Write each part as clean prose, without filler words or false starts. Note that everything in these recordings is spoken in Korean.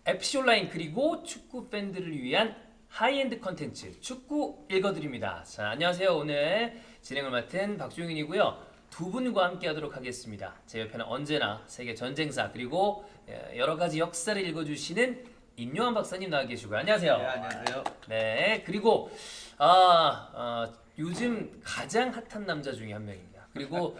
FC 온라인 그리고 축구 팬들을 위한 하이엔드 컨텐츠 축구 읽어드립니다. 자, 안녕하세요. 오늘 진행을 맡은 박종윤이고요. 두 분과 함께하도록 하겠습니다. 제 옆에는 언제나 세계 전쟁사 그리고 여러 가지 역사를 읽어주시는 임요한 박사님 나와 계시고요. 안녕하세요. 네, 안녕하세요. 네, 그리고 요즘 가장 핫한 남자 중에 한 명입니다. 그리고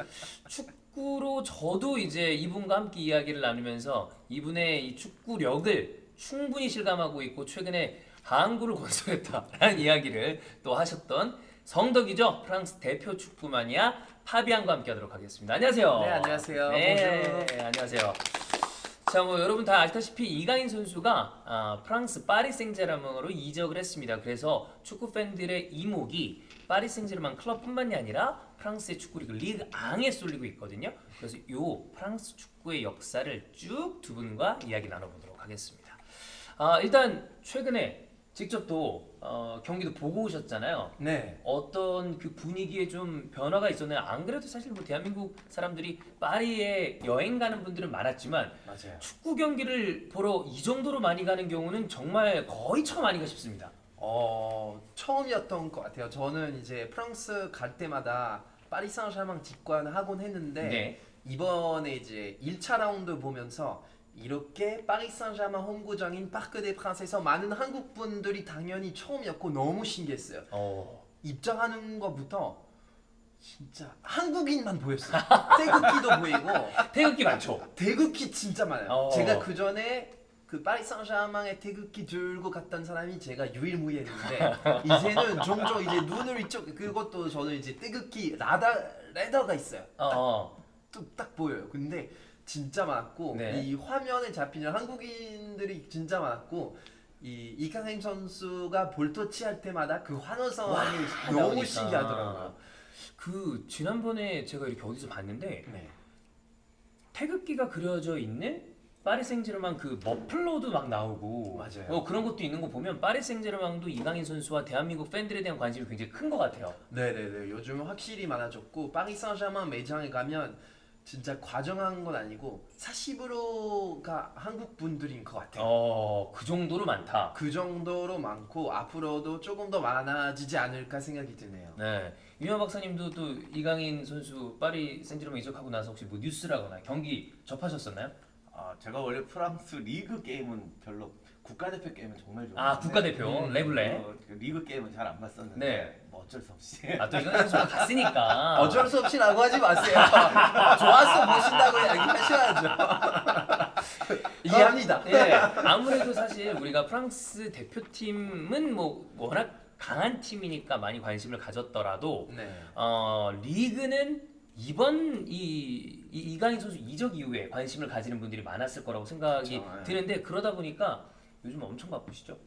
축구로 저도 이제 이분과 함께 이야기를 나누면서 이분의 이 축구력을 충분히 실감하고 있고 최근에 항구를 건설했다라는 이야기를 또 하셨던 성덕이죠. 프랑스 대표 축구 마니아 파비앙과 함께하도록 하겠습니다. 안녕하세요. 네, 안녕하세요. 네, 안녕하세요. 자, 뭐 여러분 다 아시다시피 이강인 선수가 프랑스 파리 생제르맹으로 이적을 했습니다. 그래서 축구 팬들의 이목이 파리 생제르맹 클럽뿐만이 아니라 프랑스의 축구 리그 앙에 쏠리고 있거든요. 그래서 요 프랑스 축구의 역사를 쭉 두 분과 이야기 나눠보도록 하겠습니다. 일단 최근에 직접 또 경기도 보고 오셨잖아요. 네. 어떤 그 분위기에 좀 변화가 있었나요? 안 그래도 사실 뭐 대한민국 사람들이 파리에 여행 가는 분들은 많았지만 맞아요. 축구 경기를 보러 이 정도로 많이 가는 경우는 정말 거의 처음 아닌가 싶습니다. 처음이었던 것 같아요. 저는 이제 프랑스 갈 때마다 파리 생제르맹 직관하곤 했는데 네. 이번에 이제 1차 라운드 보면서 이렇게 파리 생제르맹 홈구장인 파크 데 프랑스에서 많은 한국 분들이 당연히 처음이었고 너무 신기했어요. 입장하는 것부터 진짜 한국인만 보였어요. 태극기도 보이고 태극기 많죠. 태극기 진짜 많아요. 어. 제가 그 전에 그 파리 생제르맹의 태극기 들고 갔던 사람이 제가 유일무이했는데 이제는 종종 이제 눈을 이쪽 그것도 저는 이제 태극기 레더가 있어요. 딱 보여요. 근데 진짜 많았고 네. 이 화면에 잡히는 한국인들이 진짜 많았고 이 이강인 선수가 볼 터치할 때마다 그 환호성이 너무 나오니까. 신기하더라고요. 그 지난번에 제가 이렇게 어디서 봤는데 네. 태극기가 그려져 있는 파리 생제르맹 그 머플러도 막 나오고 맞아요. 그런 것도 있는 거 보면 파리 생제르맹도 이강인 선수와 대한민국 팬들에 대한 관심이 굉장히 큰 것 같아요. 네네네. 요즘 확실히 많아졌고 파리 생제르맹 매장에 가면 진짜 과정한 건 아니고 40%가 한국 분들인 것 같아요. 그 정도로 많다. 그 정도로 많고 앞으로도 조금 더 많아지지 않을까 생각이 드네요. 네, 유명 박사님도 또 이강인 선수 파리 생제르맹 이적하고 나서 혹시 뭐 뉴스라거나 경기 접하셨었나요? 제가 원래 프랑스 리그 게임은 별로 국가대표 게임은 정말 좋아하는데 국가대표 레블레. 그 리그 게임은 잘 안 봤었는데 네. 뭐 어쩔 수 없이 또 이강인 선수가 갔으니까. 어쩔 수 없이라고 하지 마세요. 좋아서 보신다고 얘기하셔야죠. 이해합니다. 예, 아무래도 사실 우리가 프랑스 대표팀은 뭐 워낙 강한 팀이니까 많이 관심을 가졌더라도 네. 리그는 이번 이강인 선수 이적 이후에 관심을 가지는 분들이 많았을 거라고 생각이 그렇죠, 예. 드는데 그러다 보니까 요즘 엄청 바쁘시죠?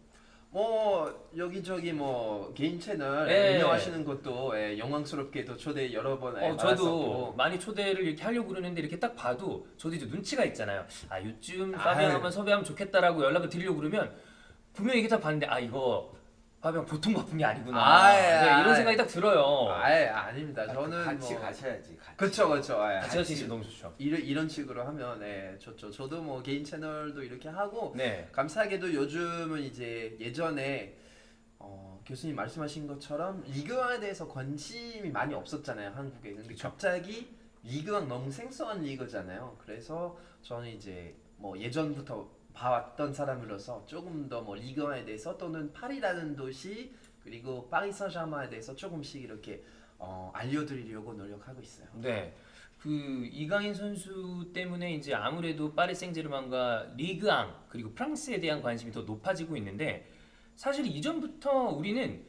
뭐 여기저기 뭐 개인 채널 예. 운영하시는 것도 영광스럽게도 초대 여러 번 저도 받았었고. 많이 초대를 이렇게 하려고 그러는데 이렇게 딱 봐도 저도 이제 눈치가 있잖아요. 요즘 아유. 파비앙 한번 섭외하면 좋겠다라고 연락을 드리려고 그러면 분명히 이게 딱 봤는데 이거 파비앙 보통 바쁜 게 아니구나. 네, 이런 생각이 딱 들어요. 아예 아닙니다. 저는 같이 뭐 가셔야지. 같이. 그쵸. 같이 할 수 있으면 너무 좋죠. 이런 식으로 하면 좋죠. 저도 뭐 개인 채널도 이렇게 하고 네. 감사하게도 요즘은 이제 예전에 교수님 말씀하신 것처럼 리그왕에 대해서 관심이 많이 없었잖아요, 한국에. 근데 그쵸. 갑자기 리그왕 너무 생소한 리그잖아요. 그래서 저는 이제 뭐 예전부터 봐왔던 사람으로서 조금 더 뭐 리그왕에 대해서 또는 파리라는 도시 그리고 파리 생제르맹에 대해서 조금씩 이렇게 알려드리려고 노력하고 있어요. 네. 그 이강인 선수 때문에 이제 아무래도 파리 생제르맹과 리그앙 그리고 프랑스에 대한 관심이 더 높아지고 있는데 사실 이전부터 우리는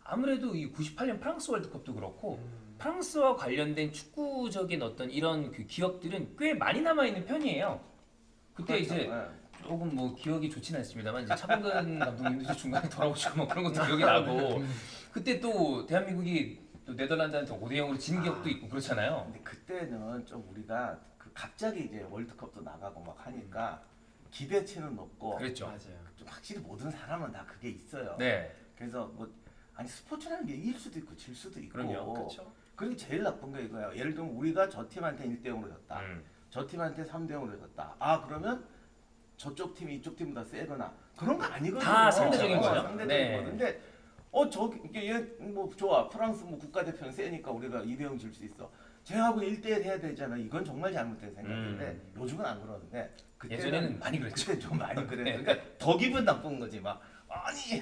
아무래도 이 98년 프랑스 월드컵도 그렇고 프랑스와 관련된 축구적인 어떤 이런 그 기억들은 꽤 많이 남아 있는 편이에요. 그때 그렇죠. 이제 네. 조금 뭐 기억이 좋지는 않습니다만 이제 차범근 감독님도 이제 중간에 돌아오시고 뭐 그런 것도 기억이 나고 그때 또 대한민국이 또 네덜란드한테 5대0으로 진 기억도 있고 그렇잖아요. 근데 그때는 좀 우리가 그 갑자기 이제 월드컵도 나가고 막 하니까 기대치는 높고 그랬죠. 맞아요. 좀 확실히 모든 사람은 다 그게 있어요. 네. 그래서 뭐 스포츠라는 게 이길 수도 있고 질 수도 있고. 그럼요. 그렇죠. 그리고 제일 나쁜 게 이거예요. 예를 들면 우리가 저 팀한테 1대0으로 졌다. 음. 저 팀한테 3대0으로 졌다. 그러면 저쪽 팀이 이쪽 팀보다 세거나 그런 거 아니거든요. 다 상대적인 거죠. 상대적인 네. 거죠. 근데 저기 이게 뭐 좋아. 프랑스 뭐 국가대표는 세니까 우리가 2대0 질 수 있어. 쟤하고 1대1 해야 되잖아. 이건 정말 잘못된 생각인데 요즘은 안 그러는데 예전에는 많이 그랬죠. 그때 좀 많이 그랬어요. 그러니까 더 기분 나쁜 거지 막. 아니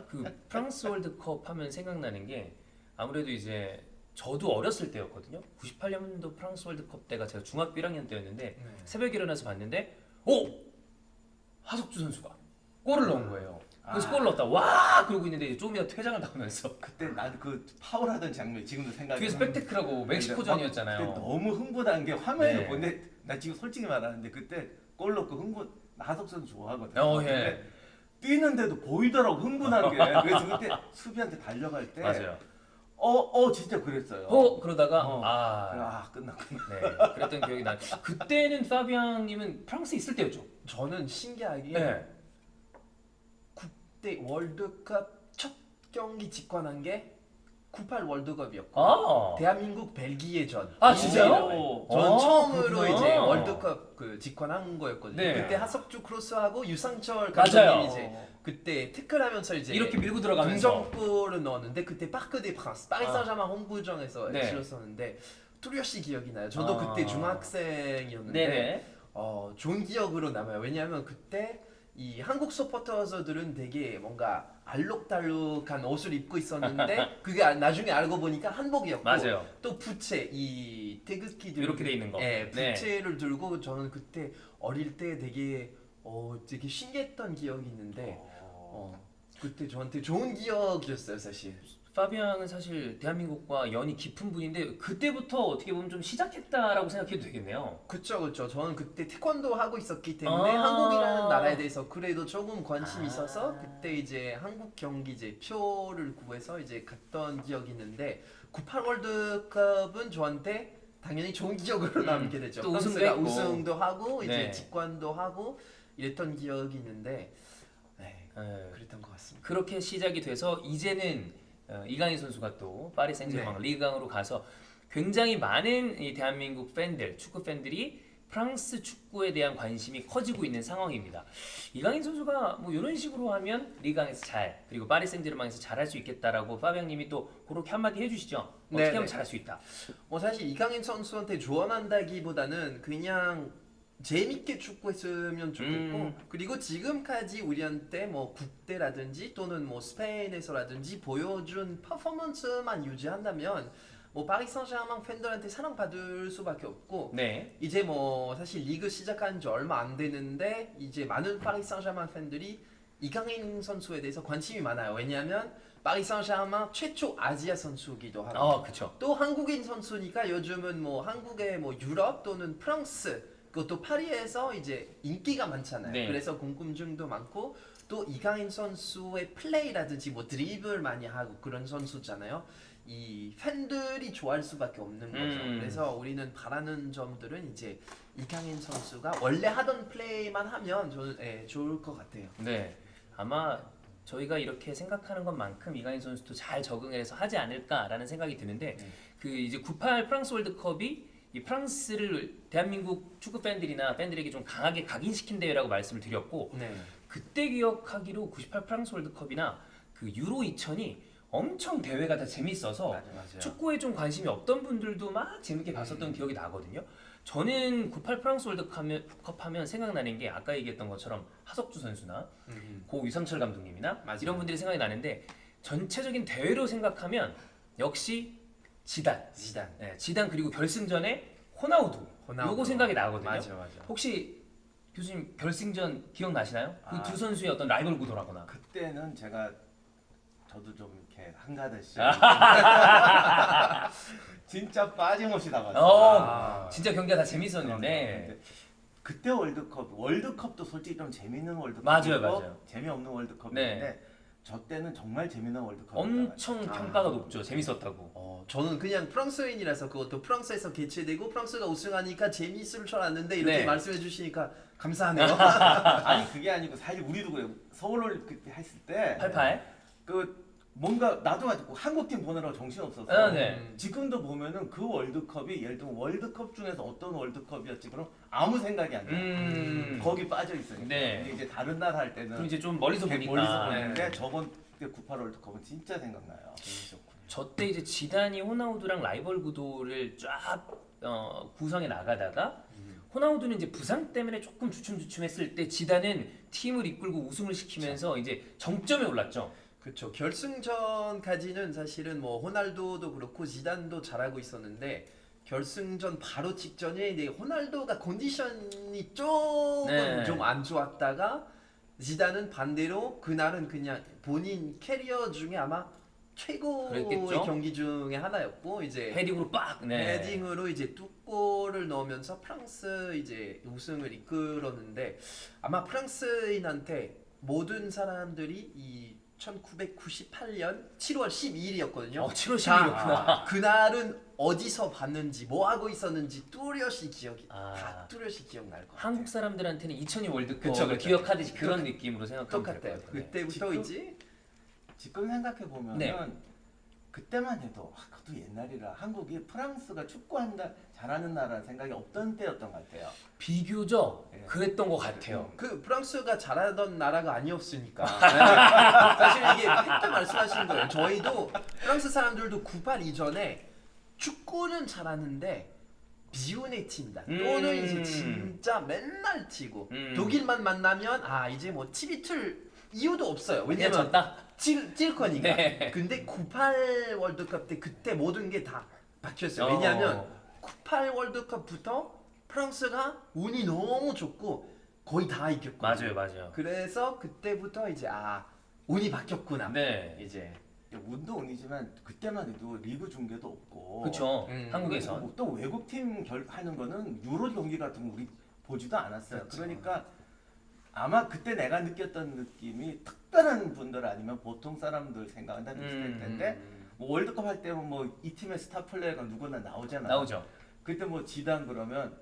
그 프랑스 월드컵 하면 생각나는 게 아무래도 이제 저도 어렸을 때였거든요. 98년도 프랑스 월드컵 때가 제가 중학교 1학년 때였는데 새벽에 일어나서 봤는데 하석주 선수가 골을 넣은 거예요. 그래서 골을 넣었다. 와! 그러고 있는데 이제 조금 이따 퇴장을 나오면서 그때 난 그 파울하던 장면 지금도 생각이 뒤에 스펙테클하고 멕시코전이었잖아요. 그때 너무 흥분한 게 화면에 네. 보는데 나 지금 솔직히 말하는데 그때 골 넣고 흥분 하석 선수 좋아하거든. 예. 근데 뛰는데도 보이더라고 흥분한 게. 그래서 그때 수비한테 달려갈 때 맞아요. 진짜 그랬어요. 그러다가 끝났구나. 네, 그랬던 기억이 나요. 그때는 파비앙님은 프랑스에 있을 때였죠. 저는 신기하게 네. 그때 월드컵 첫 경기 직관한 게 98 월드컵이었고 아, 대한민국 벨기에전. 진짜요? 저는 처음으로 그렇구나. 이제 월드컵 그 직관한 거였거든요. 네. 그때 하석주 크로스하고 유상철 맞아요. 감독님이 이제 그때 태클하면서 이제 이렇게 밀고 들어가면서 동점골을 넣었는데 그때 파크 데 프랑스 파리 생제르맹 홈구장에서 네. 치렀었는데 뚜렷이 기억이 나요. 저도 아. 그때 중학생이었는데 네네. 좋은 기억으로 남아요. 왜냐하면 그때 이 한국 서포터들은 되게 뭔가 알록달록한 옷을 입고 있었는데 그게 나중에 알고 보니까 한복이었고 맞아요. 또 부채 이 태극기들 이렇게 돼 있는 거. 예, 네. 부채를 들고 저는 그때 어릴 때 되게 신기했던 기억이 있는데 그때 저한테 좋은 기억이었어요 사실. 파비앙은 사실 대한민국과 연이 깊은 분인데 그때부터 어떻게 보면 좀 시작했다라고 생각해도 되겠네요. 그쵸. 저는 그때 태권도 하고 있었기 때문에 아. 한국이라는 나라에 대해서 그래도 조금 관심이 있어서 그때 이제 한국 경기 이제 표를 구해서 이제 갔던 기억이 있는데 98 월드컵은 저한테 당연히 좋은 기억으로 남게 되죠. 또 우승도 프랑스가 했고. 우승도 하고 이제 네. 직관도 하고 이랬던 기억이 있는데 네, 네. 그랬던 것 같습니다. 그렇게 시작이 돼서 이제는 이강인 선수가 또 파리 생제르맹 리그강으로 가서 굉장히 많은 이 대한민국 팬들, 축구 팬들이 프랑스 축구에 대한 관심이 커지고 있는 상황입니다. 이강인 선수가 뭐 이런 식으로 하면 리그강에서 잘 그리고 파리 생제르맹에서 잘할 수 있겠다라고 파비앙님이 또 그렇게 한마디 해주시죠. 어떻게 네네. 하면 잘할 수 있다. 사실 이강인 선수한테 조언한다기보다는 그냥 재밌게 축구했으면 좋겠고 그리고 지금까지 우리한테 뭐 국대라든지 또는 뭐 스페인에서라든지 보여준 퍼포먼스만 유지한다면 뭐 파리 생제르맹 팬들한테 사랑받을 수밖에 없고 네. 이제 뭐 사실 리그 시작한 지 얼마 안 되는데 이제 많은 파리 생제르맹 팬들이 이강인 선수에 대해서 관심이 많아요. 왜냐하면 파리 생제르맹 최초 아시아 선수기도 하고 그렇죠. 또 한국인 선수니까 요즘은 뭐 한국의 뭐 유럽 또는 프랑스 그것도 파리에서 이제 인기가 많잖아요. 네. 그래서 궁금증도 많고 또 이강인 선수의 플레이라든지 뭐 드리블 많이 하고 그런 선수잖아요. 이 팬들이 좋아할 수밖에 없는 거죠. 그래서 우리는 바라는 점들은 이제 이강인 선수가 원래 하던 플레이만 하면 저는 좋을 것 같아요. 네. 아마 저희가 이렇게 생각하는 것만큼 이강인 선수도 잘 적응해서 하지 않을까라는 생각이 드는데 그 이제 98 프랑스 월드컵이 이 프랑스를 대한민국 축구 팬들이나 팬들에게 좀 강하게 각인시킨 대회라고 말씀을 드렸고 네. 그때 기억하기로 98 프랑스 월드컵이나 그 유로 2000이 엄청 대회가 다 재밌어서 맞아요. 축구에 좀 관심이 없던 분들도 막 재밌게 봤었던 기억이 나거든요. 저는 98 프랑스 월드컵 하면 생각나는 게 아까 얘기했던 것처럼 하석주 선수나 고 유상철 감독님이나 맞아요. 이런 분들이 생각이 나는데 전체적인 대회로 생각하면 역시 지단. 네, 지단 그리고 결승전에 호나우두. 요거 생각이 나거든요. 맞아. 혹시 교수님 결승전 기억나시나요? 그 아. 두 선수의 어떤 라이벌 구도라거나. 그때는 저도 좀 이렇게 한가득씩 진짜 빠짐없이 나갔어요. 진짜 경기가 다 재밌었는데. 근데 그때 월드컵도 솔직히 좀 재밌는 월드컵이고 맞아요. 재미없는 월드컵인데 저 때는 정말 재미난 월드컵. 엄청 평가가 높죠. 재밌었다고. 저는 그냥 프랑스인이라서 그것도 프랑스에서 개최되고 프랑스가 우승하니까 재미있을 줄 알았는데 이렇게 네. 말씀해 주시니까 감사하네요. 아니 그게 아니고 사실 우리도 그래요. 서울 그때 했을 때 88? 그 뭔가 나도 아직 한국팀 보느라고 정신 없었어. 아, 네. 지금도 보면은 그 월드컵이 예를 들면 월드컵 중에서 어떤 월드컵이었지 그럼 아무 생각이 안 나. 거기 빠져 있으니까. 네. 근데 이제 다른 나라 할 때는 그럼 이제 좀 멀리서 보니까. 멀리서 보는데 저번 때 98 월드컵은 진짜 생각나요. 저 때 이제 지단이 호나우두랑 라이벌 구도를 쫙 구성해 나가다가 호나우두는 이제 부상 때문에 조금 주춤주춤했을 때 지단은 팀을 이끌고 우승을 시키면서 이제 정점에 올랐죠. 그렇죠. 결승전까지는 사실은 뭐 호날두도 그렇고 지단도 잘하고 있었는데 결승전 바로 직전에 이제 호날두가 컨디션이 조금 네. 좀 안 좋았다가 지단은 반대로 그날은 그냥 본인 캐리어 중에 아마 최고의 그랬겠죠? 경기 중에 하나였고 이제 헤딩으로 빡. 네. 헤딩으로 이제 두 골을 넣으면서 프랑스 이제 우승을 이끌었는데 아마 프랑스인한테 모든 사람들이 이 1998년 7월 12일이었거든요. 7월 10일이었구나. 그날은 어디서 봤는지 뭐 하고 있었는지 뚜렷이 기억이 아. 다 뚜렷이 기억날 것 같아요. 한국 사람들한테는 2002 월드컵을 그쵸, 그쵸. 기억하듯이 그런 느낌으로 생각하면 똑같아요. 될것 같아요. 그때부터 이제 지금 생각해 보면은 네. 그때만 해도 그것도 옛날이라 한국이 프랑스가 축구한다 잘하는 나라는 생각이 없던 때였던 것 같아요. 비교적 네. 그랬던 것 같아요. 그 프랑스가 잘하던 나라가 아니었으니까 사실 이게 팩트 말씀하신 거예요. 저희도 프랑스 사람들도 98 이전에 축구는 잘하는데 비운의 팀다 또는 이제 진짜 맨날 치고 독일만 만나면 아 이제 뭐 TV 틀 이유도 없어요. 그냥 왜냐면 졌다. 찔 거니까. 네. 근데 98 월드컵 때 그때 모든 게 다 바뀌었어요. 왜냐하면 98 월드컵부터 프랑스가 운이 너무 좋고 거의 다 이겼고. 맞아요. 그래서 그때부터 이제 아 운이 바뀌었구나. 네. 이제 운도 운이지만 그때만 해도 리그 중계도 없고. 그렇죠. 음. 한국에선. 또 외국 팀 하는 거는 유로 경기 같은 거 우리 보지도 않았어요. 그렇죠. 그러니까 아마 그때 내가 느꼈던 느낌이 특별한 분들 아니면 보통 사람들 생각한다 비슷할 텐데 뭐 월드컵 할 때는 뭐 이 팀의 스타 플레이어가 누구나 나오잖아요. 나오죠. 그때 뭐 지단 그러면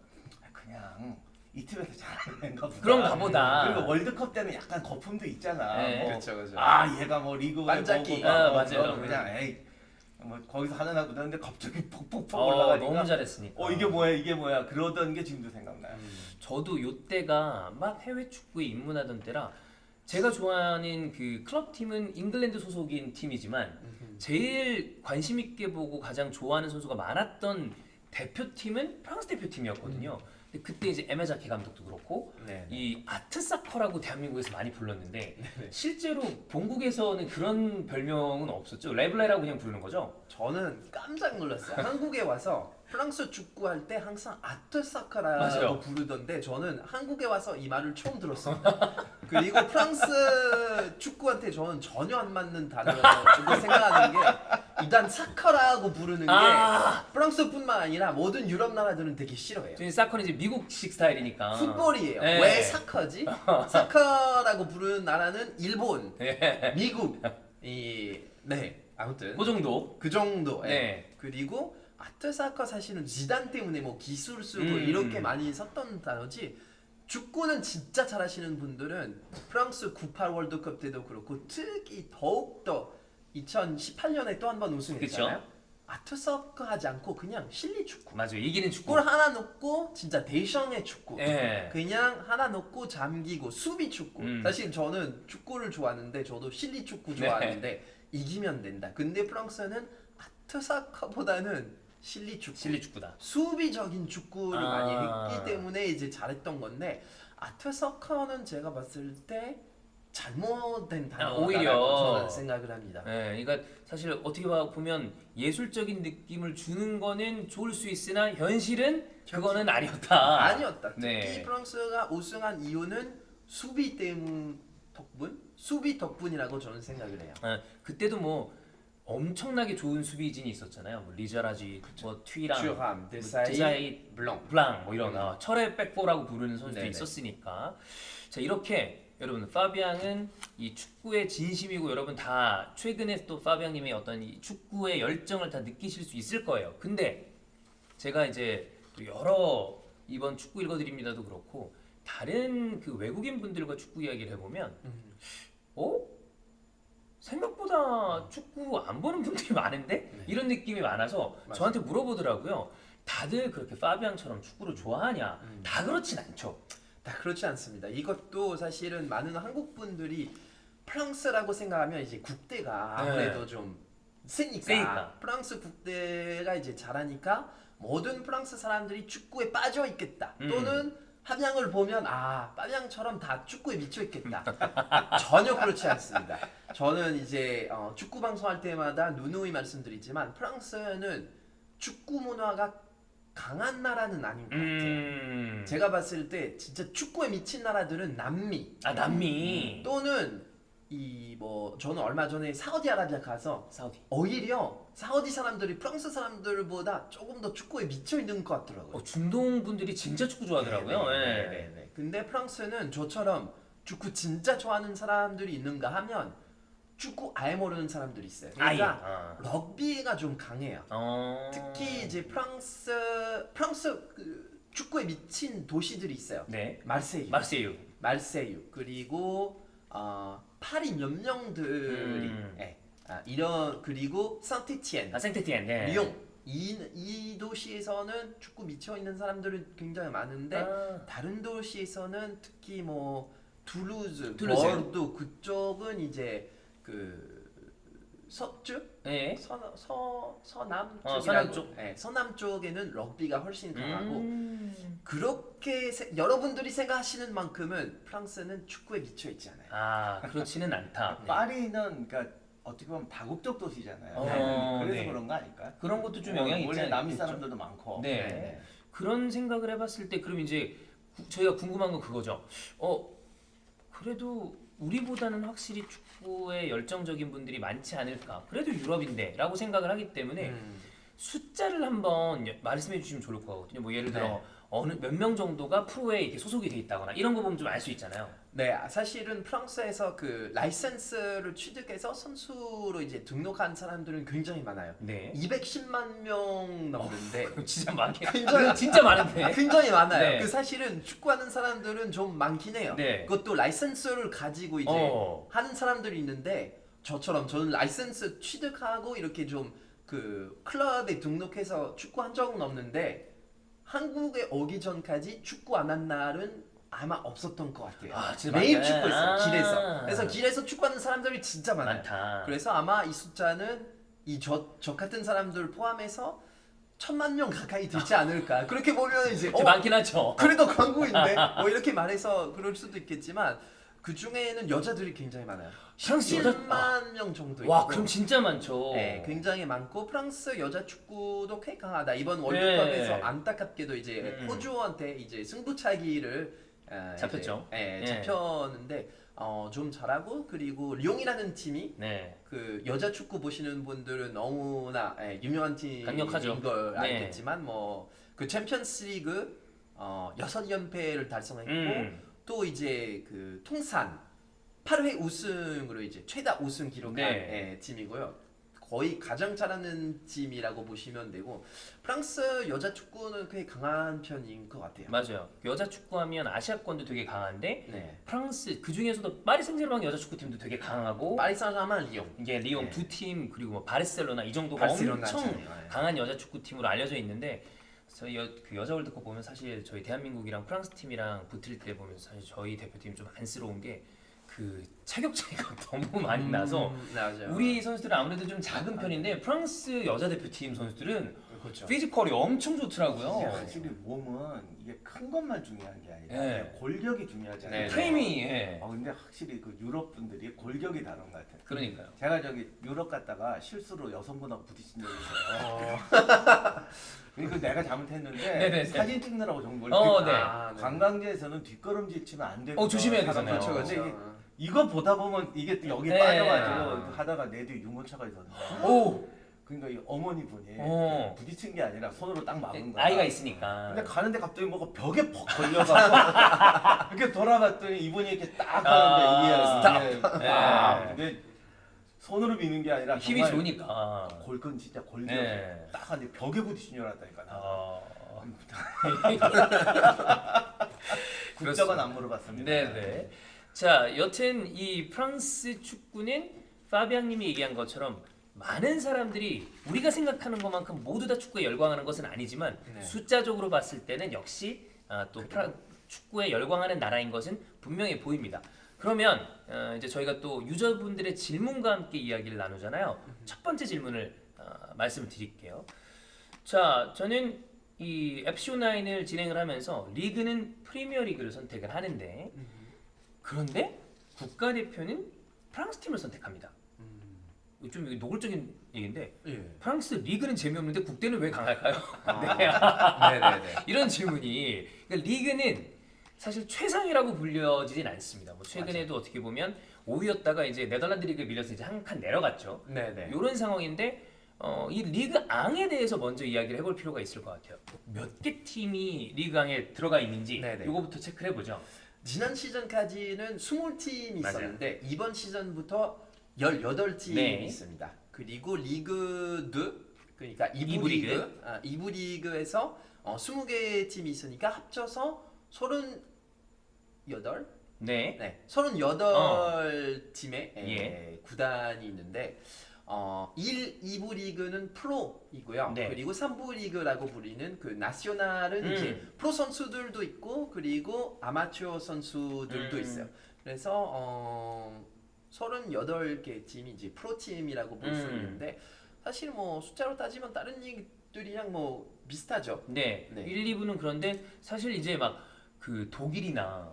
그냥 이 팀에서 잘하는 애인가 보다. 그런가 보다. 그리고 월드컵 때는 약간 거품도 있잖아. 네. 뭐, 그렇죠, 그렇죠. 아 얘가 뭐 리그에 반짝이. 맞아요. 그냥 에이 뭐 거기서 하나 보다 근데 갑자기 폭폭폭 너무 올라가니까 잘했으니까. 이게 뭐야 그러던 게 지금도 생각나요. 저도 요때가 막 해외 축구에 입문하던 때라 제가 좋아하는 그 클럽 팀은 잉글랜드 소속인 팀이지만 제일 관심 있게 보고 가장 좋아하는 선수가 많았던 대표팀은 프랑스 대표팀이었거든요. 근데 그때 이제 에메자케 감독도 그렇고 네. 이 아트사커라고 대한민국에서 많이 불렀는데 실제로 본국에서는 그런 별명은 없었죠. 레블레라고 그냥 부르는 거죠. 저는 깜짝 놀랐어요. 한국에 와서 프랑스 축구할 때 항상 아트사카라고 맞아요. 부르던데 저는 한국에 와서 이 말을 처음 들었습니다. 그리고 프랑스 축구한테 저는 전혀 안 맞는 단어라고 생각하는 게 일단 사커라고 부르는 게 프랑스뿐만 아니라 모든 유럽 나라들은 되게 싫어해요. 저희 사커는 이제 미국식 스타일이니까. 풋볼이에요. 네. 왜 사커지? 사커라고 부르는 나라는 일본, 네. 미국, 네 아무튼 그 정도. 그 정도. 예. 네. 그리고 아트사커 사실은 지단 때문에 뭐 기술 쓰고 이렇게 많이 썼던 단어지. 축구는 진짜 잘하시는 분들은 프랑스 98 월드컵 때도 그렇고 특히 더욱더 2018년에 또 한 번 우승했잖아요. 그쵸. 아트사커 하지 않고 그냥 실리 축구. 맞아요. 이기는 축구. 골 하나 넣고 진짜 대성의 축구. 예. 그냥 하나 넣고 잠기고 수비 축구. 음. 사실 저는 축구를 좋아하는데 저도 실리 축구 네. 좋아하는데 이기면 된다. 근데 프랑스는 아트사커보다는 실리 축구. 실리 축구다. 수비적인 축구를 아. 많이 했기 때문에 이제 잘했던 건데 아트사커는 제가 봤을 때 잘못된 단어라고 오히려. 저는 생각을 합니다. 예, 그러니까 사실 어떻게 보면 예술적인 느낌을 주는 거는 좋을 수 있으나 현실은 그거는 아니었다. 아니었다. 특히 네. 프랑스가 우승한 이유는 수비 덕분이라고 저는 생각을 해요. 그때도 뭐 엄청나게 좋은 수비진이 있었잖아요. 뭐 리자라지, 뭐 튀랑, 슈람, 데사이, 데사이, 블랑 뭐 이런 철의 백포라고 부르는 선수도 네네. 있었으니까. 자 이렇게 여러분 파비앙은 이 축구의 진심이고 여러분 다 최근에 또 파비앙님의 어떤 이 축구의 열정을 다 느끼실 수 있을 거예요. 근데 제가 이제 또 여러 이번 축구 읽어드립니다도 그렇고 다른 그 외국인 분들과 축구 이야기를 해보면 생각보다 축구 안 보는 분들이 많은데 네. 이런 느낌이 많아서 맞아요. 저한테 물어보더라고요. 다들 그렇게 파비앙처럼 축구를 좋아하냐? 다 그렇진 않죠. 다 그렇지 않습니다. 이것도 사실은 많은 한국 분들이 프랑스라고 생각하면 이제 국대가 아무래도 좀 세니까 프랑스 국대가 이제 잘하니까 모든 프랑스 사람들이 축구에 빠져 있겠다. 또는 함양을 보면 아 파비앙처럼 다 축구에 미쳐 있겠다. 전혀 그렇지 않습니다. 저는 이제 축구 방송할 때마다 누누이 말씀드리지만 프랑스는 축구 문화가 강한 나라는 아닌 것 같아요. 제가 봤을 때 진짜 축구에 미친 나라들은 남미. 아 남미. 또는 이 뭐 저는 얼마 전에 사우디아라비아 가서 사우디. 오히려 사우디 사람들이 프랑스 사람들보다 조금 더 축구에 미쳐 있는 것 같더라고요. 중동 분들이 진짜 축구 좋아하더라고요. 네. 근데 프랑스는 저처럼 축구 진짜 좋아하는 사람들이 있는가 하면 축구 아예 모르는 사람들이 있어요. 그러니까 럭비가 좀 강해요. 특히 이제 프랑스 그 축구에 미친 도시들이 있어요. 네. 말세유 그리고 파리 몇 명들이 이런 그리고 상티티엔, 생테티엔, 네. 리옹 이 도시에서는 축구 미쳐 있는 사람들은 굉장히 많은데 다른 도시에서는 특히 뭐 툴루즈, bordeaux 그쪽은 이제 그 서쪽, 네. 서남 서남 쪽. 네, 서남 쪽에는 럭비가 훨씬 강하고 그렇게 여러분들이 생각하시는 만큼은 프랑스는 축구에 미쳐 있지 않아요. 아 그렇지는 않다. 파리는 그러니까 어떻게 보면 다국적 도시잖아요. 그래서 네. 그런 거 아닐까? 그런 것도 좀 영향이 있지 원래 남미 않겠죠? 사람들도 많고. 네. 그런 생각을 해봤을 때 그럼 이제 저희가 궁금한 건 그거죠. 그래도 우리보다는 확실히 축구에 열정적인 분들이 많지 않을까. 그래도 유럽인데라고 생각을 하기 때문에 숫자를 한번 말씀해 주시면 좋을 것 같거든요. 뭐 예를 들어 어느 몇 명 정도가 프로에 이렇게 소속이 돼 있다거나 이런 거 보면 좀 알 수 있잖아요. 네, 사실은 프랑스에서 그 라이센스를 취득해서 선수로 이제 등록한 사람들은 굉장히 많아요. 네. 210만 명 넘는데 그럼 진짜 많게. 굉장히- 진짜 많은데. 굉장히 많아요. 네. 그 사실은 축구하는 사람들은 좀 많긴 해요. 네. 그것도 라이센스를 가지고 이제 하는 사람들이 있는데 저는 라이센스 취득하고 이렇게 좀 그 클럽에 등록해서 축구한 적은 없는데 한국에 오기 전까지 축구 안 한 날은 아마 없었던 것 같아요. 진짜 매일 많네. 축구했어요. 길에서. 그래서 길에서 축구하는 사람들이 진짜 많아요. 많다. 그래서 아마 이 숫자는 저 같은 사람들 포함해서 1,000만 명 가까이 되지 않을까. 그렇게 보면 이제 많긴 하죠. 그래도 광고인데 뭐 이렇게 말해서 그럴 수도 있겠지만 그 중에는 여자들이 굉장히 많아요. 프랑스 여자 10만 명 정도 있고. 와 그럼 진짜 많죠. 네, 굉장히 많고 프랑스 여자 축구도 꽤 강하다. 이번 월드컵에서 네. 안타깝게도 이제 호주한테 이제 승부차기를 잡혔죠. 이제, 잡혔는데 좀 잘하고 그리고 리옹이라는 팀이 네. 그 여자 축구 보시는 분들은 너무나 유명한 팀인 강력하죠. 걸 네. 알겠지만 뭐 그 챔피언스리그 6연패를 달성했고 또 이제 그 통산 8회 우승으로 이제 최다 우승 기록한 팀이고요. 거의 가장 잘하는 팀이라고 보시면 되고 프랑스 여자 축구는 꽤 강한 편인 것 같아요. 맞아요. 여자 축구하면 아시아권도 되게 강한데 네. 프랑스 그 중에서도 파리 생제르맹 여자 축구팀도 되게 강하고 파리 생제르맹, 리옹. 이게 리옹 네. 두 팀 그리고 뭐 바르셀로나 이 정도가 바르셀로나 엄청 팀이요. 강한 여자 축구팀으로 알려져 있는데 저희 그 여자 월드컵 보면 사실 저희 대한민국이랑 프랑스 팀이랑 붙을 때 보면 사실 저희 대표팀 좀 안쓰러운 게 그 체격 차이가 너무 많이 나서 맞아요. 우리 선수들은 아무래도 좀 작은 편인데 프랑스 여자 대표팀 선수들은 그렇죠. 피지컬이 엄청 좋더라고요. 확실히 몸은 이게 큰 것만 중요한 게 아니라 네. 골격이 중요하잖아요. 네. 프레임이 근데 확실히 그 유럽 분들이 골격이 다른 것 같아요. 그러니까요. 제가 저기 유럽 갔다가 실수로 여성분하고 부딪힌 적이 있어요. 그리고 내가 잘못했는데 네네네. 사진 찍느라고 정보를 네. 관광지에서는 뒷걸음질 치면 안 되고 조심해야 되잖아요. 그렇죠, 근데 그렇죠. 이거 보다 보면 이게 또 여기 네. 빠져가지고 하다가 내 뒤에 유모차가 있었는데 오, 그러니까 이 어머니 분이 어. 부딪힌 게 아니라 손으로 딱 막은 거야. 아이가 있으니까. 근데 가는데 갑자기 뭐가 벽에 퍽 걸려가지고 이렇게 돌아봤더니 이분이 이렇게 딱 하는데 이게 근데 손으로 미는 게 아니라 힘이 정말 좋으니까. 골건 진짜 골격 네. 딱 하는데 벽에 부딪힌 줄 알았다니까. 국적은 안 물어봤습니다. 네네. 자, 여튼 이 프랑스 축구는 파비앙님이 얘기한 것처럼 많은 사람들이 우리가 생각하는 것만큼 모두 다 축구에 열광하는 것은 아니지만 네. 숫자적으로 봤을 때는 역시 또 축구에 열광하는 나라인 것은 분명히 보입니다. 그러면 이제 저희가 또 유저분들의 질문과 함께 이야기를 나누잖아요. 첫 번째 질문을 말씀을 드릴게요. 자, 저는 이 FC9을 진행을 하면서 리그는 프리미어 리그를 선택을 하는데 그런데 국가대표는 프랑스 팀을 선택합니다. 좀 노골적인 얘기인데 예. 프랑스 리그는 재미없는데 국대는 왜 강할까요? 네네네. 이런 질문이 그러니까 리그는 사실 최상이라고 불려지진 않습니다. 뭐 최근에도 어떻게 보면 5위였다가 이제 네덜란드 리그에 밀려서 이제 한 칸 내려갔죠. 네네. 이런 상황인데 이 리그 앙에 대해서 먼저 이야기를 해볼 필요가 있을 것 같아요. 몇 개 팀이 리그 앙에 들어가 있는지 네네. 이거부터 체크를 해보죠. 지난 시즌까지는 20팀이 맞아요. 있었는데 이번 시즌부터 18팀이 네. 있습니다. 그리고 리그 2 그러니까 이부 리그. 이부 리그에서 20개 팀이 있으니까 합쳐서 38? 네. 네, 38팀의 예. 구단이 있는데 2부 리그는 프로이고요. 네. 그리고 3부 리그라고 불리는 그 나시오날은 이제 프로 선수들도 있고 그리고 아마추어 선수들도 있어요. 그래서 38개 팀이 이제 프로 팀이라고 볼 수 있는데 사실 뭐 숫자로 따지면 다른 리그들이랑 뭐 비슷하죠. 네. 네. 1, 2부는 그런데 사실 이제 막 그 독일이나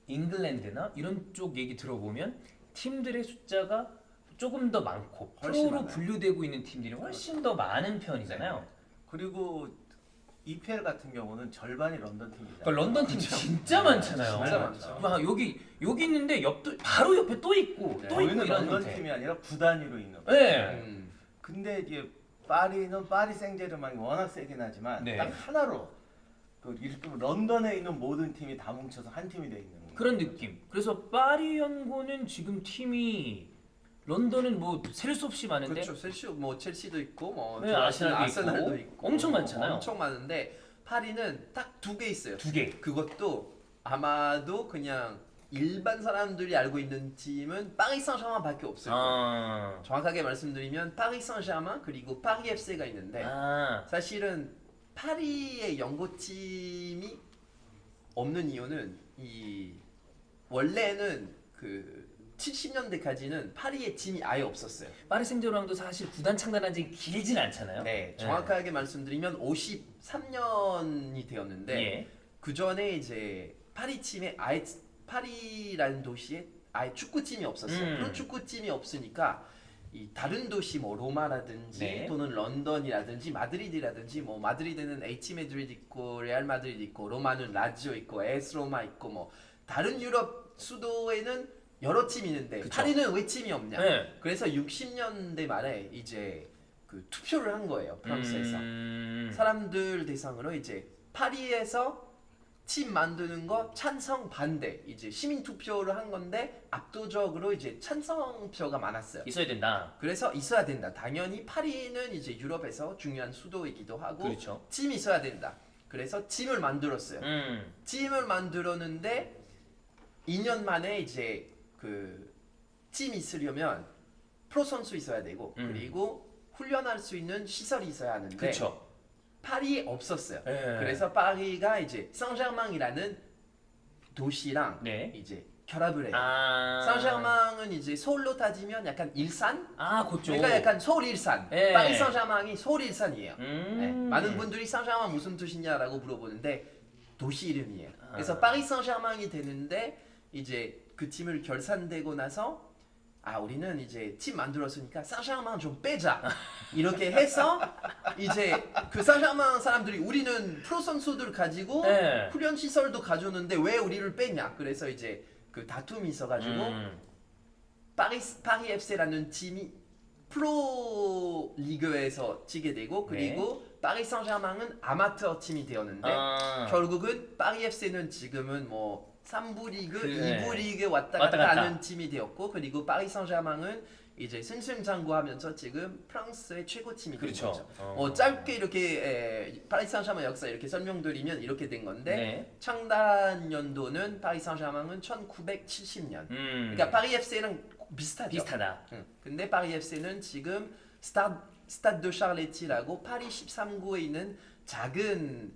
잉글랜드나 이런 쪽 얘기 들어보면 팀들의 숫자가 조금 더 많고 훨씬 프로로 많아요. 분류되고 있는 팀들이 훨씬 더 많은 편이잖아요. 그리고 EPL 같은 경우는 절반이 런던 팀이잖아요. 그러니까 런던 팀 진짜 많잖아요. 진짜 많죠. 막 여기 있는데 바로 옆에 또 있고 네. 또 있고 저희는 이런 런던 형태. 팀이 아니라 구단위로 있는 거예요. 네. 근데 이제 파리는 파리 생제르맹이 워낙 세긴 하지만 네. 딱 하나로 이렇게 런던에 있는 모든 팀이 다 뭉쳐서 한 팀이 돼 있는 그런 느낌. 그래서 파리 연고는 지금 팀이 런던은 뭐 셀 수 없이 많은데 그렇죠. 셀시오 뭐 첼시도 있고 뭐 네, 아스날도 아스날도 있고. 있고 엄청 많잖아요. 엄청 많은데 파리는 딱 2개 있어요. 2개. 그것도 아마도 그냥 일반 사람들이 알고 있는 팀은 파리 생제르맹밖에 없을 거예요. 정확하게 말씀드리면 파리 생제르맹 그리고 파리 FC가 있는데 사실은 파리의 연고팀이 없는 이유는 원래는 그 70년대까지는 파리의 팀이 아예 없었어요. 파리 생제르맹도 사실 구단 창단한 지 길진 않잖아요. 네, 정확하게 말씀드리면 53년이 되었는데 예. 그 전에 이제 파리 팀에 아예 파리라는 도시에 아예 축구팀이 없었어요. 그런 축구팀이 없으니까 이 다른 도시 뭐 로마라든지 네. 또는 런던이라든지 마드리드라든지 뭐 마드리드는 AC 마드리드 있고 레알 마드리드 있고 로마는 라지오 있고 AS 로마 있고 뭐 다른 유럽 수도에는 여러 팀이 있는데 그쵸. 파리는 왜 팀이 없냐? 네. 그래서 60년대 말에 이제 그 투표를 한 거예요. 프랑스에서. 음. 사람들 대상으로 이제 파리에서 팀 만드는 거 찬성 반대 이제 시민 투표를 한 건데 압도적으로 이제 찬성표가 많았어요. 있어야 된다. 그래서 있어야 된다. 당연히 파리는 이제 유럽에서 중요한 수도이기도 하고 그렇죠. 팀이 있어야 된다. 그래서 팀을 만들었어요. 팀을 만들었는데 2년 만에 이제 그 팀이 있으려면 프로 선수 있어야 되고 그리고 훈련할 수 있는 시설이 있어야 하는데 그렇죠. 파리에 없었어요. 네. 그래서 파리가 이제 생제르맹이라는 도시랑 네. 이제 결합을 해요. 아. 생제르맹은 이제 서울로 따지면 약간 일산? 그쪽. 그러니까 약간 서울 일산. 네. 파리 생제르맹이 서울 일산이에요. 네. 음. 많은 분들이 생제르맹 무슨 뜻이냐라고 물어보는데 도시 이름이에요. 그래서 아. 파리 생제르맹이 되는데 이제 그 팀을 결산되고 나서 우리는 이제 팀 만들었으니까 생제르맹 좀 빼자 이렇게 해서 이제 그 생제르맹 사람들이 우리는 프로 선수들 가지고 네. 훈련 시설도 가져오는데 왜 우리를 빼냐 그래서 이제 그 다툼이 있어가지고 파리 FC라는 팀이 프로 리그에서 치게 되고 그리고 파리 생제르맹은 아마추어 팀이 되었는데 결국은 파리 FC는 지금은 뭐 3부 리그, 2부 리그에 왔다 갔다 하는 팀이 되었고 그리고 파리 생제르맹은 이제 승승장구하면서 지금 프랑스의 최고 팀이 된 그렇죠. 거죠. 짧게 이렇게 파리 생제르맹 역사 이렇게 설명드리면 이렇게 된 건데 네. 창단 연도는 파리 생제르맹은 1970년. 그러니까 파리 FC랑 비슷하죠. 비슷하다. 근데 파리 FC는 지금 스타드 드 샤를레티라고 파리 13구에 있는 작은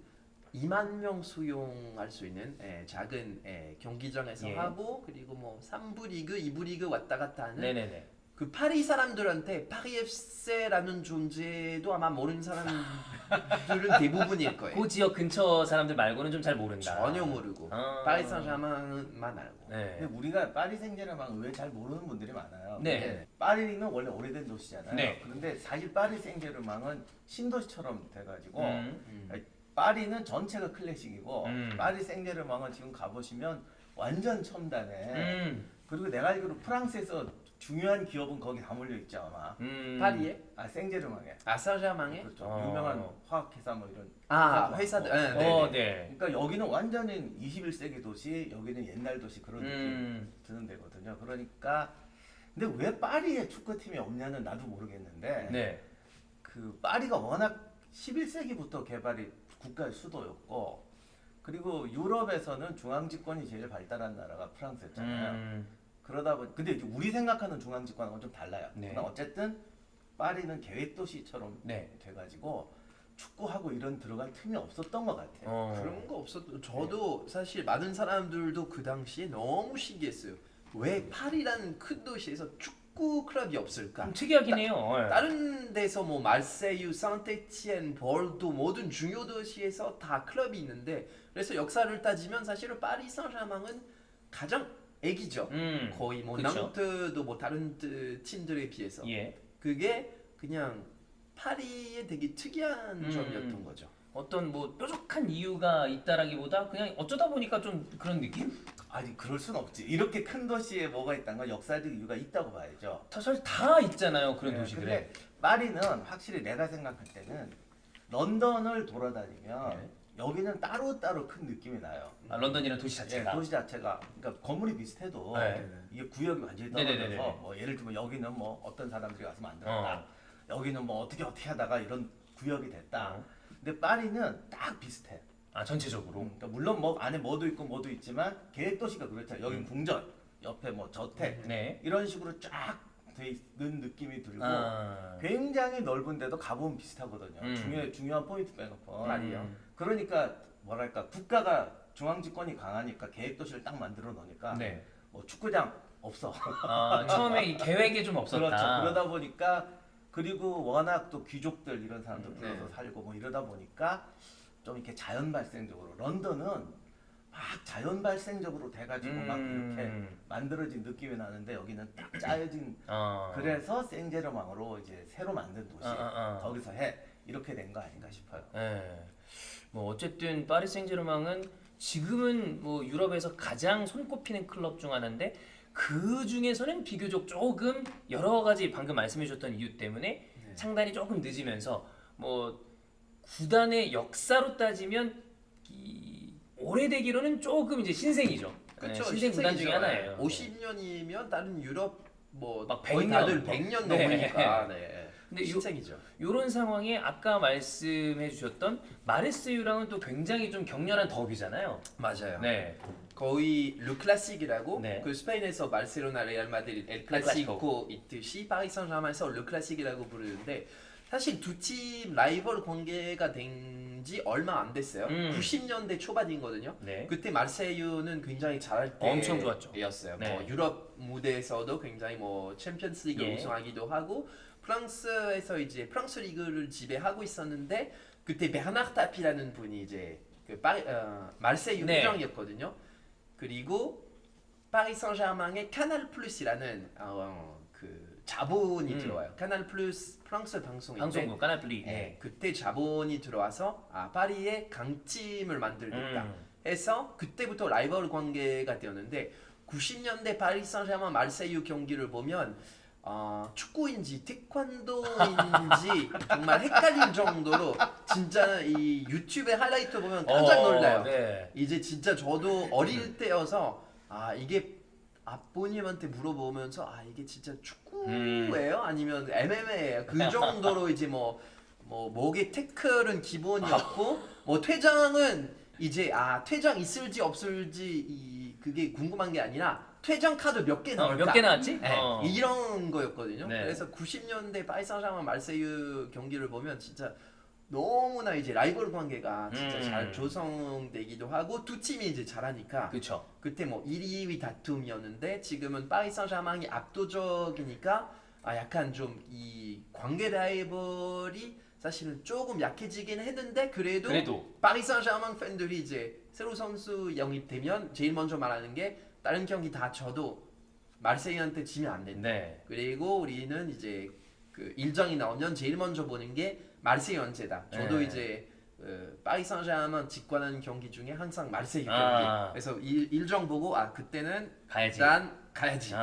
2만 명 수용할 수 있는 작은 경기장에서 예. 하고 그리고 뭐 3부 리그, 2부 리그 왔다 갔다 하는 네네네. 그 파리 사람들한테 파리 FC라는 존재도 아마 모르는 사람들은 대부분일 거예요. 그 지역 근처 사람들 말고는 좀 잘 모른다. 전혀 모르고 아. 파리 생제르맹만 알고. 네. 근데 우리가 파리 생제르맹을 왜 잘 모르는 분들이 많아요. 네. 파리는 원래 오래된 도시잖아요. 네. 그런데 사실 파리 생제르맹은 신도시처럼 돼가지고 음. 파리는 전체가 클래식이고 음. 파리 생제르맹은 지금 가보시면 완전 첨단에 음. 그리고 내가 알기로 프랑스에서 중요한 기업은 거기 다 몰려 있죠 아마. 파리에? 생제르맹에. 생제르맹에? 그렇죠. 어. 유명한 화학회사 뭐 이런. 회사들. 네. 그러니까 여기는 완전히 21세기 도시, 여기는 옛날 도시 그런 느낌 드는 데거든요. 그러니까 근데 왜 파리에 축구팀이 없냐는 나도 모르겠는데 네. 그 파리가 워낙 11세기부터 개발이 국가의 수도였고 그리고 유럽에서는 중앙집권이 제일 발달한 나라가 프랑스였잖아요. 그러다 보니 근데 이제 우리 생각하는 중앙집권하고는 좀 달라요. 네. 그러나 어쨌든 파리는 계획도시처럼 네. 돼가지고 축구하고 이런 들어갈 틈이 없었던 것 같아요. 그런 거 없어도 저도 사실 많은 사람들도 그 당시에 너무 신기했어요. 왜 파리라는 큰 도시에서 축구 클럽이 없을까? 좀 특이하긴 해요. 네. 다른 데서 뭐 말세유, 상테티엔, 볼도 모든 중요 도시에서 다 클럽이 있는데 그래서 역사를 따지면 사실은 파리 생제르맹은 가장 애기죠. 거의 뭐 그쵸. 낭트도 뭐 다른 팀들에 비해서 예. 그게 그냥 파리의 되게 특이한 점이었던 거죠. 어떤 뭐 뾰족한 이유가 있다라기보다 그냥 어쩌다 보니까 좀 그런 느낌? 아니 그럴 순 없지. 이렇게 큰 도시에 뭐가 있다는 건 역사적 이유가 있다고 봐야죠. 사실 다 있잖아요 그런 네, 도시들에. 근데 파리는 확실히 내가 생각할 때는 런던을 돌아다니면 네. 여기는 따로따로 큰 느낌이 나요. 런던이라는 도시 자체가. 도시 자체가 그러니까 건물이 비슷해도 네. 이게 구역이 완전히 네네네네. 떨어져서 뭐 예를 들면 여기는 뭐 어떤 사람들이 와서 만들었다. 여기는 뭐 어떻게 하다가 이런 구역이 됐다. 근데 파리는 딱 비슷해. 전체적으로. 그러니까 물론 뭐 안에 뭐도 있고 뭐도 있지만 계획 도시가 그렇잖아요. 여기 궁전, 옆에 뭐 저택 네. 이런 식으로 쫙 돼 있는 느낌이 들고 아. 굉장히 넓은데도 가보면 비슷하거든요. 중요한 포인트 빼놓고. 그러니까 뭐랄까 국가가 중앙집권이 강하니까 계획 도시를 딱 만들어 놓으니까 네. 뭐 축구장 없어. 처음에 이 계획이 좀 없었다. 그렇죠. 그러다 보니까 그리고 워낙 또 귀족들 이런 사람들 불러서 네. 살고 뭐 이러다 보니까 좀 이렇게 자연 발생적으로 런던은 막 자연 발생적으로 돼가지고 막 이렇게 만들어진 느낌이 나는데 여기는 딱 짜여진 그래서 생제르맹으로 이제 새로 만든 도시 거기서 해 이렇게 된 거 아닌가 싶어요. 네. 뭐 어쨌든 파리 생제르맹은 지금은 뭐 유럽에서 가장 손꼽히는 클럽 중 하나인데 그 중에서는 비교적 조금 여러 가지 방금 말씀해 주셨던 이유 때문에 창단이 조금 늦으면서 뭐 구단의 역사로 따지면 오래되기로는 조금 이제 신생이죠. 그렇죠. 신생 구단 중에 하나예요. 50년이면 다른 유럽 뭐 막 거의 100년, 다들 100년 넘으니까. 근데 근데 신생이죠. 이런 상황에 아까 말씀해 주셨던 마르세유랑은 또 굉장히 좀 격렬한 더비잖아요. 맞아요. 네. 거의 르 클래식이라고 네. 그 스페인에서 바르셀로나, 레알 마드리드, 엘 클래시코 있듯이 파리 생제르맹에서 르 클래식이라고 부르는데 사실 두 팀 라이벌 관계가 된 지 얼마 안 됐어요. 90년대 초반이거든요. 네. 그때 마르세유는 굉장히 잘할 엄청 좋았죠. 때였어요. 네. 뭐 유럽 무대에서도 굉장히 뭐 챔피언스리그 예. 우승하기도 하고 프랑스에서 이제 프랑스 리그를 지배하고 있었는데 그때 베르나르 타피라는 분이 이제 그 마르세유 네. 회장이었거든요. 그리고 파리 생제르맹의 카날 플러스라는 그 자본이 들어와요. 카날 플러스 프랑스 방송인데 방송국 까나플리. 네. 그때 자본이 들어와서 파리의 강팀을 만들겠다 해서 그때부터 라이벌 관계가 되었는데 90년대 파리 생제르맹 마르세유 경기를 보면 축구인지 태권도인지 정말 헷갈릴 정도로 진짜 이 유튜브에 하이라이트 보면 깜짝 놀라요. 네. 이제 진짜 저도 어릴 때여서 이게 아버님한테 물어보면서 이게 진짜 축구예요? 아니면 MMA예요? 그 정도로 이제 뭐 목에 태클은 기본이었고 뭐 퇴장은 이제 퇴장 있을지 없을지 그게 궁금한 게 아니라 퇴장 카드 몇 개 나올까? 몇 개 나왔지? 네, 이런 거였거든요. 네. 그래서 90년대 파리 생제르맹 말세유 경기를 보면 진짜 너무나 이제 라이벌 관계가 진짜 잘 조성되기도 하고 두 팀이 이제 잘하니까 그렇죠. 그때 뭐 1, 2위 다툼이었는데 지금은 파리 생제르맹이 압도적이니까 약간 좀 이 관계 라이벌이 사실은 조금 약해지긴 했는데 그래도 파리 생제르맹 팬들이 이제 새로 선수 영입되면 제일 먼저 말하는 게 다른 경기 다 져도 마르세유한테 지면 안 된다. 네. 그리고 우리는 이제 그 일정이 나오면 제일 먼저 보는 게 마르세유 연체다. 저도 네. 이제 파리 생제르맹 직관하는 경기 중에 항상 마르세유 경기. 그래서 일정 보고 그때는 가야지. 난 가야지.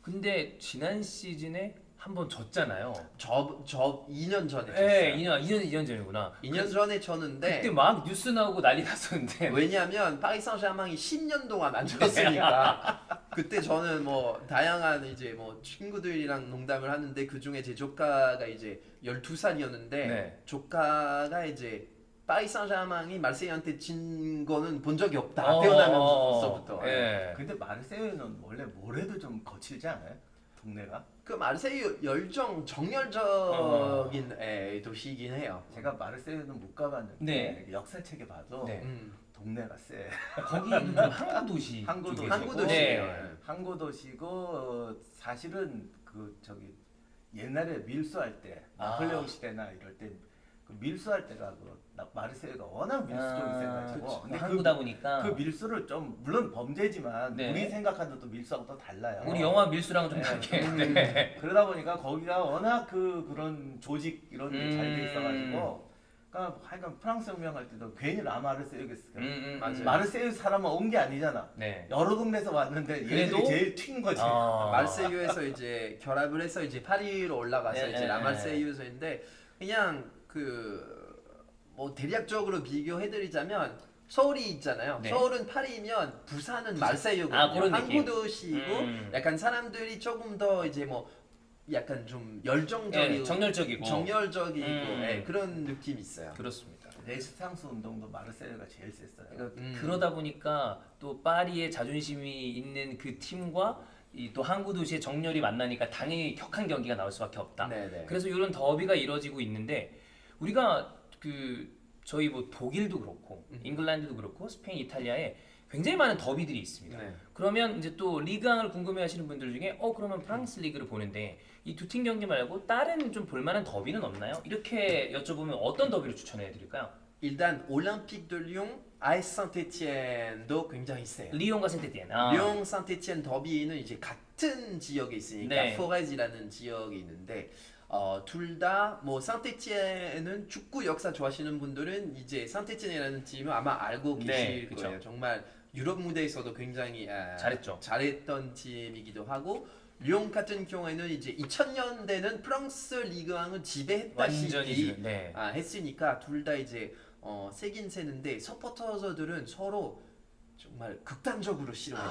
근데 지난 시즌에 한번 졌잖아요. 저 2년 전에 네, 졌어요. 2년 전이구나. 2년 전에 졌는데 그때 막 뉴스 나오고 난리 났었는데. 왜냐하면 파리 생제르맹이 10년 동안 안 졌으니까 그때 저는 뭐 다양한 이제 뭐 친구들이랑 농담을 하는데 그 중에 제 조카가 이제 12살이었는데 네. 조카가 이제 파리 생제르맹이 말세유한테 진 거는 본 적이 없다. 태어나면서부터. 네. 근데 마르세유는 원래 뭐래도 좀 거칠지 않아요? 동네가? 그 마르세유 정열적인 도시이긴 해요. 제가 마르세유는 못 가봤는데 네. 역사책에 봐도 네. 동네가 세. 거기도 좀 항구 도시. 항구 쪽이고. 도시. 항구 네. 도시예요. 항구 도시고 사실은 그 저기 옛날에 밀수할 때 나폴레옹 시대나 이럴 때 그 밀수할 때가 마르세유가 워낙 밀수적이 세가지고 근데 항구다 보니까 그 밀수를 좀 물론 범죄지만 네. 우리 생각하는 또 밀수하고 또 달라요. 우리 영화 밀수랑 좀 다르게. 네. 그러다 보니까 거기가 워낙 그런 조직 이런 게 잘 돼 있어가지고 그러니까 하여간 프랑스 혁명할 때도 괜히 라마르세유겠어요. 맞아요. 마르세유 사람은 온 게 아니잖아. 네. 여러 동네에서 왔는데 그래도? 얘들이 제일 튄 거지. 말세유에서 이제 결합을 해서 이제 파리로 올라가서 네, 이제 네, 라말세유서인데 그냥 그 뭐 대략적으로 비교해드리자면 서울이 있잖아요. 네. 서울은 파리면 부산은 말세유거든요. 그런 느낌. 항구 도시이고 약간 사람들이 조금 더 이제 뭐 약간 좀 열정적이고 정열적이고. 그런 느낌이 있어요. 그렇습니다. 레지스탕스 운동도 마르세유가 제일 셌어요. 그러다 보니까 또 파리의 자존심이 있는 그 팀과 이 또 항구 도시의 정열이 만나니까 당연히 격한 경기가 나올 수밖에 없다. 네네. 그래서 이런 더비가 이루어지고 있는데 우리가 저희 뭐 독일도 그렇고 잉글랜드도 그렇고 스페인, 이탈리아에 굉장히 많은 더비들이 있습니다. 네. 그러면 이제 또 리그왕을 궁금해하시는 분들 중에 그러면 프랑스 리그를 보는데 이 두 팀 경기 말고 다른 좀 볼만한 더비는 없나요? 이렇게 여쭤보면 어떤 더비를 추천해드릴까요? 일단 올림픽 드 리옹, AS 사int-Étienne도 굉장히 세요. 리옹과 센테티엔. 리옹 사int-Étienne 더비는 이제 같은 지역에 있으니까 네. 포레즈라는 지역이 있는데 둘 다 뭐 사int-Étienne은 축구 역사 좋아하시는 분들은 이제 사int-Étienne이라는 팀을 아마 알고 계실 네, 그쵸. 거예요. 정말 유럽 무대에서도 굉장히 잘했죠. 잘했던 팀이기도 하고 리옹 같은 경우에는 이제 2000년대는 프랑스 리그왕을 지배했다시피 완전히 네. 했으니까 둘 다 이제 세긴 세는데 서포터들은 서로 정말 극단적으로 싫어해요.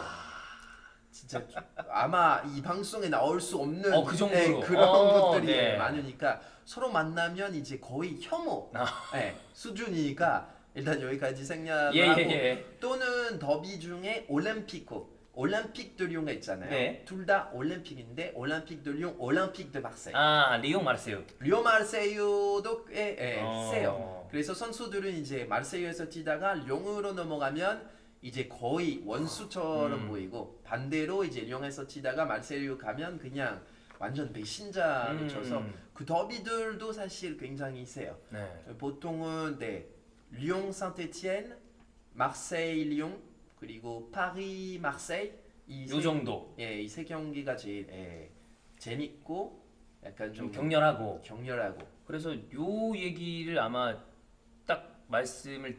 진짜 아마 이 방송에 나올 수 없는 그 정도로. 그런 것들이 네. 많으니까 서로 만나면 이제 거의 혐오 수준이니까 일단 여기까지 생략을 하고 또는 더비 중에 올림픽 드 리옹가 있잖아요. 네. 둘 다 올림픽인데 올림픽 드 리옹, 올림픽 드 마르세유. 리옹 마르세유. 리옹 마르세유도 꽤 세요. 어. 그래서 선수들은 이제 마르세유에서 뛰다가 룡으로 넘어가면 이제 거의 원수처럼 보이고 반대로 이제 룡에서 뛰다가 마르세유 가면 그냥 완전 배신자로 쳐서 그 더비들도 사실 굉장히 세요. 네. 보통은 리옹 사int-Étienne, 마르세유 리옹 그리고 파리 마르세유 요 정도. 이 세 경기가 제일 재밌고 약간 좀 좀 격렬하고. 그래서 요 얘기를 아마 딱 말씀을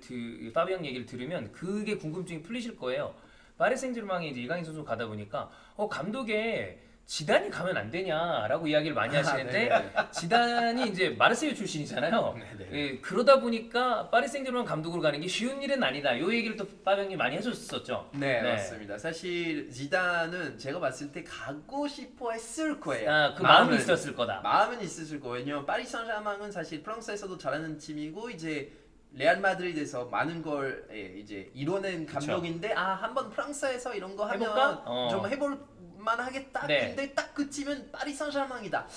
파비앙 얘기를 들으면 그게 궁금증이 풀리실 거예요. 파리 생제르맹에 이제 이강인 선수 가다 보니까 감독에 지단이 가면 안 되냐라고 이야기를 많이 하시는데 지단이 이제 마르세유 출신이잖아요. 예, 그러다 보니까 파리 생제르맹 감독으로 가는 게 쉬운 일은 아니다. 요 얘기를 또 파비앙이 많이 해줬었죠. 네, 맞습니다. 사실 지단은 제가 봤을 때 가고 싶어 했을 거예요. 그 마음은 있었을 거다. 마음은 있었을 거예요. 왜냐면 파리 생제르맹은 사실 프랑스에서도 잘하는 팀이고 이제 레알 마드리드에서 많은 걸 이제 이뤄낸 감독인데 한번 프랑스에서 이런 거 하면 해볼까? 좀 해볼 만하겠다. 네. 근데 딱 그치면 파리 생제르맹이다.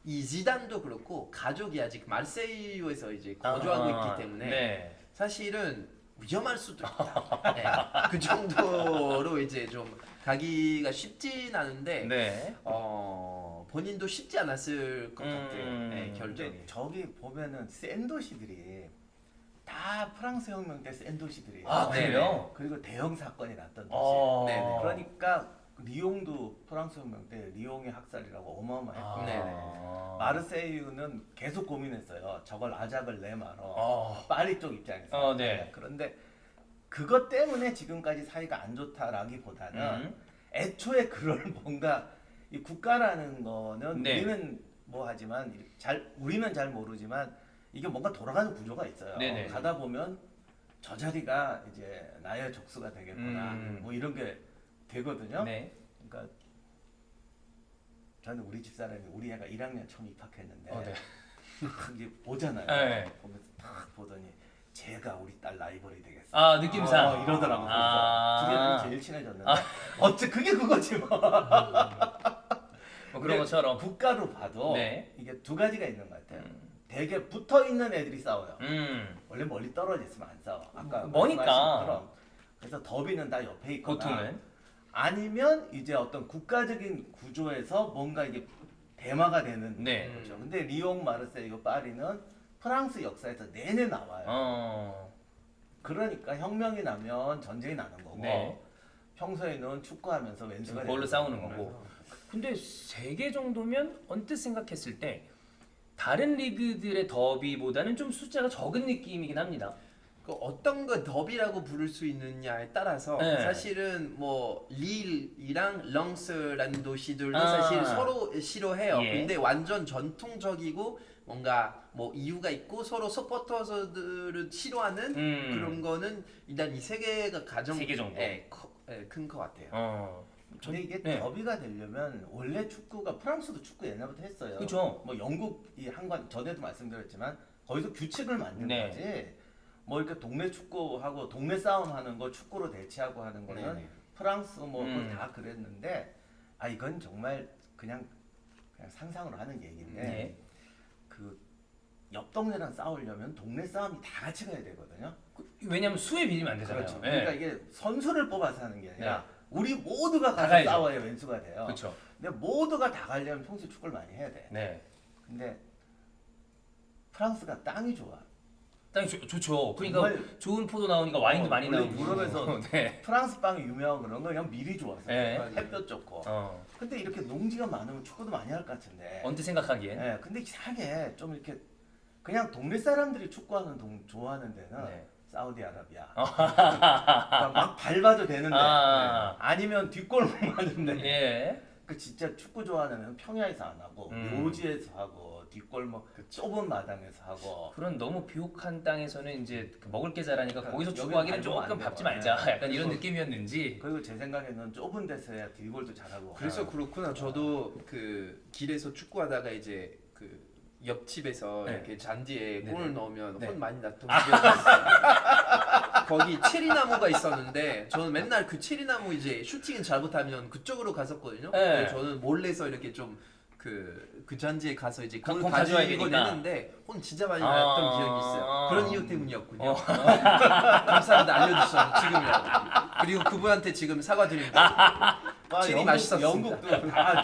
이 지단도 그렇고 가족이 아직 마르세유에서 이제 거주하고 있기 때문에 네. 사실은 위험할 수도 있다. 네. 그 정도로 이제 좀 가기가 쉽진 않은데 네. 본인도 쉽지 않았을 것 같아요. 네, 결정이. 근데 저기 보면은 센 도시들이 다 프랑스 혁명 때 센 도시들이에요. 아, 그래요? 그리고 대형 사건이 났던 도시. 네네. 그러니까 리옹도 프랑스 혁명 때 리옹의 학살이라고 어마어마했고 네네. 마르세유는 계속 고민했어요. 저걸 아작을 내말어. 파리 쪽 입장에서. 네. 그런데 그것 때문에 지금까지 사이가 안 좋다라기보다는 애초에 그럴 뭔가 이 국가라는 거는 네. 우리는 뭐 하지만 우리는 잘 모르지만 이게 뭔가 돌아가는 구조가 있어요. 네네. 가다 보면 저 자리가 이제 나의 족수가 되겠구나. 뭐 이런 게 되거든요. 네. 그러니까 저는 우리 집사람이 우리 애가 1학년 처음 입학했는데 네. 이게 보잖아요. 네. 보면서 딱 보더니 제가 우리 딸 라이벌이 되겠어. 느낌상. 이러더라고. 둘이 제일 친해졌는데 그게 그거지 뭐. 뭐 그런 것처럼. 국가로 봐도 네. 이게 두 가지가 있는 것 같아요. 되게 붙어 있는 애들이 싸워요. 원래 멀리 떨어져 있으면 안 싸워. 아까 머니까. 말씀하신 것처럼. 그래서 더비는 다 옆에 있거나. 보통은. 아니면 이제 어떤 국가적인 구조에서 뭔가 이게 대마가 되는 네. 거죠. 근데 리옹, 마르세유, 파리는 프랑스 역사에서 내내 나와요. 그러니까 혁명이 나면 전쟁이 나는 거고 네. 평소에는 축구하면서 왼수가 그걸로 되는 싸우는 거고. 거고. 근데 3개 정도면 언뜻 생각했을 때 다른 리그들의 더비보다는 좀 숫자가 적은 느낌이긴 합니다. 그 어떤 거 더비라고 부를 수 있느냐에 따라서 네. 사실은 뭐 릴이랑 렁스라는 도시들도 아. 사실 서로 싫어해요. 예. 근데 완전 전통적이고 뭔가 뭐 이유가 있고 서로 서포터들을 싫어하는 그런 거는 일단 이 세 개가 가장 세개 정도? 큰 것 같아요. 근데 이게 네. 더비가 되려면 원래 축구가 프랑스도 축구 옛날부터 했어요. 그죠. 뭐 영국이 한 건 전에도 말씀드렸지만 거기서 규칙을 만든 네. 거지. 뭐 이렇게 동네 축구하고 동네 싸움 하는 거 축구로 대체하고 하는 거는 네네. 프랑스 뭐 다 그랬는데 이건 정말 그냥 상상으로 하는 얘기인데 네. 그 옆 동네랑 싸우려면 동네 싸움이 다 같이 가야 되거든요. 왜냐면 수에 밀리면 안 되잖아요. 그렇죠. 네. 그러니까 이게 선수를 뽑아서 하는 게 아니라 네. 우리 모두가 다 가서 가야죠. 싸워야 왼수가 돼요. 그렇죠. 근데 모두가 다 가려면 평소에 축구를 많이 해야 돼. 네. 근데 프랑스가 땅이 좋아. 땅이 좋죠. 그러니까 정말 좋은 포도 나오니까 와인도 많이 원래 나오고. 유럽에서 네. 프랑스 빵이 유명한 그런 거 그냥 밀이 좋아서 네. 햇볕 좋고. 근데 이렇게 농지가 많으면 축구도 많이 할 것 같은데. 언뜻 생각하기에. 네, 근데 이상하게 좀 이렇게 그냥 동네 사람들이 축구하는 좋아하는 데는 네. 사우디아라비아. 그러니까 막 밟아도 되는데 아니면 뒷골목 맞는데. 예. 그 진짜 축구 좋아하는 애는 평야에서 안 하고 묘지에서 하고 뒷골목 좁은 마당에서 하고. 그런 너무 비옥한 땅에서는 이제 그 먹을 게 자라니까 그러니까 거기서 여기 축구하기는 밟으면 조금 안 밟지 돼요. 말자. 네. 약간 이런 그래서- 느낌이었는지. 그리고 제 생각에는 좁은 데서 해야 뒷골도 잘하고. 그래서 그렇구나. 저도 그 길에서 축구하다가 이제 그 옆집에서 네. 이렇게 잔디에 네네. 골을 넣으면 네. 혼 많이 났던 기억이 있어요. 거기 체리나무가 있었는데 저는 맨날 그 체리나무 이제 슈팅을 잘못하면 그쪽으로 갔었거든요. 네. 그래서 저는 몰래서 이렇게 좀 그 잔디에 가서 이제 공 골 가져와야 가지고 되니까. 내는데 혼 진짜 많이 났던 기억이 있어요. 그런 이유 때문이었군요. 어. 감사합니다. 알려주셔서 지금이라도. 그리고 그분한테 지금 사과드립니다. 체리 맛있었습니다. 영국도 다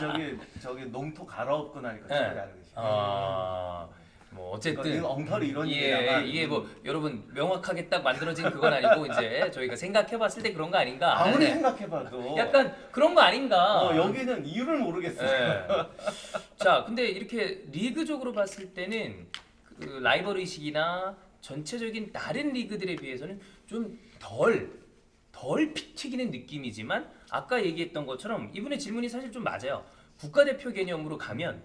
저기 농토 갈아엎고 나니까 네. 축구를 하는 거지. 뭐 어쨌든 이거 엉터리 이런 예, 얘기다가 이게 뭐 여러분 명확하게 딱 만들어진 그건 아니고 이제 저희가 생각해봤을 때 그런 거 아닌가. 아무리 네. 생각해봐도 약간 그런 거 아닌가. 여기는 이유를 모르겠어요. 예. 자, 근데 이렇게 리그적으로 봤을 때는 그 라이벌 의식이나 전체적인 다른 리그들에 비해서는 좀 덜 피 튀기는 느낌이지만 아까 얘기했던 것처럼 이분의 질문이 사실 좀 맞아요. 국가대표 개념으로 가면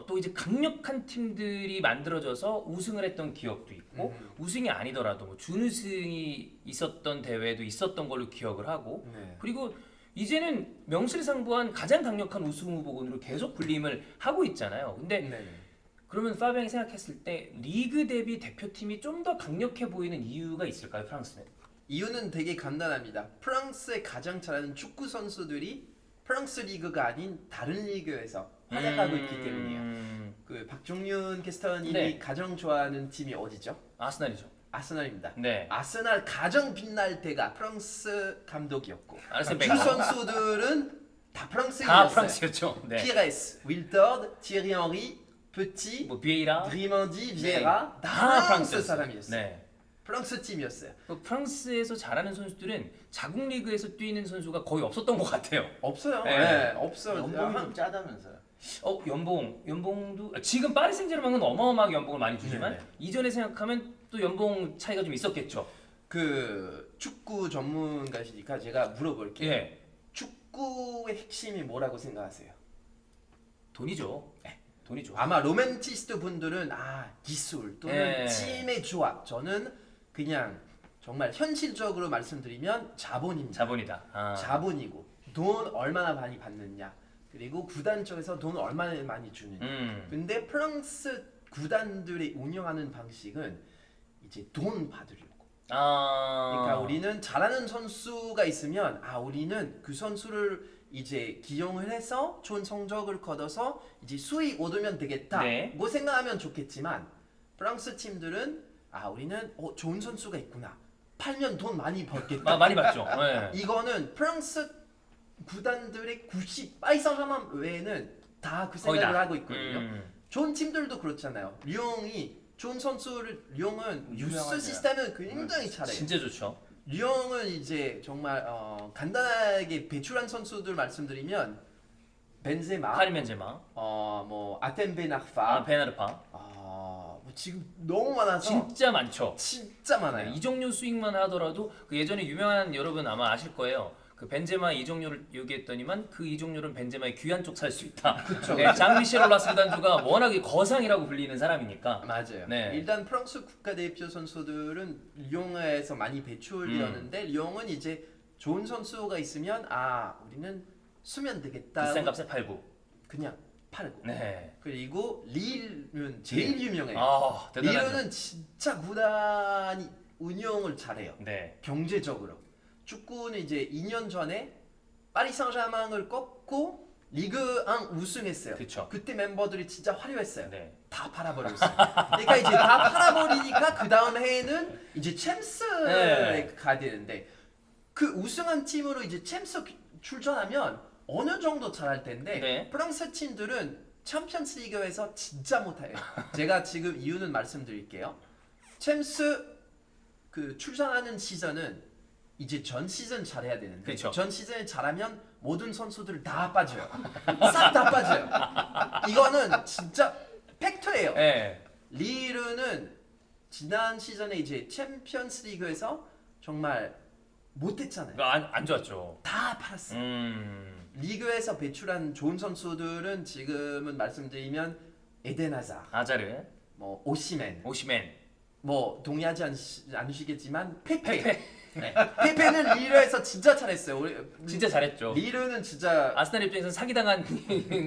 또 이제 강력한 팀들이 만들어져서 우승을 했던 기억도 있고 우승이 아니더라도 뭐 준우승이 있었던 대회도 있었던 걸로 기억을 하고 네. 그리고 이제는 명실상부한 가장 강력한 우승 후보군으로 계속 군림을 하고 있잖아요. 근데 네. 그러면 파비앙이 생각했을 때 리그 대비 대표팀이 좀 더 강력해 보이는 이유가 있을까요, 프랑스는? 이유는 되게 간단합니다. 프랑스의 가장 잘하는 축구 선수들이 프랑스 리그가 아닌 다른 리그에서 활약하고 있기 때문이에요. 그 박종윤 캐스터님이 네. 가장 좋아하는 팀이 어디죠? 아스날이죠. 아스날입니다. 네. 아스날 가장 빛날 때가 프랑스 감독이었고 아르센 주 벵거. 선수들은 다 다 프랑스인이었어요. 프랑스였죠. 네. 피레스, 윌터드, 티에리 헨리, petit, 뭐 비에이라 드리먼디, 비에라 다 다 프랑스 프랑스였어요. 사람이었어요. 네. 프랑스 팀이었어요. 프랑스에서 잘하는 선수들은 자국 리그에서 뛰는 선수가 거의 없었던 것 같아요. 없어요. 네. 네, 없어요. 연봉이 좀 짜다면서요. 연봉도 지금 파리 생제르맹은 어마어마하게 연봉을 많이 주지만 네네. 이전에 생각하면 또 연봉 차이가 좀 있었겠죠. 그 축구 전문가시니까 제가 물어볼게요. 예, 축구의 핵심이 뭐라고 생각하세요? 돈이죠. 돈이죠. 아마 로맨티스트 분들은 기술 또는 예. 팀의 조합. 저는 그냥 정말 현실적으로 말씀드리면 자본입니다. 자본이다. 아. 자본이고 돈 얼마나 많이 받느냐 그리고 구단 쪽에서 돈 얼마나 많이 주느냐. 근데 프랑스 구단들이 운영하는 방식은 이제 돈 받으려고. 그러니까 우리는 잘하는 선수가 있으면 우리는 그 선수를 이제 기용을 해서 좋은 성적을 거둬서 이제 수익 얻으면 되겠다. 네. 뭐 생각하면 좋겠지만 프랑스 팀들은 우리는 좋은 선수가 있구나. 팔면 돈 많이 벌겠다. 많이 받죠. 네. 이거는 프랑스 구단들의 파리 생제르맹 외에는 다 그 거의 생각을 다. 하고 있거든요. 좋은 팀들도 그렇잖아요. 리옹이 좋은 선수를 리옹은 뉴스 유명하죠. 시스템을 굉장히 잘해요. 진짜 좋죠. 리옹은 이제 정말 간단하게 배출한 선수들 말씀드리면 벤제마, 카림 벤제마, 뭐 아템베 나파, 베나르파. 뭐 지금 너무 많아서 진짜 많죠. 진짜 많아요. 네, 이적료 수익만 하더라도 그 예전에 유명한 여러분 아마 아실 거예요. 그 벤제마 이적료를 얘기했더니만 그 이적료는 벤제마의 귀한 쪽 살 수 있다. 그쵸. 네, 장미셸 올라스 구단주가 워낙에 거상이라고 불리는 사람이니까. 맞아요. 네. 일단 프랑스 국가대표 선수들은 리옹에서 많이 배출되었는데 리옹은 이제 좋은 선수가 있으면 우리는 쓰면 되겠다. 비싼 값에 팔고. 그냥 팔고. 네. 그리고 릴은 제일 유명해요. 대단하죠. 릴은 진짜 구단이 운영을 잘해요. 네. 경제적으로. 축구는 이제 2년 전에 파리 생제르맹을 꺾고 리그 1 우승했어요. 그쵸. 그때 멤버들이 진짜 화려했어요. 네. 다 팔아버렸어요. 그러니까 이제 다 팔아버리니까 그 다음 해에는 이제 챔스에 네. 가야 되는데 그 우승한 팀으로 이제 챔스 출전하면 어느 정도 잘할 텐데 네. 프랑스 팀들은 챔피언스 리그에서 진짜 못해요. 제가 지금 이유는 말씀드릴게요. 챔스 그 출전하는 시즌은 이제 전 시즌 잘해야 되는데 그쵸. 전 시즌에 잘하면 모든 선수들 다 빠져요. 싹 다 빠져요. 이거는 진짜 팩트예요. 네. 리르는 지난 시즌에 이제 챔피언스 리그에서 정말 못했잖아요. 안 좋았죠. 다 팔았어요. 리그에서 배출한 좋은 선수들은 지금은 말씀드리면 에덴 하자르, 아자르, 뭐 오시멘, 뭐 동의하지 않으시겠지만 페페. 네. 페페는 리르에서 진짜 잘했어요. 진짜 잘했죠. 리르는 진짜 아스날 입장에서는 사기당한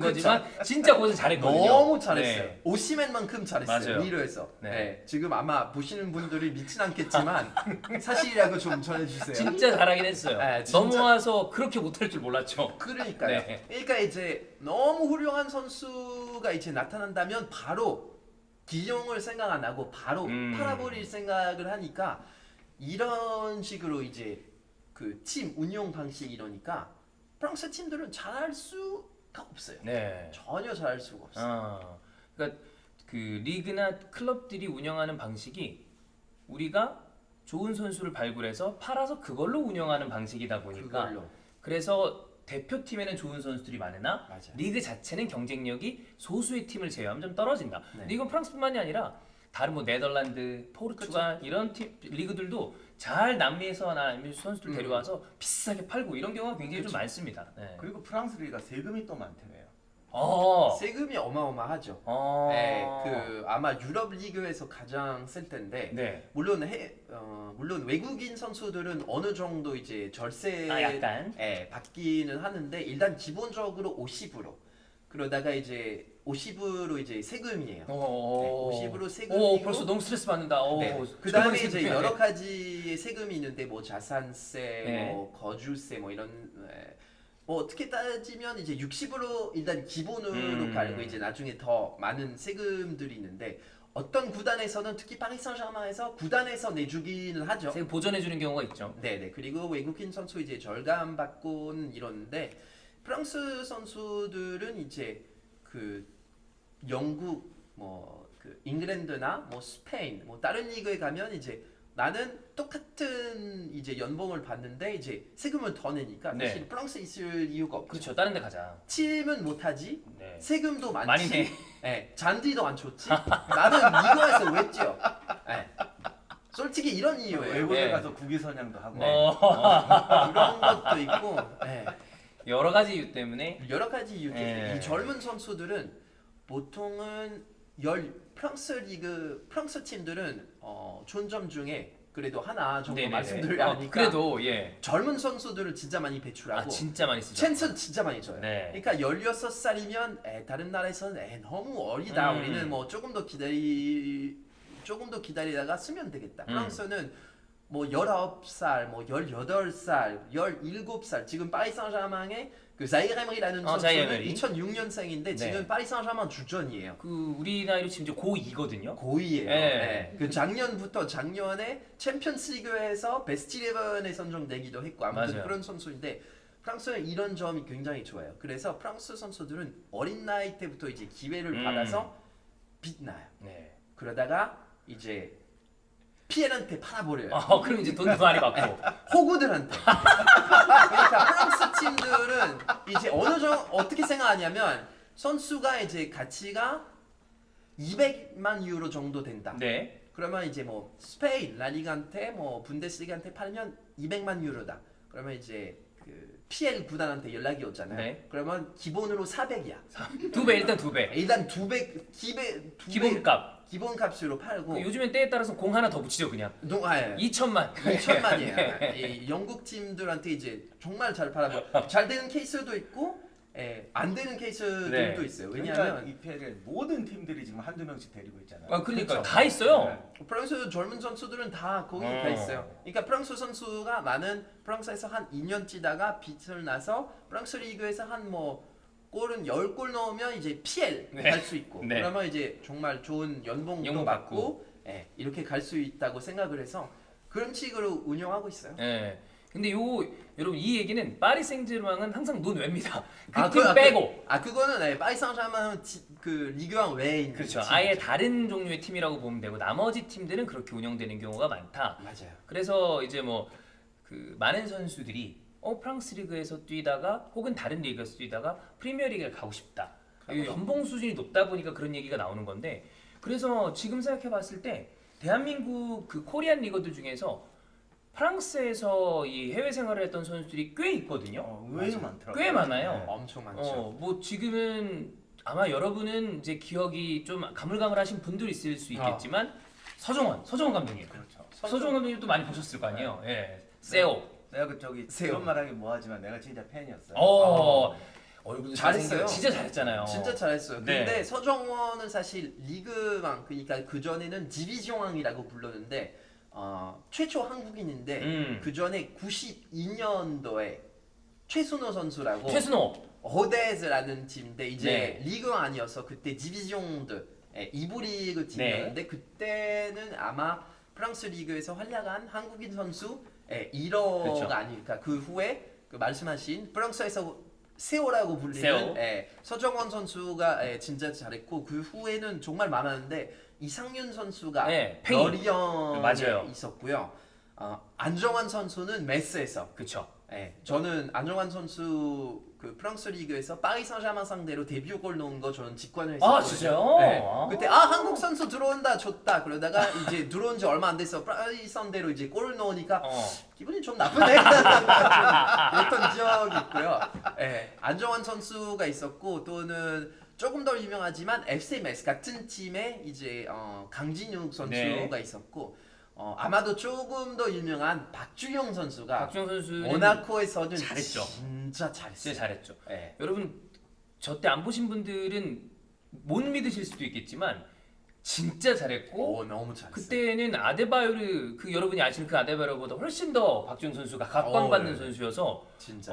거지만 진짜 고생 잘했거든요. 너무 잘했어요. 네. 오시멘만큼 잘했어요. 맞아요. 리르에서. 네. 네. 지금 아마 보시는 분들이 믿진 않겠지만 사실이라고 좀 전해주세요. 진짜 잘하긴 했어요. 네, 진짜. 넘어와서 그렇게 못할 줄 몰랐죠. 그러니까요. 네. 그러니까 이제 너무 훌륭한 선수가 이제 나타난다면 바로 기용을 생각 안 하고 바로 팔아버릴 생각을 하니까 이런 식으로 이제 그 팀 운영 방식 이러니까 프랑스 팀들은 잘할 수가 없어요. 네. 전혀 잘할 수가 없어요. 그러니까 그 리그나 클럽들이 운영하는 방식이 우리가 좋은 선수를 발굴해서 팔아서 그걸로 운영하는 방식이다 보니까 그걸로. 그래서 대표팀에는 좋은 선수들이 많으나 맞아요. 리그 자체는 경쟁력이 소수의 팀을 제외하면 좀 떨어진다. 네. 근데 이건 프랑스뿐만이 아니라 다른 뭐 네덜란드, 포르투갈 이런 팀 리그들도 잘 남미에서 나는 선수들 데려와서 비싸게 팔고 이런 경우가 굉장히 좀 많습니다. 네. 그리고 프랑스 리가 세금이 또 많대요. 세금이 어마어마하죠. 네, 그 아마 유럽 리그에서 가장 쓸 텐데 네. 물론 물론 외국인 선수들은 어느 정도 이제 절세 약간 받기는 하는데 일단 기본적으로 50% 그러다가 이제 50으로 이제 세금이에요. 네, 오, 50으로 세금이고 벌써 너무 스트레스 받는다. 네. 그 다음에 이제 여러 가지의 세금이 있는데 뭐 자산세, 네. 뭐 거주세, 뭐 이런 뭐 어떻게 따지면 이제 60으로 일단 기본으로 갈고 이제 나중에 더 많은 세금들이 있는데 어떤 구단에서는 특히 파리 생제르맹에서 구단에서 내주기는 하죠. 세금 보전해 주는 경우가 있죠. 네네. 그리고 외국인 선수 이제 절감 받고는 이러는데 프랑스 선수들은 이제 그 영국 뭐 그 잉글랜드나 뭐 스페인 뭐 다른 리그에 가면 이제 나는 똑같은 이제 연봉을 받는데 이제 세금을 더 내니까 네. 사실 프랑스에 있을 이유가 없죠. 그렇죠. 다른 데 가자. 팀은 못하지, 네. 세금도 많지, 많이 내. 네, 잔디도 안 좋지. 나는 리그에서 왜 뛰어? 네. 솔직히 이런 이유예요. 외국에 네. 가서 국위선양도 하고. 이런 것도 있고 네. 여러 가지 이유 때문에 여러 가지 이유 때문에 네. 이 젊은 선수들은 보통은 프랑스 팀들은 좋은 점 중에 그래도 하나 정도 네네네. 말씀드려야 하니까 그래도 예. 젊은 선수들을 진짜 많이 배출하고 진짜 많이 쓰죠. 찬스 진짜 많이 줘요. 네. 그러니까 16살이면 다른 나라에서는 너무 어리다. 우리는 뭐 조금 더 기다리다가 쓰면 되겠다. 프랑스는 뭐 19살, 뭐 18살, 17살 지금 파리 생제르맹의 그 자이르 에머리라는 선수는 자이르 에머리. 2006년생인데 지금 네. 파리 생제르맹 주전이에요. 그 우리 나이로 지금 이제 고2거든요. 고2예요. 네. 그 작년에 챔피언스리그에서 베스트 11에 선정되기도 했고 아무튼 맞아요. 그런 선수인데 프랑스는 이런 점이 굉장히 좋아요. 그래서 프랑스 선수들은 어린 나이 때부터 이제 기회를 받아서 빛나요. 네. 그러다가 이제 피엘한테 팔아버려요. 그럼 이제 돈도 많이 받고. 호구들한테. 그러니까 프랑스 팀들은 이제 어떻게 생각하냐면 선수가 이제 가치가 200만 유로 정도 된다. 네. 그러면 이제 뭐 스페인 라리가한테 뭐 분데스리가한테 팔면 200만 유로다. 그러면 이제 그 PL 구단한테 연락이 오잖아요. 네. 그러면 기본으로 400이야. 일단 두 배. 일단 200 기본값. 기본값으로 팔고. 요즘엔 때에 따라서 공 하나 더 붙이죠 그냥. 2천만. 2천만이에요. 이 영국 팀들한테 이제 정말 잘 팔아버. 잘 되는 케이스도 있고, 안 되는 케이스들도 네. 있어요. 그러니까 왜냐하면 EPL에 모든 팀들이 지금 한두 명씩 데리고 있잖아요. 그러니까 그쵸. 다 있어요. 네. 프랑스 젊은 선수들은 다 거기 가 있어요. 그러니까 프랑스 선수가 나는 프랑스에서 한 2년 뛰다가 빛을 나서 프랑스 리그에서 한 뭐 골은 10골 넣으면 이제 PL 네. 갈 수 있고 네. 그러면 이제 정말 좋은 연봉도 연봉 받고 이렇게 갈 수 있다고 생각을 해서 그런 식으로 운영하고 있어요. 네. 근데 여러분 이 얘기는 파리 생제르맹은 항상 논외입니다. 그 그- 팀 빼고. 그거는 파리 생제르맹은 그 리그왕 외에 있는 그렇죠. 팀. 아예 다른 종류의 팀이라고 보면 되고 나머지 팀들은 그렇게 운영되는 경우가 많다. 맞아요. 그래서 이제 뭐 그 많은 선수들이 프랑스 리그에서 뛰다가 혹은 다른 리그에서 뛰다가 프리미어 리그에 가고 싶다. 이 연봉 수준이 높다 보니까 그런 얘기가 나오는 건데 그래서 지금 생각해 봤을 때 대한민국 그 코리안 리거들 중에서 프랑스에서 이 해외 생활을 했던 선수들이 꽤 있거든요. 의외로 많더라고요. 꽤 많아요. 네. 엄청 많죠. 뭐 지금은 아마 여러분은 이제 기억이 좀 가물가물하신 분들이 있을 수 있겠지만 서정원 감독님. 그렇죠. 서정원 감독님도 많이 보셨을 거 아니에요. 예. 세오. 내가 그 저기 세요. 그런 말하기 뭐하지만 내가 진짜 팬이었어요. 얼굴도 잘했어요. 잘생겨. 진짜 잘했잖아요. 진짜 잘했어요. 네. 근데 서정원은 사실 리그왕 그러니까 그 전에는 디비전왕이라고 불렀는데 최초 한국인인데 그 전에 92년도에 최순호 선수라고 최순호. 호데즈라는 팀인데 이제 네. 리그왕 아니어서 그때 디비전드 2부 리그 팀이었는데 그때는 아마 프랑스 리그에서 활약한 한국인 선수 1호가 그렇죠. 아닐까. 그 후에 그 말씀하신 프랑스에서 세오라고 불리는 세오. 서정원 선수가 진짜 잘했고 그 후에는 정말 많았는데 이상윤 선수가 네, 팽이. 러리언에 맞아요. 있었고요. 안정환 선수는 메스에서. 그쵸. 저는 안정환 선수 그 프랑스 리그에서 파리 생제르맹 상대로 데뷔골 넣은 거 저는 직관을 했었거든요. 진짜요? 아. 그때 한국 선수 들어온다 좋다 그러다가 이제 들어온 지 얼마 안 돼서 파리 상대로 이제 골을 넣으니까 기분이 좀 나쁘네. 그랬던 기억이 있고요. 안정환 선수가 있었고 또는 조금 더 유명하지만 FC 메스 같은 팀에 이제 강진욱 선수가 있었고 아마도 조금 더 유명한 박주영 선수가 박주영 선수는 모나코에서는 잘했죠. 진짜 잘했어요. 진짜 잘했죠. 네. 여러분 저 때 안 보신 분들은 못 믿으실 수도 있겠지만 진짜 잘했고 오, 너무 잘했어요. 그때는 아데바요르 그 여러분이 아시는 그 아데바요르보다 훨씬 더 박주영 선수가 각광받는 네. 선수여서 진짜.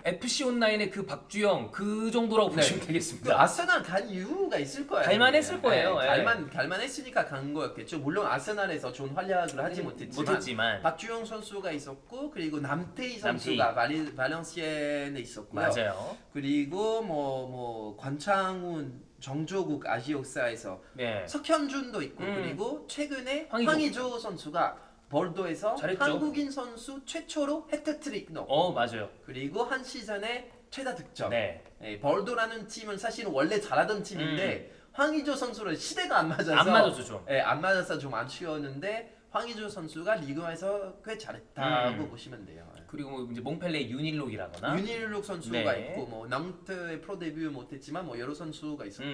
FC 온라인의 그 박주영 그 정도라고 보시면 그 되겠습니다. 아스날 간 이유가 있을 거예요. 갈만했을 거예요. 예. 갈만했으니까 간 거였겠죠. 물론 아스날에서 좋은 활약을 하지 못했지만 박주영 선수가 있었고 그리고 남태희 선수가 발렌시아에 있었고요. 맞아요. 그리고 뭐 관창훈, 정조국 아시 역사에서 네. 석현준도 있고 그리고 최근에 황의조. 황의조 선수가 볼도에서 잘했죠. 한국인 선수 최초로 해트트릭 넣고 맞아요. 그리고 한 시즌에 최다 득점. 네. 볼도라는 팀은 사실은 원래 잘하던 팀인데 황의조 선수는 시대가 안 맞아서 안 맞았죠 좀. 안 맞아서 좀 아쉬웠는데 황의조 선수가 리그에서 꽤 잘했다고 보시면 돼요. 그리고 뭐 이제 몽펠레 윤일록이라거나 윤일록 선수가 네. 있고 뭐 낭트의 프로 데뷔 못했지만 뭐 여러 선수가 있었고.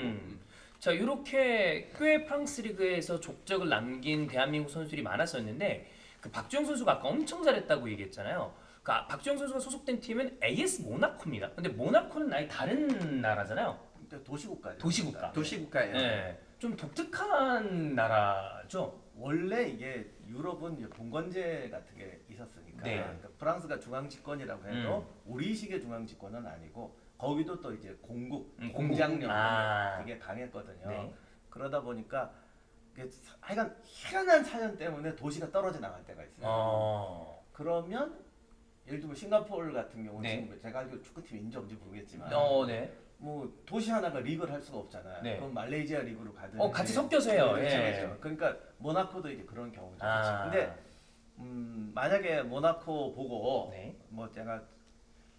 자 이렇게 꽤 프랑스 리그에서 족적을 남긴 대한민국 선수들이 많았었는데 그 박주영 선수가 아까 엄청 잘했다고 얘기했잖아요. 그 박주영 선수가 소속된 팀은 AS 모나코입니다. 근데 모나코는 아예 다른 나라잖아요. 도시국가죠. 도시국가. 도시국가예요. 네. 좀 독특한 나라죠. 원래 이게 유럽은 이제 봉건제 같은 게 있었으니까 네. 그러니까 프랑스가 중앙집권이라고 해도 우리식의 중앙집권은 아니고 거기도 또 이제 공장력 되게 강했거든요. 네. 그러다 보니까 하여간 희한한 사연 때문에 도시가 떨어져 나갈 때가 있어요. 그러면 예를 들면 싱가포르 같은 경우는 네. 지금 제가 알기로 축구팀인지 없는지 모르겠지만 네. 뭐 도시 하나가 리그를 할 수가 없잖아요. 네. 그럼 말레이시아 리그로 가든 같이 섞여서 해요. 그렇죠, 예. 그렇죠. 그러니까 모나코도 이제 그런 경우죠. 아. 근데 만약에 모나코 보고 네. 뭐 제가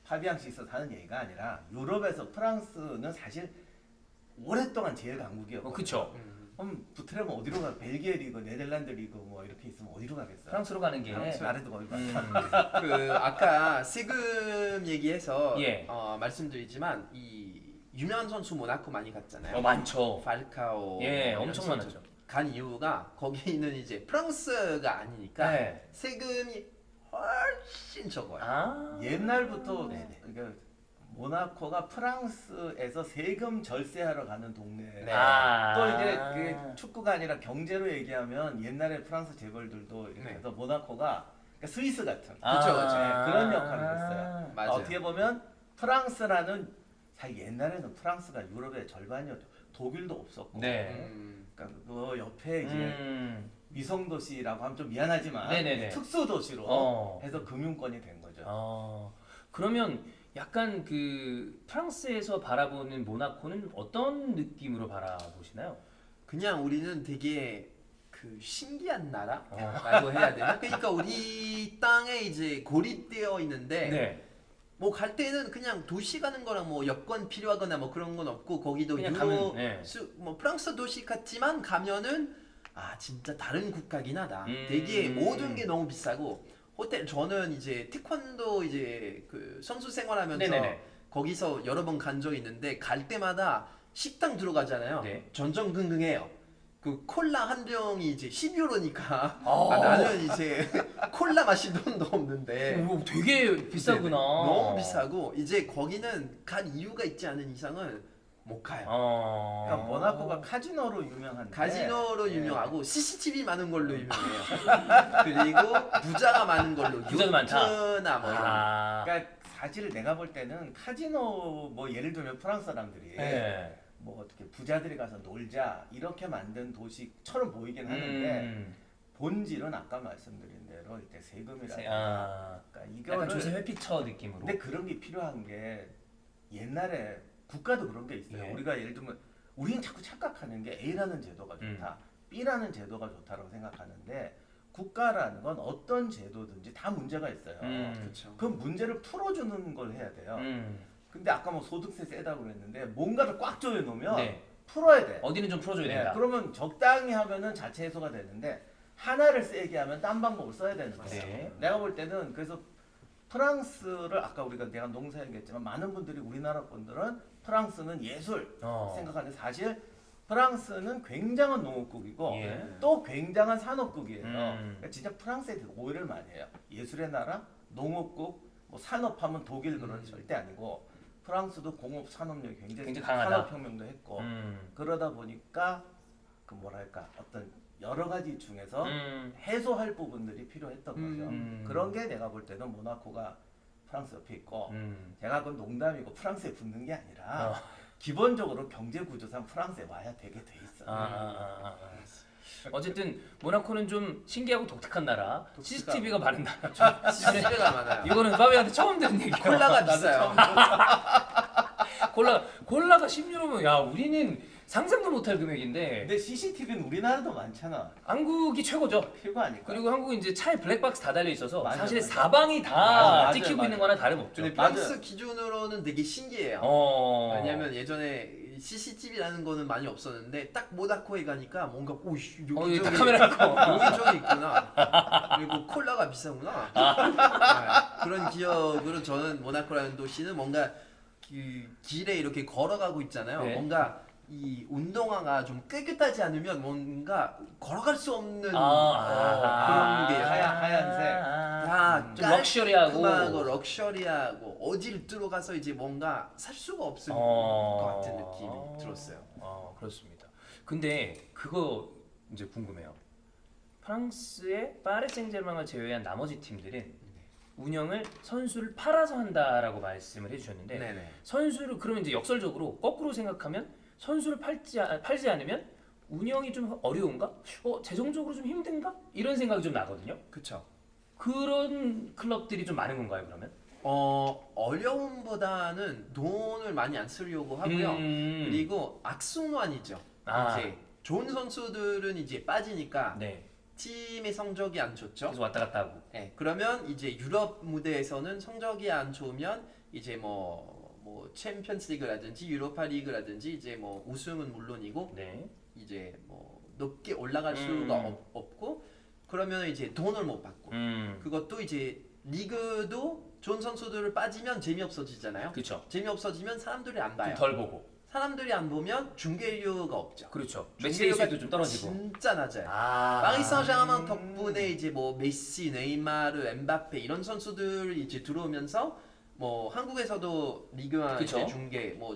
파비앙시 있어서 하는 얘기가 아니라 유럽에서 프랑스는 사실 오랫동안 제일 강국이었고 그렇죠. 그럼 붙으려면 어디로 가? 벨기에 리그, 네덜란드 리그 뭐 이렇게 있으면 어디로 가겠어요? 프랑스로 가는 게 나라도 거기 가. 그 아까 세금 얘기해서 예. 말씀드리지만 이 유명한 선수 모나코 많이 갔잖아요. 많죠. 팔카오. 예, 이런 엄청 선수. 많았죠. 간 이유가 거기는 이제 프랑스가 아니니까 네. 세금이 훨씬 적어요. 옛날부터 네네. 그러니까 모나코가 프랑스에서 세금 절세하러 가는 동네. 네. 또 이제 그 축구가 아니라 경제로 얘기하면 옛날에 프랑스 재벌들도 이렇게 네. 해서 모나코가 그러니까 스위스 같은 그쵸. 그런 역할을 했어요. 맞아요. 어떻게 보면 프랑스라는 사실 옛날에는 프랑스가 유럽의 절반이었죠. 독일도 없었고. 네. 그러니까 그 옆에 이제 위성 도시라고 하면 좀 미안하지만 네네네. 특수 도시로 해서 금융권이 된 거죠. 그러면 약간 그 프랑스에서 바라보는 모나코는 어떤 느낌으로 바라보시나요? 그냥 우리는 되게 그 신기한 나라라고 해야 되나? 그러니까 우리 땅에 이제 고립되어 있는데 네. 뭐 갈 때는 그냥 도시 가는 거랑 뭐 여권 필요하거나 뭐 그런 건 없고 거기도 그냥 유럽 가면, 네. 뭐 프랑스 도시 같지만 가면은 진짜 다른 국가긴 하다. 되게 모든 게 너무 비싸고 호텔 저는 이제 태권도 이제 그 선수 생활하면서 네네네. 거기서 여러 번 간 적 있는데 갈 때마다 식당 들어가잖아요. 네. 전전긍긍해요. 그 콜라 한 병이 이제 10유로니까 나는 이제 콜라 마실 돈도 없는데 되게 비싸구나. 너무 비싸고 이제 거기는 간 이유가 있지 않은 이상은 못 가요. 그러니까 모나코가 카지노로 유명한데 카지노로 유명하고 CCTV 많은 걸로 유명해요. 그리고 부자가 많은 걸로 부자도 많다. 요트나 뭐 이런. 그러니까 사실 내가 볼 때는 카지노 뭐 예를 들면 프랑스 사람들이 네. 뭐 어떻게 부자들이 가서 놀자 이렇게 만든 도시처럼 보이긴 하는데 본질은 아까 말씀드린 대로 이제 세금이라. 그러니까 약간 조세 회피처 느낌으로. 근데 그런 게 필요한 게 옛날에 국가도 그런 게 있어요. 예. 우리가 예를 들면 우리는 자꾸 착각하는 게 A라는 제도가 좋다, B라는 제도가 좋다라고 생각하는데 국가라는 건 어떤 제도든지 다 문제가 있어요. 그렇죠. 그 문제를 풀어주는 걸 해야 돼요. 근데 아까 뭐 소득세 세다고 그랬는데 뭔가를 꽉 조여 놓으면 네. 풀어야 돼. 어디는 좀 풀어줘야 된다. 그러면 적당히 하면은 자체 해소가 되는데 하나를 세게 하면 딴 방법을 써야 되는 거예요. 네. 내가 볼 때는 그래서 프랑스를 아까 우리가 내가 농사 얘기했지만 많은 분들이 우리나라 분들은 프랑스는 예술 생각하는데 사실 프랑스는 굉장한 농업국이고 예. 또 굉장한 산업국이에요. 그러니까 진짜 프랑스에 대해서 오해를 많이 해요. 예술의 나라, 농업국, 뭐 산업하면 독일 그런 절대 아니고 프랑스도 공업 산업력이 굉장히 강하다. 산업혁명도 했고 그러다 보니까 그 뭐랄까 어떤 여러 가지 중에서 해소할 부분들이 필요했던 거죠. 그런 게 내가 볼 때는 모나코가 프랑스 옆에 있고 제가 그건 농담이고 프랑스에 붙는 게 아니라 기본적으로 경제 구조상 프랑스에 와야 되게 돼 있어. 어쨌든 모나코는 좀 신기하고 독특한 나라. CCTV가 많은 나라. CCTV가 많아요. 이거는 파비한테 처음 들은 얘기야. 콜라가 비싸요. 콜라가 10유로면 야 우리는 상상도 못할 금액인데. 근데 CCTV는 우리나라도 많잖아. 한국이 최고죠. 필요 아닐까? 그리고 한국은 이제 차에 블랙박스 다 달려 있어서 맞아, 사실 맞아. 사방이 다 맞아, 찍히고 맞아. 있는 거나 다름없죠. 근데 프랑스 기준으로는 되게 신기해요. 왜냐면 예전에 CCTV라는 거는 많이 없었는데 딱 모나코에 가니까 뭔가 오씨 여기 다 저기 카메라 있고. 여기 저기 있구나. 그리고 콜라가 비싸구나. 네, 그런 기억으로 저는 모나코라는 도시는 뭔가 그 길에 이렇게 걸어가고 있잖아요. 네. 뭔가 이 운동화가 좀 깨끗하지 않으면 뭔가 걸어갈 수 없는 그런 게 하얀색. 좀 럭셔리하고 깔끔하고 럭셔리하고 어디를 들어가서 이제 뭔가 살 수가 없을 것 같은 느낌이 들었어요. 그렇습니다. 근데 그거 이제 궁금해요. 프랑스의 파리 생제르맹을 제외한 나머지 팀들은 운영을 선수를 팔아서 한다라고 말씀을 해주셨는데 네네. 선수를 그러면 이제 역설적으로 거꾸로 생각하면 선수를 팔지 않으면 운영이 좀 어려운가? 재정적으로 좀 힘든가? 이런 생각이 좀 나거든요. 그쵸. 그런 클럽들이 좀 많은 건가요, 그러면? 어려움보다는 돈을 많이 안 쓰려고 하고요. 그리고 악순환이죠. 이제 좋은 선수들은 이제 빠지니까 네. 팀의 성적이 안 좋죠. 계속 왔다 갔다 하고. 네, 그러면 이제 유럽 무대에서는 성적이 안 좋으면 이제 뭐 챔피언스 리그라든지 유로파 리그라든지 이제 뭐 우승은 물론이고 네. 이제 뭐 높게 올라갈 수가 없고 그러면 이제 돈을 못 받고 그것도 이제 리그도 좋은 선수들을 빠지면 재미없어지잖아요. 그렇죠. 재미없어지면 사람들이 안 봐요. 덜 보고. 사람들이 안 보면 중계료가 없죠. 그렇죠. 중계료가 매치데이도 좀 떨어지고. 진짜 낮아요. 파리 생제르맹 덕분에 이제 뭐 메시, 네이마르, 엠바페 이런 선수들 이제 들어오면서 뭐 한국에서도 리그와 이제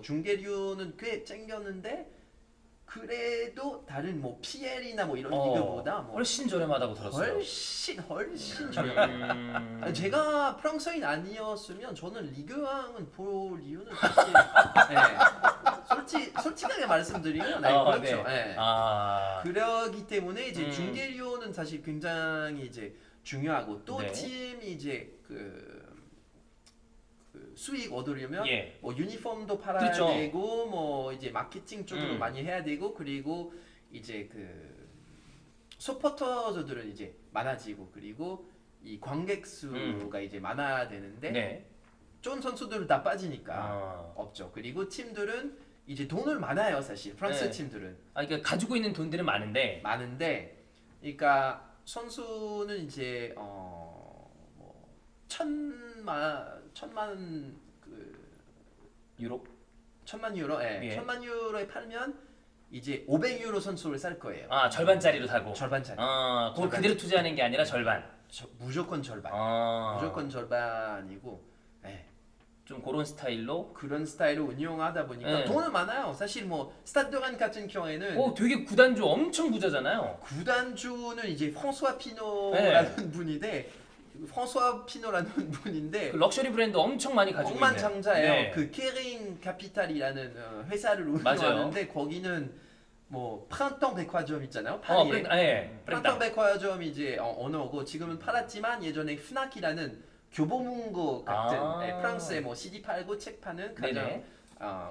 중계료는 꽤 쟁겼는데 그래도 다른 뭐 PL이나 뭐 이런 리그보다 뭐 훨씬 저렴하다고 들었어요. 훨씬 저렴해요. 아니, 제가 프랑스인 아니었으면 저는 리그왕은 볼 이유는 사실 솔직하게 말씀드리면 그렇죠. 네. 그러기 때문에 이제 중계료는 사실 굉장히 이제 중요하고 또 네. 팀이 이제 그 수익 얻으려면 예. 뭐 유니폼도 팔아야 그렇죠. 되고 뭐 이제 마케팅 쪽으로 많이 해야 되고 그리고 이제 그 서포터들은 이제 많아지고 그리고 이 관객 수가 이제 많아야 되는데 네. 좋은 선수들은 다 빠지니까 없죠. 그리고 팀들은 이제 돈을 많아요 사실 프랑스 네. 팀들은 그러니까 가지고 있는 돈들은 많은데 그러니까 선수는 이제 뭐 천만 유로? 1,000만 유로, 예. 1,000만 유로에 팔면 이제 500유로 선수를 살 거예요. 절반짜리로 사고. 절반짜리. 그걸 그대로 투자하는 게 아니라 절반. 무조건 절반. 무조건 절반이고, 좀 그런 스타일로. 그런 스타일로 운영하다 보니까 돈은 많아요. 사실 뭐 스타드란 같은 경우에는 되게 구단주 엄청 부자잖아요. 구단주는 이제 프랑스와 피노라는 분인데. 프랑스와 피노라는 분인데 그 럭셔리 브랜드 엄청 많이 가지고 있는. 억만장자예요. 네. 그 케린 카피탈이라는 회사를 운영하는데 거기는 뭐 프란탕 백화점 있잖아요. 파리에. 프란탕 백화점이 이제 언어고 지금은 팔았지만 예전에 프나키라는 교보문고 같은 프랑스에 뭐 CD 팔고 책 파는 가장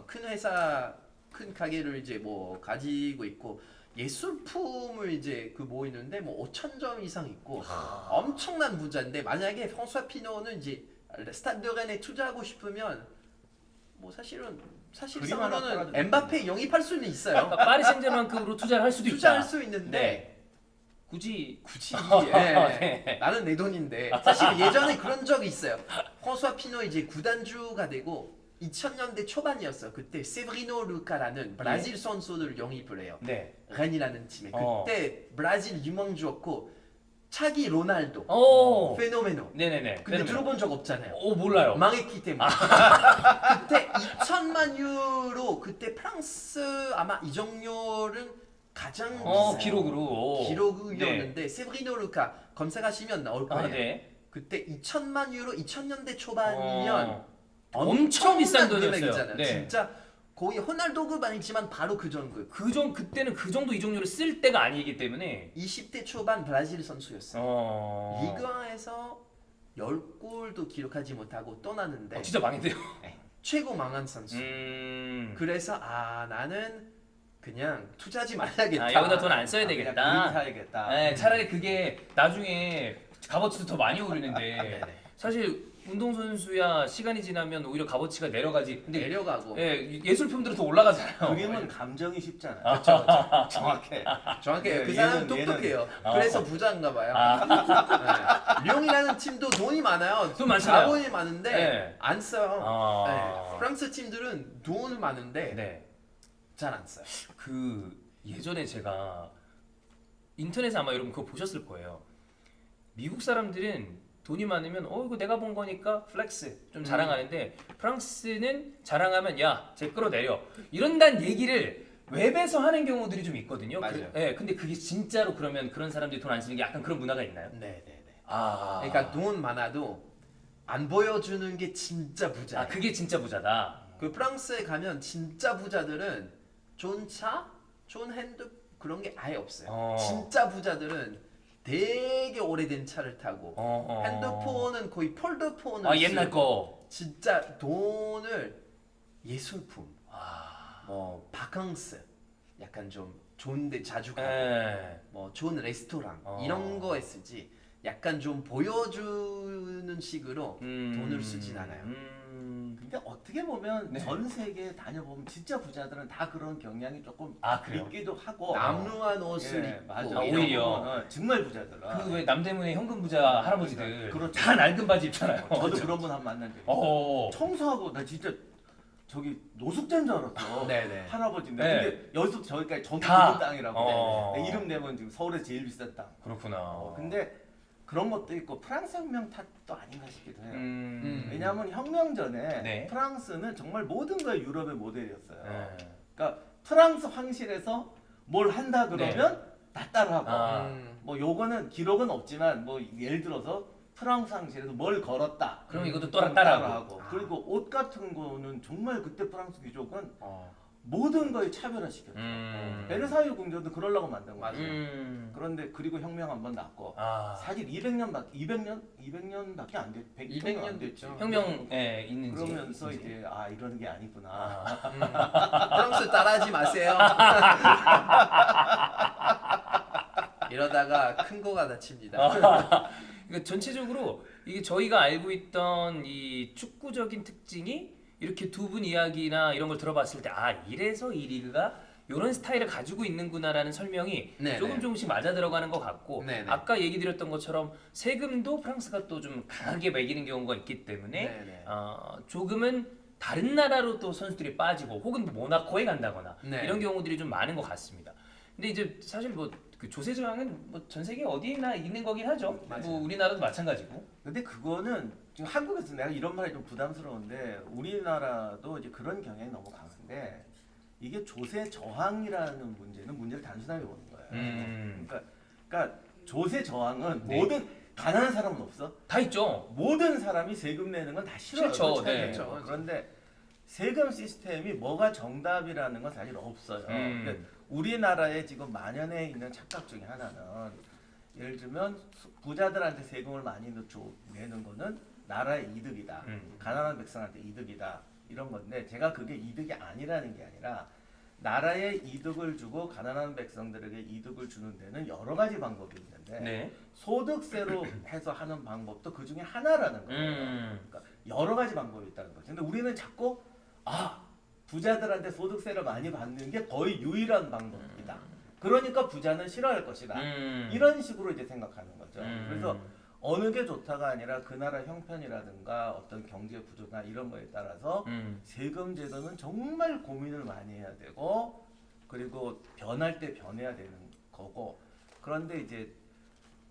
큰 회사 큰 가게를 이제 뭐 가지고 있고. 예술품을 이제 모이는데 뭐 5,000점 이상 있고 엄청난 부자인데 만약에 프랑스와 피노는 이제 스타드 렌에 투자하고 싶으면 뭐 사실상으로는 엠바페 영입할 수는 있어요. 그러니까 파리 생제르맹급으로 투자를 할 수도 있다. 투자할 수 있는데 굳이 나는 내 돈인데 사실 예전에 그런 적이 있어요. 프랑스와 피노 이제 구단주가 되고 2000년대 초반이었어. 그때 세브리노 루카라는 브라질 선수들을 영입을 해요. 렌이라는 팀에. 그때 브라질 유망주였고 차기 로날도, 오. 페노메노. 네네네. 근데 페노메노. 들어본 적 없잖아요. 오 몰라요. 망했기 때문에. 그때 2천만 유로 그때 프랑스 아마 이적료는 가장 비싼 기록으로. 오. 기록이었는데 네. 세브리노 루카 검색하시면 나올 거예요. 네. 그때 2천만 유로 2000년대 초반이면 엄청 비싼 돈이었어요. 금액이잖아요. 네. 진짜 거의 호날두급 아니지만 바로 그 정도. 그때는 그 정도 이적료를 쓸 때가 아니기 때문에 20대 초반 브라질 선수였어요. 리그아에서 10골도 기록하지 못하고 떠나는데 진짜 망했대요. 최고 망한 선수. 그래서 나는 그냥 투자하지 말아야겠다. 여기다 돈 안 써야 그냥 되겠다. 그림 사야겠다. 네, 차라리 그게 나중에 값어치도 더 많이 오르는데 네네. 사실 운동선수야 시간이 지나면 오히려 값어치가 내려가지. 근데 내려가고. 예술품들은 더 올라가잖아요. 그림은 감정이 쉽잖아요. 그렇죠. 정확해. 정확해요. 네, 그 사람 얘는- 똑똑해요. 그래서 부자인가 봐요. 네. 룡이라는 팀도 돈이 많아요. 돈 많잖아요. 자본이 많은데 네. 안 써요. 아. 네. 프랑스 팀들은 돈 많은데 네. 잘 안 써요. 그 예전에 제가 인터넷에 아마 여러분 그거 보셨을 거예요. 미국 사람들은 돈이 많으면 이거 내가 본 거니까 플렉스 좀 자랑하는데 프랑스는 자랑하면 야, 쟤 끌어내려 이런단 얘기를 웹에서 하는 경우들이 좀 있거든요. 맞아요. 근데 그게 진짜로 그러면 그런 사람들이 돈 안 쓰는 게 약간 그런 문화가 있나요? 네네네. 아, 그러니까 돈 많아도 안 보여주는 게 진짜 부자. 그게 진짜 부자다. 그 프랑스에 가면 진짜 부자들은 좋은 차, 좋은 핸드 그런 게 아예 없어요. 진짜 부자들은 되게 오래된 차를 타고 핸드폰은 거의 폴더폰을 옛날 쓰고 거. 진짜 돈을 예술품, 뭐 바캉스, 약간 좀 좋은데 자주 가고 뭐 좋은 레스토랑 이런 거에 쓰지 약간 좀 보여주는 식으로 돈을 쓰진 않아요. 근데 어떻게 보면 네. 전 세계 다녀보면 진짜 부자들은 다 그런 경향이 조금 그래요? 있기도 하고 남루한 옷을 예, 입고 맞아. 오히려. 이런 거, 정말 부자들은 그 왜 남대문에 현금 부자 할아버지들 그렇죠. 다 낡은 바지 입잖아요. 저도 그런 분 한 번 만난 적 있어요. 어. 청소하고 나 진짜 저기 노숙자인 줄 알았어. 네네. 할아버지인데 네. 근데 여기서 저기까지 저기 다. 그 땅이라고. 네, 이름 내면 지금 서울에 제일 비싼 땅. 그렇구나. 근데 그런 것도 있고 프랑스 혁명 탓도 아닌가 싶기도 해요. 음. 왜냐하면 혁명 전에 네. 프랑스는 정말 모든 거에 유럽의 모델이었어요. 네. 그러니까 프랑스 황실에서 뭘 한다 그러면 다 따라하고 뭐 요거는 기록은 없지만 뭐 예를 들어서 프랑스 황실에서 뭘 걸었다. 그럼 이것도 그럼 따라하고. 그리고 옷 같은 거는 정말 그때 프랑스 귀족은 모든 거에 차별화시켰죠. 베르사유 궁전도 그러려고 만든 거죠. 그런데 그리고 혁명 한번 났고 사실 200년밖에 안 됐, 100년 안 됐죠. 혁명 있는지. 그러면서 이제 이런 게 아니구나. 프랑스 따라하지 마세요. 이러다가 큰 거가 다칩니다. 그러니까 전체적으로 이게 저희가 알고 있던 이 축구적인 특징이 이렇게 두 분 이야기나 이런 걸 들어봤을 때 이래서 이 리그가 이런 스타일을 가지고 있는구나라는 설명이 네네. 조금씩 맞아 들어가는 것 같고 네네. 아까 얘기 드렸던 것처럼 세금도 프랑스가 또 좀 강하게 매기는 경우가 있기 때문에 네네. 조금은 다른 나라로 또 선수들이 빠지고 혹은 모나코에 간다거나 네. 이런 경우들이 좀 많은 것 같습니다. 근데 이제 사실 그 조세 저항은 뭐 전 세계 어디나 있는 거긴 하죠. 맞아요. 뭐 우리나라도 마찬가지고. 근데 그거는 지금 한국에서 내가 이런 말이 좀 부담스러운데 우리나라도 이제 그런 경향이 너무 강한데 이게 조세 저항이라는 문제를 단순하게 보는 거예요. 그러니까 조세 저항은 네. 모든 가난한 사람은 없어. 다 있죠. 모든 사람이 세금 내는 건 다 싫어요. 싫죠. 그렇잖아요. 네. 그렇죠. 그런데 세금 시스템이 뭐가 정답이라는 건 사실 없어요. 근데 우리나라에 지금 만연해 있는 착각 중에 하나는 예를 들면 부자들한테 세금을 많이 내는 거는 나라의 이득이다. 가난한 백성한테 이득이다. 이런 건데 제가 그게 이득이 아니라는 게 아니라 나라에 이득을 주고 가난한 백성들에게 이득을 주는 데는 여러 가지 방법이 있는데 네. 소득세로 해서 하는 방법도 그 중에 하나라는 거예요. 그러니까 여러 가지 방법이 있다는 거죠. 근데 우리는 자꾸 부자들한테 소득세를 많이 받는 게 거의 유일한 방법이다. 그러니까 부자는 싫어할 것이다. 이런 식으로 이제 생각하는 거죠. 그래서 어느 게 좋다가 아니라 그 나라 형편이라든가 어떤 경제 구조나 이런 거에 따라서 세금 제도는 정말 고민을 많이 해야 되고 그리고 변할 때 변해야 되는 거고 그런데 이제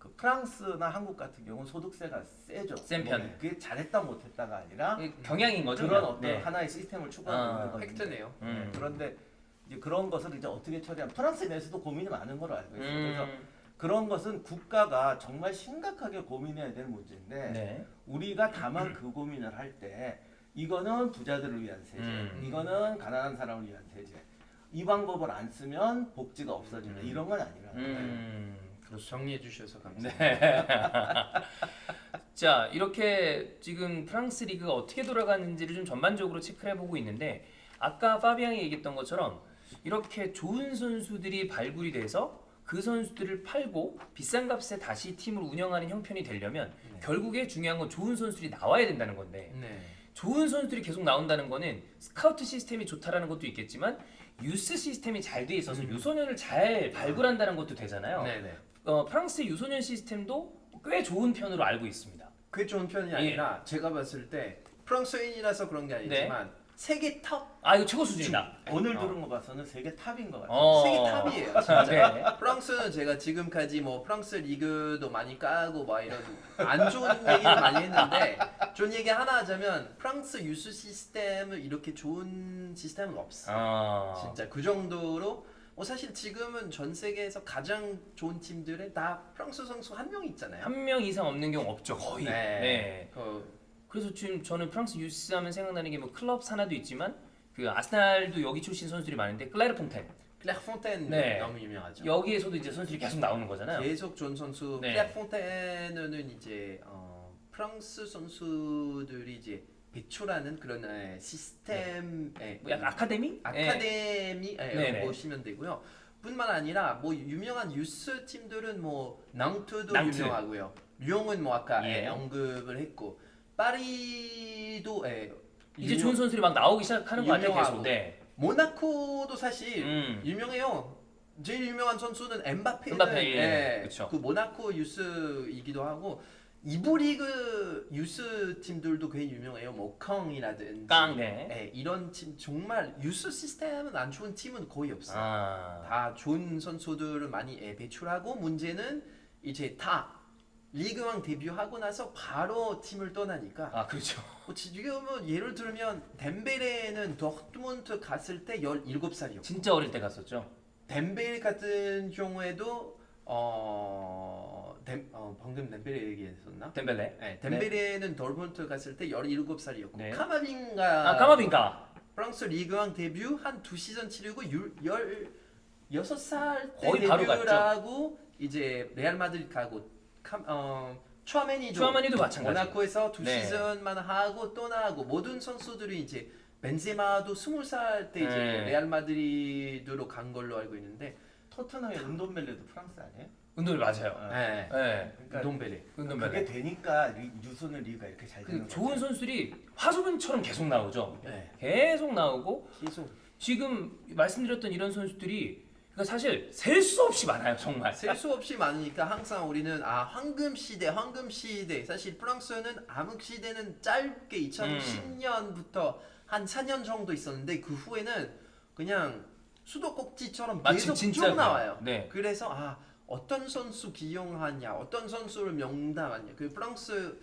그 프랑스나 한국 같은 경우는 소득세가 세죠. 센 편. 뭐 그게 잘했다 못했다가 아니라 경향인 거죠. 그런 그냥. 어떤 네. 하나의 시스템을 추구하는 거거든요. 팩트네요. 네, 그런데 이제 그런 것을 이제 어떻게 처리하면 프랑스에 대해서도 고민이 많은 걸로 알고 있어요. 그래서 그런 것은 국가가 정말 심각하게 고민해야 될 문제인데 네. 우리가 다만 그 고민을 할 때 이거는 부자들을 위한 세제, 이거는 가난한 사람을 위한 세제. 이 방법을 안 쓰면 복지가 없어진다. 이런 건 아니라는 거예요. 그렇죠. 정리해 주셔서 감사합니다. 네. 자, 이렇게 지금 프랑스 리그가 어떻게 돌아가는지를 좀 전반적으로 체크를 해보고 있는데 아까 파비앙이 얘기했던 것처럼 이렇게 좋은 선수들이 발굴이 돼서 그 선수들을 팔고 비싼 값에 다시 팀을 운영하는 형편이 되려면 결국에 중요한 건 좋은 선수들이 나와야 된다는 건데 네. 좋은 선수들이 계속 나온다는 거는 스카우트 시스템이 좋다라는 것도 있겠지만 유스 시스템이 잘 돼 있어서 유소년을 잘 발굴한다는 것도 되잖아요. 네네. 프랑스 유소년 시스템도 꽤 좋은 편으로 알고 있습니다. 그게 좋은 편이 아니라 제가 봤을 때 프랑스인이라서 그런 게 아니지만 세계 탑 아 이거 최고 수준이다. 오늘 들은 거 봐서는 세계 탑인 것 같아요. 세계 탑이에요. 진짜. 네. 프랑스는 제가 지금까지 뭐 프랑스 리그도 많이 까고 막 이런 안 좋은 얘기를 많이 했는데 좋은 얘기 하나 하자면 프랑스 유스 시스템은 이렇게 좋은 시스템은 없어. 진짜 그 정도로 사실 지금은 전 세계에서 가장 좋은 팀들에 다 프랑스 선수 한 명 있잖아요. 한 명 이상 없는 경우 없죠 거의. 네. 그래서 지금 저는 프랑스 유스 하면 생각나는 게 뭐 클럽 산하도 있지만 그 아스날도 여기 출신 선수들이 많은데 클레르 퐁텐. 클레르 퐁텐 네. 너무 유명하죠. 여기에서도 이제 선수들이 계속 나오는 거잖아요. 계속 좋은 선수. 네. 클레르 퐁텐은 이제 프랑스 선수들이 이제 배출하는 그런 시스템, 뭐 약간 아카데미? 아카데미 네네. 보시면 되고요. 뿐만 아니라 뭐 유명한 유스 팀들은 뭐 낭투도 낭트. 유명하고요. 류용은 뭐 아까 예. 언급을 했고 파리도 이제 좋은 선수들이 막 나오기 시작하는 것 같아요 계속. 네. 모나코도 사실 유명해요. 제일 유명한 선수는 엠바페는 예. 그쵸. 그 모나코 유스이기도 하고 이부 리그 유스 팀들도 꽤 유명해요. 뭐 컹이라든지 네. 이런 팀 정말 유스 시스템은 안 좋은 팀은 거의 없어요. 다 좋은 선수들을 많이 배출하고 문제는 이제 다 리그왕 데뷔하고 나서 바로 팀을 떠나니까 그렇죠. 지금은 예를 들면 덴벨레는 도르트문트 갔을 때 17살이었고 진짜 어릴 때 갔었죠. 덴벨 같은 경우에도 방금 덴벨레 얘기했었나? 덴벨레. 네, 덴벨레는 도르트문트 갔을 때 17살이었고 네. 카마빙가 프랑스 리그왕 데뷔 한 2시즌 치르고 16살 때 거의 바로 데뷔를 갔죠. 하고 이제 레알 마드리드 가고 추아메니도 마찬가지. 모나코에서 2시즌만 네. 하고 또 나가고 모든 선수들이 이제 벤제마도 20살 때 이제 레알 마드리드로 간 걸로 알고 있는데 토트넘의 은돔벨레도 프랑스 아니에요? 운동이 맞아요. 네. 그러니까 돈벨레. 그게 되니까 유소년 리그가 이렇게 잘 되는 거예요. 좋은 선수들이 화소변처럼 계속 나오죠. 네. 계속 나오고 계속 지금 말씀드렸던 이런 선수들이 그러니까 사실 셀 수 없이 많아요 정말. 셀 수 없이 많으니까 항상 우리는 황금 시대 사실 프랑스는 암흑 시대는 짧게 2010년부터 한 4년 정도 있었는데 그 후에는 그냥 수도꼭지처럼 계속 쭉 나와요. 네. 그래서 어떤 선수 기용하냐, 어떤 선수를 명단하냐. 그 프랑스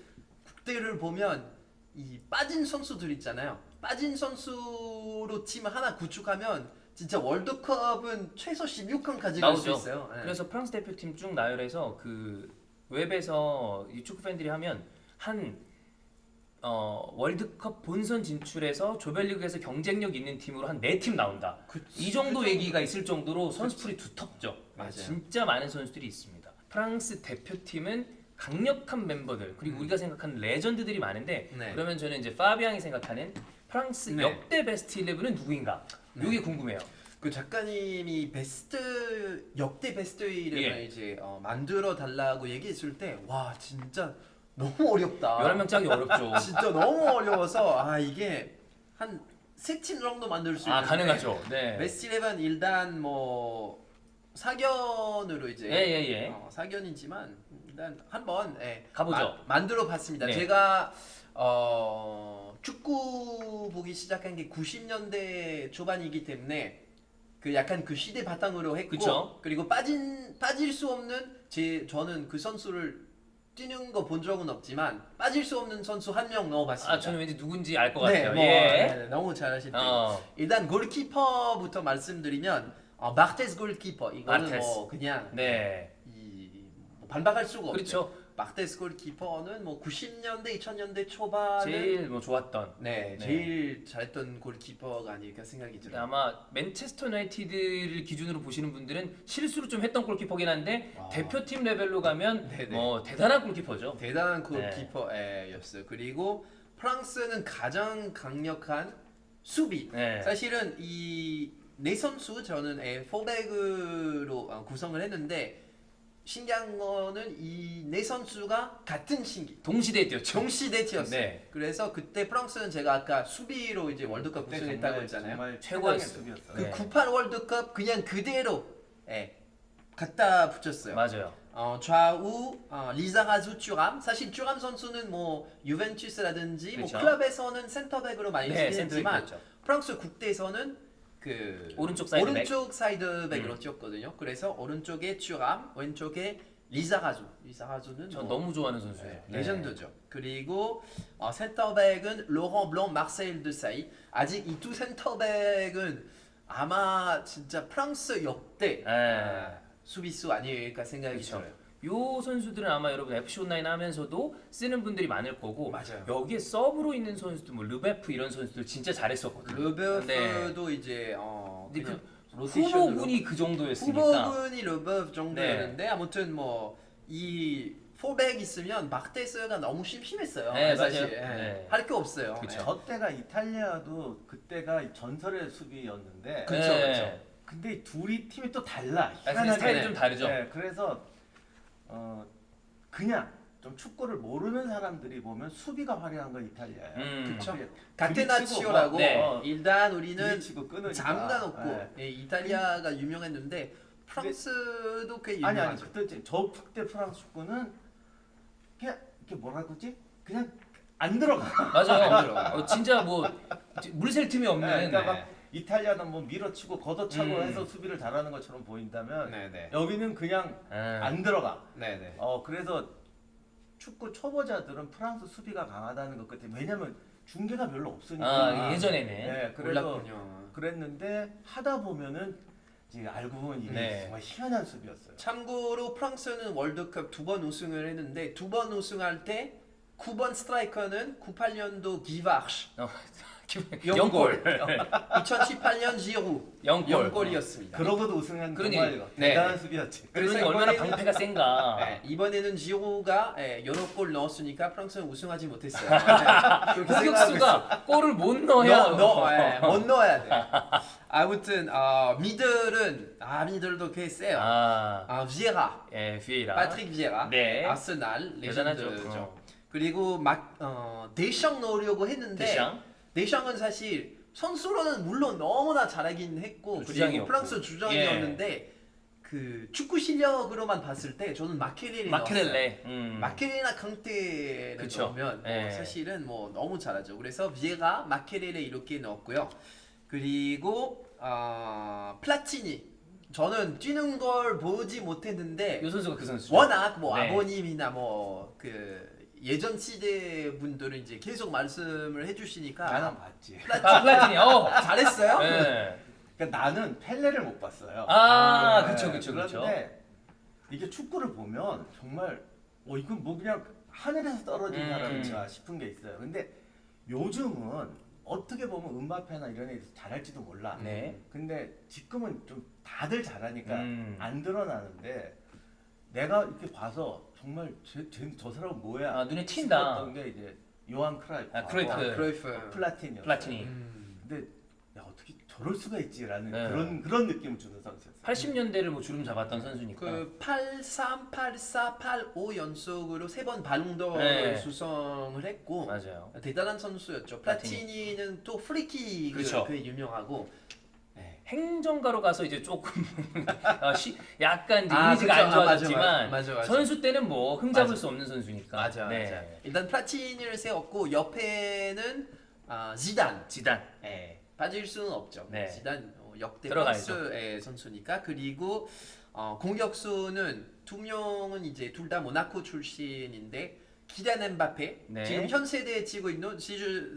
국대를 보면 이 빠진 선수들 있잖아요. 빠진 선수로 팀 하나 구축하면 진짜 월드컵은 최소 16강까지 갈 수 있어요. 네. 그래서 프랑스 대표팀 쭉 나열해서 그 웹에서 이 축구 팬들이 하면 한 월드컵 본선 진출해서 조별리그에서 경쟁력 있는 팀으로 한 4팀 나온다. 이 정도 얘기가 있을 정도로 선수풀이 두텁죠. 맞아요. 진짜 많은 선수들이 있습니다. 프랑스 대표팀은 강력한 멤버들 그리고 우리가 생각하는 레전드들이 많은데 그러면 저는 이제 파비앙이 생각하는 프랑스 역대 베스트 11은 누구인가? 이게 궁금해요. 그 작가님이 역대 베스트 11을 이제 만들어 달라고 얘기했을 때 와 진짜 너무 어렵다. 11명 짜기 어렵죠. 진짜 너무 어려워서 이게 한 3팀 정도 만들 수 있는데 가능하죠. 네. 베스트 11 일단 뭐 사견으로 이제 사견이지만 일단 한번 가보죠. 만들어 봤습니다. 제가 축구 보기 시작한 게 90년대 초반이기 때문에 그 약간 그 시대 바탕으로 했고 그쵸? 그리고 빠질 수 없는 저는 그 선수를 뛰는 거 본 적은 없지만 빠질 수 없는 선수 한 명 넣어봤습니다. 아 저는 왠지 누군지 알 것 네, 같아요. 뭐, 예. 네, 너무 잘하실 때. 어. 일단 골키퍼부터 말씀드리면 마르테스 골키퍼 이거는 마르테스. 뭐 그냥 네. 뭐 반박할 수가 없죠. 그렇죠. 마르테스 골키퍼는 뭐 90년대 2000년대 초반에 제일 뭐 좋았던. 네, 네. 제일 잘했던 골키퍼가 아닐까 생각이 들어요. 아마 맨체스터 유나이티드를 기준으로 보시는 분들은 실수를 좀 했던 골키퍼긴 한데 대표팀 레벨로 가면 네네. 뭐 대단한 골키퍼죠. 대단한 골키퍼였어요. 그리고 프랑스는 가장 강력한 수비. 네. 사실은 이 네 선수 저는 포백으로 구성을 했는데 신기한 거는 이 네 선수가 같은 시기 동시대에 뛰었죠. 동시대 뛰었어요. 네. 그래서 그때 프랑스는 제가 아까 수비로 이제 월드컵 그때 우승했다고 했잖아요. 정말 최고였어요. 최강의 수비였어요. 그 네. 98 월드컵 그냥 그대로 갖다 붙였어요. 맞아요. 좌우 리자라주 쭈람 사실 쭈람 선수는 뭐 유벤투스라든지 그렇죠. 뭐 클럽에서는 센터백으로 많이 네, 쓰긴 했지만 센터백이었죠. 프랑스 국대에서는 그 오른쪽 사이드백. 오른쪽 사이드백으로 뛰었거든요. 그래서 오른쪽에 쭈람, 왼쪽에 리자라주는 전 뭐 너무 좋아하는 선수예요. 네. 레전드죠. 그리고 센터백은 로랑 블랑, 마르세일 드사이. 아직 이 두 센터백은 아마 진짜 프랑스 역대 네. 수비수 아닐까 생각이 그렇죠. 들어요. 요 선수들은 아마 여러분 FC 온라인 하면서도 쓰는 분들이 많을 거고 맞아요. 여기에 서브로 있는 선수들 뭐 르베프 이런 선수들 진짜 잘했었거든요. 르베프도 이제 근데 그냥 그 로테이션으로 후보군이 그 정도였으니까 후보군이 르베프 정도였는데 아무튼 뭐 이 포백 있으면 마르테스가 너무 심심했어요. 네, 사실 맞아요. 네. 할 게 없어요. 그쵸. 네. 저 때가 이탈리아도 그때가 전설의 수비였는데 그쵸, 네. 그쵸. 근데 이 둘이 팀이 또 달라. 아, 희한하게. 스타일이 좀 다르죠. 네, 그래서 그냥 좀 축구를 모르는 사람들이 보면 수비가 화려한 건 이탈리아예요. 그쵸. 그게 가테나치오라고 네. 일단 우리는 부딪히고 끊으니까. 잠가놓고 네. 이탈리아가 유명했는데 프랑스도 꽤 아니 유명하죠. 그때 저 그때 프랑스 축구는 그냥 이렇게 뭐라 그러지? 그냥 안 들어가. 맞아요. 진짜 뭐 물샐 틈이 없는. 네, 그러니까 막 이탈리아는 뭐 밀어치고 걷어차고 해서 수비를 잘하는 것처럼 보인다면 네네. 여기는 그냥 안 들어가. 네네. 그래서 축구 초보자들은 프랑스 수비가 강하다는 것 같아요. 왜냐면 중계가 별로 없으니까. 예전에는. 네, 그래서 몰랐군요. 그랬는데 하다 보면은 이제 알고 보면 이게 네. 정말 희한한 수비였어요. 참고로 프랑스는 월드컵 2번 우승을 했는데 2번 우승할 때 9번 스트라이커는 98년도 기바르시 영골. 2018년 지루 영골. 0골이었습니다. 그러고도 우승한 그러니, 정말 네. 대단한 수비였지. 그래서 그러니 얼마나 이번에는- 방패가 센가. 네, 이번에는 지루가 여러 골 넣었으니까 프랑스는 우승하지 못했어요. 그렇게 생각하고 있어요. 공격수가 골을 못 넣어야. 못 넣어야 돼. 아무튼 미들도 꽤 세요. 비에라, 예, 비에이라. 파트릭 비에라, 네. 아스날 대단하죠. 레전드죠. 그리고 데샹 넣으려고 했는데 데샹? 데샹은 사실 선수로는 물론 너무나 잘하긴 했고 그리고 주장이었고. 프랑스 주장이었는데 그 축구 실력으로만 봤을 때 저는 마케렐이 넣었어요. 마케렐레. 마케레나 강테를 그쵸. 넣으면 예. 사실은 뭐 너무 잘하죠. 그래서 비에가 마케레를 이렇게 넣었고요. 그리고 플라티니 저는 뛰는 걸 보지 못했는데 요 선수가 그 선수죠. 워낙 뭐 네. 아버님이나 뭐 그 예전 시대 분들은 이제 계속 말씀을 해주시니까 나는 봤지. 플라티니. 잘했어요. 네. 그러니까 나는 펠레를 못 봤어요. 그쵸. 그런데 이게 축구를 보면 정말 이건 뭐 그냥 하늘에서 떨어진 사람인가 싶은 게 있어요. 근데 요즘은 어떻게 보면 음바페나 이런 애들 잘할지도 몰라. 네. 근데 지금은 좀 다들 잘하니까 음. 안 드러나는데 내가 이렇게 봐서 정말 저 사람은 뭐야? 눈에 튄다. 싶었던 게 이제 요한 크라이프. 크루이프. 크로이프. 플라틴이었어요. 플라티니. 근데 야 어떻게 저럴 수가 있지라는 네. 그런 느낌을 주는 선수였어요. 80년대를 뭐 주름 잡았던 선수니까. 그 83, 84, 85 연속으로 3번 발롱도어를 네. 수성을 했고 맞아요. 대단한 선수였죠. 플라티니. 플라티니는 또 프리킥 그렇죠. 그 유명하고 행정가로 가서 이제 조금 약간 이제 아, 이미지가 그쵸. 안 좋아졌지만 맞아. 선수 때는 뭐 흠잡을 맞아. 수 없는 선수니까. 맞아. 일단 플라티니를 세웠고 옆에는 지단. 지단. 빠질 수는 없죠. 네. 지단 역대 들어가야죠. 프랑스의 선수니까. 그리고 공격수는 두 명은 이제 둘 다 모나코 출신인데 기란 엠바페 네. 지금 현 세대에 치고 있는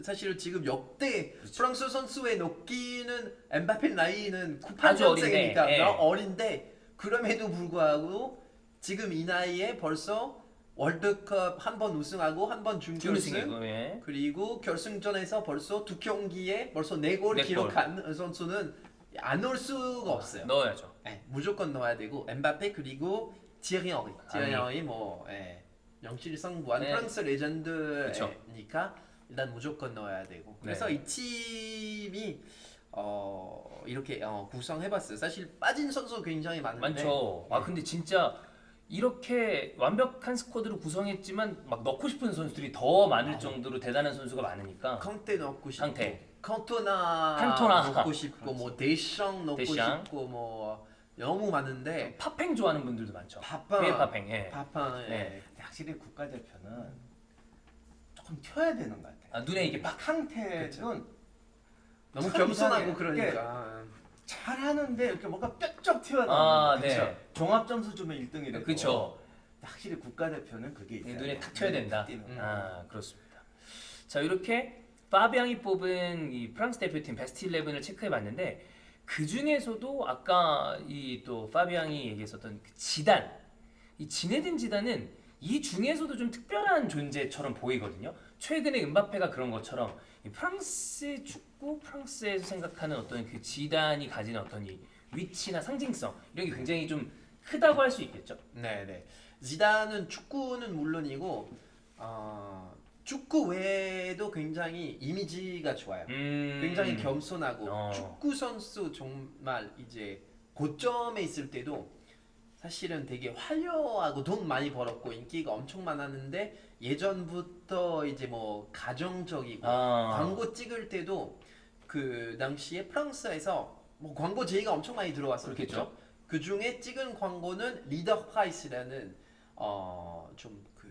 사실 지금 역대 그렇죠. 프랑스 선수에 넣기는 엠바페 나이는 아주 98년생이니까 어린데, 예. 어린데 그럼에도 불구하고 지금 이 나이에 벌써 월드컵 한 번 우승하고 한 번 준결승 준우승이고, 예. 그리고 결승전에서 벌써 두 경기에 벌써 4골 네 기록한 선수는 안 올 수가 없어요. 넣어야죠. 네, 무조건 넣어야 되고 엠바페 그리고 티에리 엉리. 티에리 아니. 엉리 뭐 명실상부한 네. 프랑스 그쵸. 레전드니까 일단 무조건 넣어야 되고. 그래서 네. 이 팀이 이렇게 구성해봤어요. 사실 빠진 선수 굉장히 많은데. 많죠. 아 근데 진짜 이렇게 완벽한 스쿼드를 구성했지만 막 넣고 싶은 선수들이 더 많을 정도로 대단한 선수가 많으니까. 캉테 넣고 싶고, 캉테. 칸토나 넣고 싶고, 그렇지. 뭐 데샹 넣고 데샹. 싶고, 뭐 너무 많은데. 파팽 좋아하는 분들도 많죠. 파팡, 네, 파팽. 예. 파팡, 네. 근데 확실히 국가대표는 조금 튀어야 되는 것 같아요. 아, 눈에 이게 팍. 캉테는 너무 참 겸손하고 이상해. 그러니까. 잘하는데 이렇게 뭔가 뼈쩍 튀어나오는 아, 거. 네. 그쵸? 종합 점수 주면 1등이 되고. 그쵸. 확실히 국가대표는 그게 있어요. 눈에 탁 튀어야 된다. 띄는 거. 아 그렇습니다. 자 이렇게 파비앙이 뽑은 이 프랑스 대표팀 베스트 11을 체크해봤는데 그 중에서도 아까 이 또 파비앙이 얘기했었던 그 지단, 이 지네딘 지단은 이 중에서도 좀 특별한 존재처럼 보이거든요. 최근에 음바페가 그런 것처럼 이 프랑스의 축구, 프랑스에서 생각하는 어떤 그 지단이 가진 어떤 이 위치나 상징성 이런 게 굉장히 좀 크다고 할 수 있겠죠. 네네. 지단은 축구는 물론이고 축구 외에도 굉장히 이미지가 좋아요. 굉장히 겸손하고 축구 선수 정말 이제 고점에 있을 때도 사실은 되게 화려하고 돈 많이 벌었고 인기가 엄청 많았는데 예전부터 이제 뭐 가정적이고 광고 찍을 때도 그 당시에 프랑스에서 뭐 광고 제의가 엄청 많이 들어왔었겠죠. 그렇겠죠. 그 중에 찍은 광고는 리더 프라이스라는 좀 그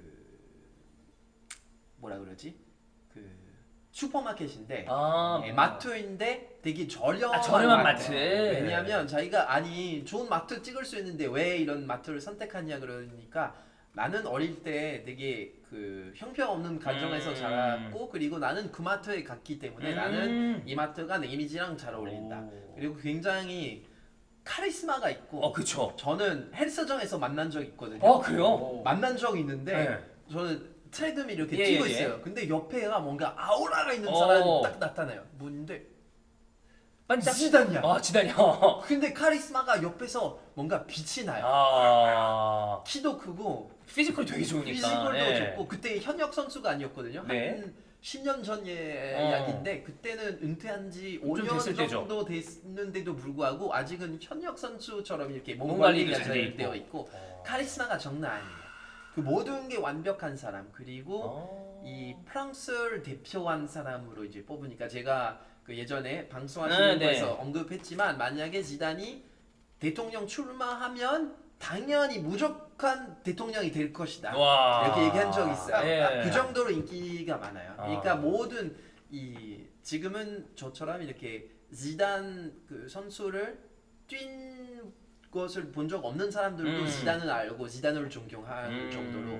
뭐라 그러지 그 슈퍼마켓인데 마트인데 되게 저렴한 마트. 왜냐하면 자기가 아니 좋은 마트 찍을 수 있는데 왜 이런 마트를 선택하냐 그러니까 나는 어릴 때 되게 그 형편없는 가정에서 자랐고 그리고 나는 그 마트에 갔기 때문에 나는 이 마트가 내 이미지랑 잘 어울린다. 그리고 굉장히 카리스마가 있고 그쵸. 저는 헬스장에서 만난 적 있거든요. 그래요? 만난 적 있는데 네. 저는 트레드밀 이렇게 예, 뛰고 예, 있어요. 근데 옆에가 뭔가 아우라가 있는 사람이 딱 나타나요. 뭔데? 반짝. 지단이야. 지단이야. 근데 카리스마가 옆에서 뭔가 빛이 나요. 키도 크고 피지컬이 되게 좋으니까. 피지컬도 예. 좋고 그때 현역 선수가 아니었거든요. 네. 한 10년 전 이야기인데 그때는 은퇴한 지 5년 됐을 때죠. 정도 됐는데도 불구하고 아직은 현역 선수처럼 이렇게 몸 몸 관리가 관리도 잘 잘 되어 있고 어. 카리스마가 장난 아니에요. 그 모든 게 완벽한 사람 그리고 이 프랑스를 대표한 사람으로 이제 뽑으니까 제가 그 예전에 방송하시는 거에서 언급했지만 만약에 지단이 대통령 출마하면 당연히 무조건 대통령이 될 것이다. 와. 이렇게 얘기한 적이 있어요. 예. 그 정도로 인기가 많아요. 그러니까 모든 이 지금은 저처럼 이렇게 지단 그 선수를 뛴 것을 본 적 없는 사람들도 지단을 알고 지단을 존경하는 정도로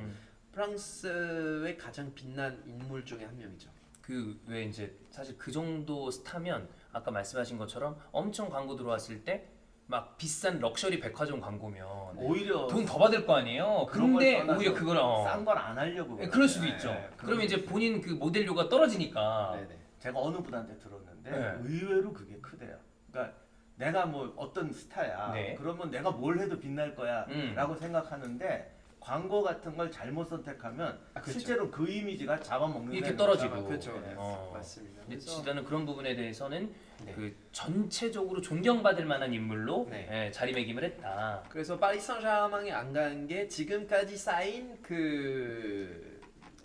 프랑스의 가장 빛난 인물 중에 한 명이죠. 그 왜 이제 사실 그 정도 스타면 아까 말씀하신 것처럼 엄청 광고 들어왔을 때 막 비싼 럭셔리 백화점 광고면 오히려 돈 더 받을 거 아니에요. 그런 걸 근데 떠나서 오히려 그걸 싼 걸 안 하려고 그럴 수도 그러죠. 있죠. 네, 그러면 이제 본인 그 모델료가 떨어지니까. 네네. 제가 어느 분한테 들었는데 네. 의외로 그게 크대요. 그러니까 내가 뭐 어떤 스타야. 네. 그러면 내가 뭘 해도 빛날 거야라고 생각하는데 광고 같은 걸 잘못 선택하면 그렇죠. 실제로 그 이미지가 잡아먹는 이렇게 셈이 떨어지고. 있다고. 그렇죠. 네. 맞습니다. 근데 그래서 지단은 그런 부분에 대해서는 네. 그 전체적으로 존경받을 만한 인물로 네. 자리매김을 했다. 그래서 파리 생제르맹에 안 간 게 지금까지 쌓인 그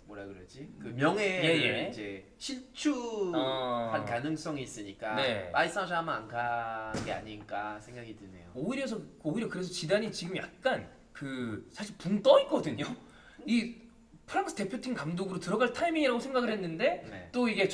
뭐라 그러지? 그 명예를 이제 실추할 가능성이 있으니까 파리 생제르맹 안 간 게 아닌가 생각이 드네요. 오히려 그래서 지단이 지금 약간 그 사실 붕 떠 있거든요. 이 프랑스 대표팀 감독으로 들어갈 타이밍이라고 생각을 했는데 네. 또 이게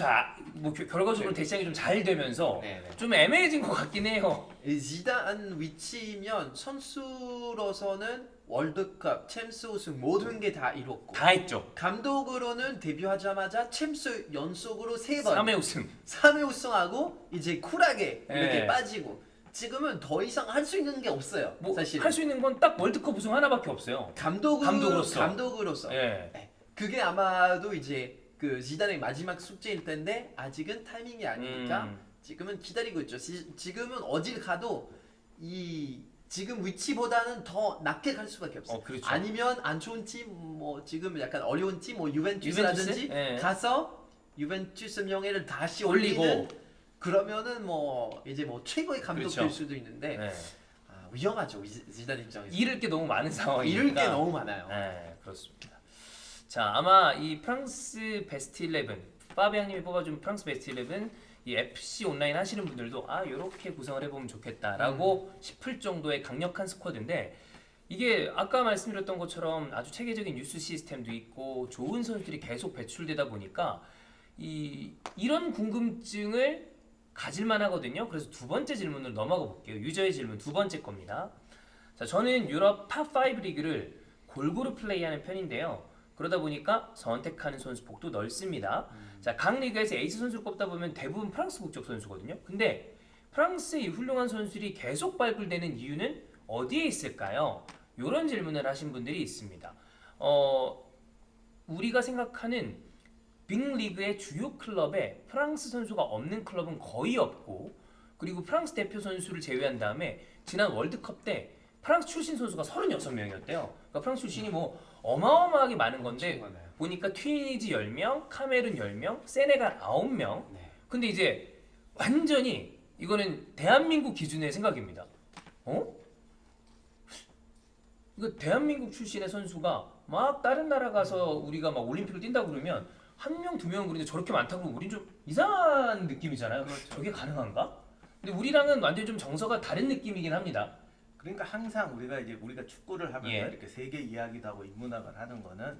뭐 결과적으로 대시장이 좀 잘 되면서 네, 네. 좀 애매해진 것 같긴 해요. 지단 위치면 선수로서는 월드컵, 챔스 우승 모든 게 다 이뤘고 다 했죠. 감독으로는 데뷔하자마자 챔스 연속으로 3번 3회 우승. 3회 우승하고 이제 쿨하게 이렇게 네. 빠지고 지금은 더 이상 할 수 있는 게 없어요. 뭐 사실 할 수 있는 건 딱 월드컵 우승 하나밖에 없어요. 감독으로서. 예. 네. 그게 아마도 이제 그 지단의 마지막 숙제일 텐데 아직은 타이밍이 아니니까 지금은 기다리고 있죠. 지금은 어딜 가도 이 지금 위치보다는 더 낮게 갈 수밖에 없어요. 그렇죠. 아니면 안 좋은 팀, 뭐 지금 약간 어려운 팀, 뭐 유벤투스라든지 네. 가서 유벤투스 명예를 다시 올리고. 올리는 그러면은 뭐 이제 뭐 최고의 감독 그렇죠. 될 수도 있는데 네. 위험하죠. 지단 입장에서 잃을 게 너무 많은 상황이니까. 잃을 게 너무 많아요. 네, 그렇습니다. 자, 아마 이 프랑스 베스트 11, 파비앙님이 뽑아준 프랑스 베스트 11, 이 FC 온라인 하시는 분들도 이렇게 구성을 해보면 좋겠다라고 싶을 정도의 강력한 스쿼드인데 이게 아까 말씀드렸던 것처럼 아주 체계적인 뉴스 시스템도 있고 좋은 선수들이 계속 배출되다 보니까 이런 궁금증을 가질만 하거든요. 그래서 두 번째 질문으로 넘어가 볼게요. 유저의 질문 두 번째 겁니다. 자, 저는 유럽 탑5 리그를 골고루 플레이하는 편인데요. 그러다 보니까 선택하는 선수 폭도 넓습니다. 자, 각 리그에서 에이스 선수를 꼽다 보면 대부분 프랑스 국적 선수거든요. 근데 프랑스의 이 훌륭한 선수들이 계속 발굴되는 이유는 어디에 있을까요? 이런 질문을 하신 분들이 있습니다. 우리가 생각하는 빅리그의 주요 클럽에 프랑스 선수가 없는 클럽은 거의 없고 그리고 프랑스 대표 선수를 제외한 다음에 지난 월드컵 때 프랑스 출신 선수가 36명이었대요. 그러니까 프랑스 출신이 뭐 어마어마하게 많은 건데 보니까 튀니지 10명, 카메룬 10명, 세네갈 9명. 네. 근데 이제 완전히 이거는 대한민국 기준의 생각입니다. 이거 대한민국 출신의 선수가 막 다른 나라 가서 우리가 막 올림픽을 뛴다 그러면 한 명, 두 명은 그런데 저렇게 많다고 그러면 우린 좀 이상한 느낌이잖아요. 그렇죠. 저게 가능한가? 근데 우리랑은 완전히 좀 정서가 다른 느낌이긴 합니다. 그러니까 항상 우리가 축구를 하면서 예. 이렇게 세계 이야기도 하고 인문학을 하는 거는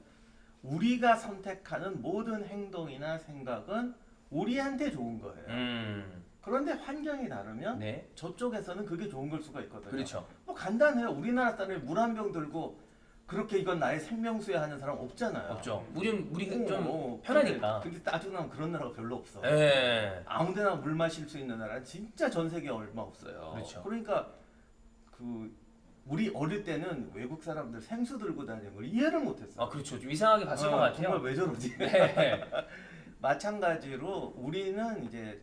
우리가 선택하는 모든 행동이나 생각은 우리한테 좋은 거예요. 그런데 환경이 다르면 네. 저쪽에서는 그게 좋은 걸 수가 있거든요. 그렇죠. 뭐 간단해요. 우리나라 사람이 물 한 병 들고 그렇게 이건 나의 생명수야 하는 사람 없잖아요. 없죠. 우리가 좀 어, 편하니까. 근데 따지고 그런 나라가 별로 없어. 예. 아무데나 물 마실 수 있는 나라는 진짜 전 세계에 얼마 없어요. 그렇죠. 그러니까 우리 어릴 때는 외국 사람들 생수 들고 다니는 걸 이해를 못했어요. 그렇죠. 좀 이상하게 봤을 것 같아요. 정말 왜 저러지? 네. 마찬가지로 우리는 이제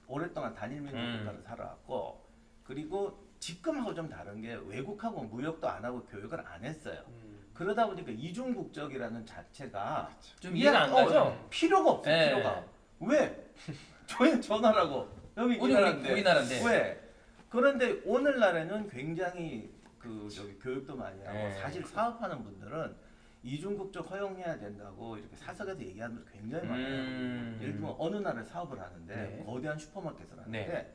오랫동안 단일민족 국가로 살아왔고 그리고 지금하고 좀 다른 게 외국하고 무역도 안 하고 교육을 안 했어요. 그러다 보니까 이중 국적이라는 자체가 좀 이해가 안 가죠? 필요가 없어요. 네. 필요가. 왜? 저희는 전화라고 여기 이 나라인데. 우리나라인데. 왜? 그런데 오늘날에는 굉장히 여기 교육도 많이 하고 네. 사실 사업하는 분들은 이중국적 허용해야 된다고 이렇게 사석에서 얘기하는 분들 굉장히 많아요. 예를 들면 어느 나라에 사업을 하는데 네. 거대한 슈퍼마켓을 하는데 네.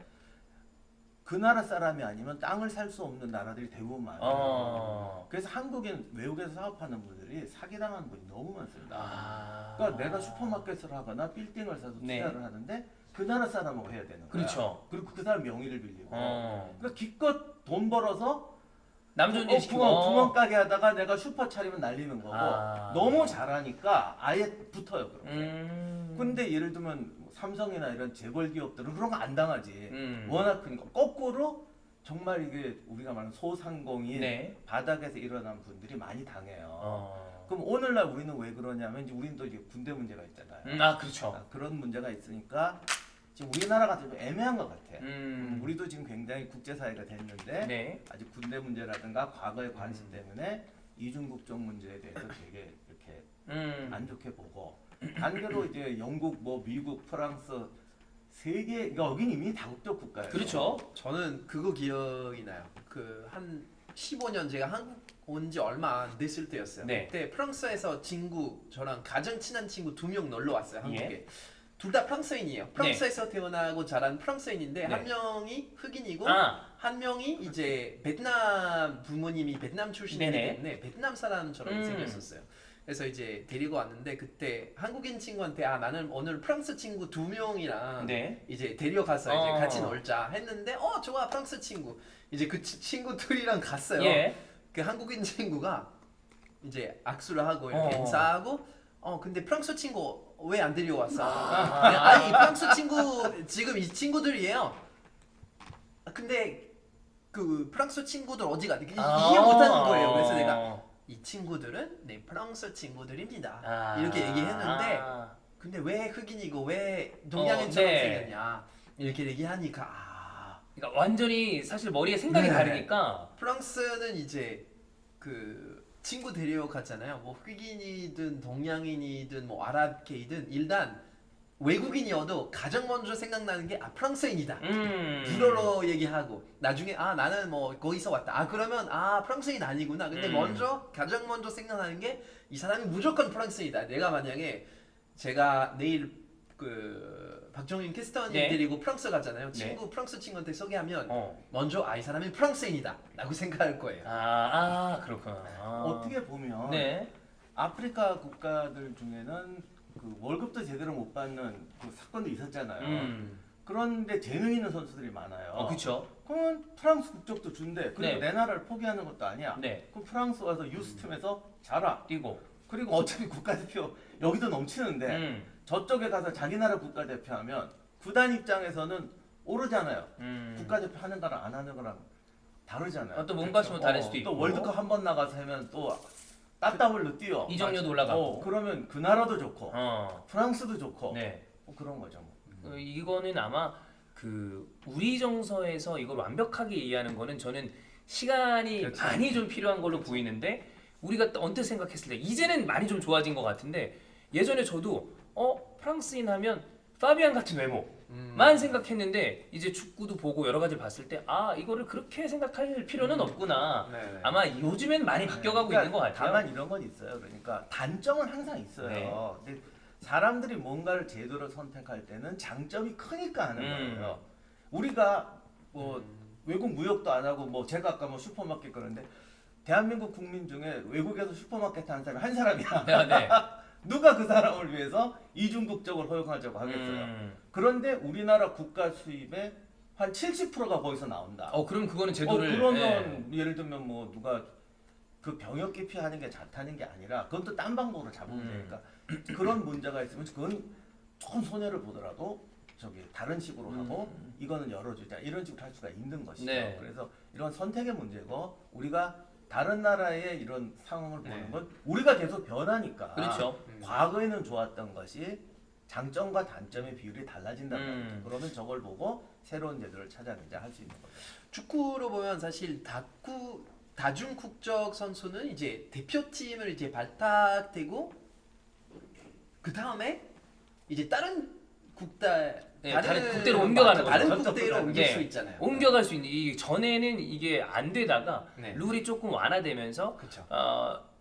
그 나라 사람이 아니면 땅을 살 수 없는 나라들이 대부분 많아요. 그래서 한국인 외국에서 사업하는 분들이 사기당하는 분이 너무 많습니다. 그러니까 내가 슈퍼마켓을 하거나 빌딩을 사서 네. 투자를 하는데 그 나라 사람하고 해야 되는 거야. 그렇죠. 그리고 그 사람 명의를 빌리고. 어. 그러니까 기껏 돈 벌어서 남존일 시키고. 구멍 가게 하다가 내가 슈퍼 차리면 날리는 거고 너무 잘하니까 아예 붙어요. 그렇게. 근데 예를 들면 삼성이나 이런 재벌 기업들은 그런 거 안 당하지. 워낙 크니까 거꾸로 정말 이게 우리가 말하는 소상공인 네. 바닥에서 일어난 분들이 많이 당해요. 그럼 오늘날 우리는 왜 그러냐면 이제 우리는 또 이제 군대 문제가 있잖아요. 그렇죠. 그런 문제가 있으니까 지금 우리나라가 좀 애매한 것 같아. 음. 우리도 지금 굉장히 국제사회가 됐는데 네. 아직 군대 문제라든가 과거의 관심 때문에 이중국적 문제에 대해서 되게 이렇게 안 좋게 보고 반대로 이제 영국, 뭐 미국, 프랑스 세계 그러니까 여긴 이미 다국적 국가예요. 그렇죠. 저는 그거 기억이 나요. 그 한 15년 제가 한국 온 지 얼마 안 됐을 때였어요. 네. 그때 프랑스에서 저랑 가장 친한 친구 2명 놀러 왔어요. 한국에. 예. 둘 다 프랑스인이에요. 프랑스에서 태어나고 자란 프랑스인인데 네. 한 명이 흑인이고 아. 한 명이 이제 베트남 부모님이 베트남 출신이기 네네. 때문에 베트남 사람처럼 생겼었어요. 그래서 이제 데리고 왔는데 그때 한국인 친구한테 아 나는 오늘 프랑스 친구 2명이랑 네. 이제 데려가서 이제 어. 같이 놀자 했는데 좋아 프랑스 친구 이제 그 친구들이랑 갔어요. 예. 그 한국인 친구가 이제 악수를 하고 이렇게 어. 인사하고 근데 프랑스 친구 왜 안 데려왔어? 아니 이 프랑스 친구 지금 이 친구들이에요. 근데 그 프랑스 친구들 어디 가? 이해 못하는 거예요. 그래서 내가 이 친구들은 네 프랑스 친구들입니다. 이렇게 얘기했는데 근데 왜 흑인이고 왜 동양인처럼 네. 생겼냐 이렇게 얘기하니까 그러니까 완전히 사실 머리에 생각이 네. 다르니까. 프랑스는 이제 그 친구 데려갔잖아요. 뭐 흑인이든 동양인이든 뭐 아랍계이든 일단 외국인이어도 가장 먼저 생각나는 게 프랑스인이다. 불어로 얘기하고 나중에 나는 뭐 거기서 왔다. 그러면 프랑스인 아니구나. 근데 가장 먼저 생각나는 게 이 사람이 무조건 프랑스인이다. 내가 만약에 제가 내일 그 박정인 캐스터님 네. 데리고 프랑스 가잖아요. 네. 프랑스 친구한테 소개하면 먼저 이 사람이 프랑스인이다 라고 생각할 거예요. 그렇구나. 어떻게 보면 네. 아프리카 국가들 중에는 그 월급도 제대로 못 받는 그 사건도 있었잖아요. 그런데 재능 있는 선수들이 많아요. 그렇죠. 그러면 프랑스 국적도 준대. 그리고 네. 내 나라를 포기하는 것도 아니야. 네. 그럼 프랑스 와서 유스팀에서 자라. 뛰고. 그리고 어차피 국가대표 여기도 넘치는데 저쪽에 가서 자기 나라 국가대표하면 구단 입장에서는 오르잖아요. 국가대표 하는 거랑 안 하는 거랑 다르잖아요. 또 몸값이 다를 수도 있고. 또 월드컵 한 번 나가서 하면 또 따따블로 뛰어. 이적료도 올라가고. 그러면 그 나라도 좋고 프랑스도 좋고 네. 그런 거죠. 뭐. 이거는 아마 그 우리 정서에서 이걸 완벽하게 이해하는 거는 저는 시간이 그렇죠. 많이 좀 필요한 걸로 보이는데 우리가 언뜻 생각했을 때 이제는 많이 좀 좋아진 것 같은데 예전에 저도 프랑스인 하면 파비안 같은 외모만 생각했는데 이제 축구도 보고 여러 가지 봤을 때 이거를 그렇게 생각할 필요는 없구나. 네네. 아마 요즘엔 많이 바뀌어가고 있는 것 같아요. 다만 이런 건 있어요. 그러니까 단점은 항상 있어요. 네. 근데 사람들이 뭔가를 제대로 선택할 때는 장점이 크니까 하는 거예요. 우리가 뭐 외국 무역도 안 하고 뭐 제가 아까 뭐 슈퍼마켓 그런데 대한민국 국민 중에 외국에서 슈퍼마켓 하는 사람이 한 사람이야. 네. 누가 그 사람을 위해서 이중 국적을 허용하자고 하겠어요. 그런데 우리나라 국가 수입의 한 70%가 거기서 나온다. 그럼 그거는 제도를 그러면 예를 들면 뭐 누가 그 병역 기피하는 게 좋다는 게 아니라 그건 또 딴 방법으로 잡으면 되니까 그런 문제가 있으면 그건 조금 손해를 보더라도 다른 식으로 하고 이거는 열어주자 이런 식으로 할 수가 있는 것이죠. 네. 그래서 이런 선택의 문제고 우리가 다른 나라의 이런 상황을 보는 네. 건 우리가 계속 변하니까 그렇죠. 과거에는 좋았던 것이 장점과 단점의 비율이 달라진다는 거죠. 그러면 저걸 보고 새로운 제도를 찾아내자 할 수 있는 거죠. 축구로 보면 사실 다중 국적 선수는 이제 대표팀을 이제 발탁되고 그 다음에 이제 다른 다른 국대로 옮겨가는 거죠. 다른 전적 국대로 옮길 네. 수 있잖아요. 옮겨갈 수 있는 이 전에는 이게 안 되다가 네. 룰이 조금 완화되면서 그렇죠.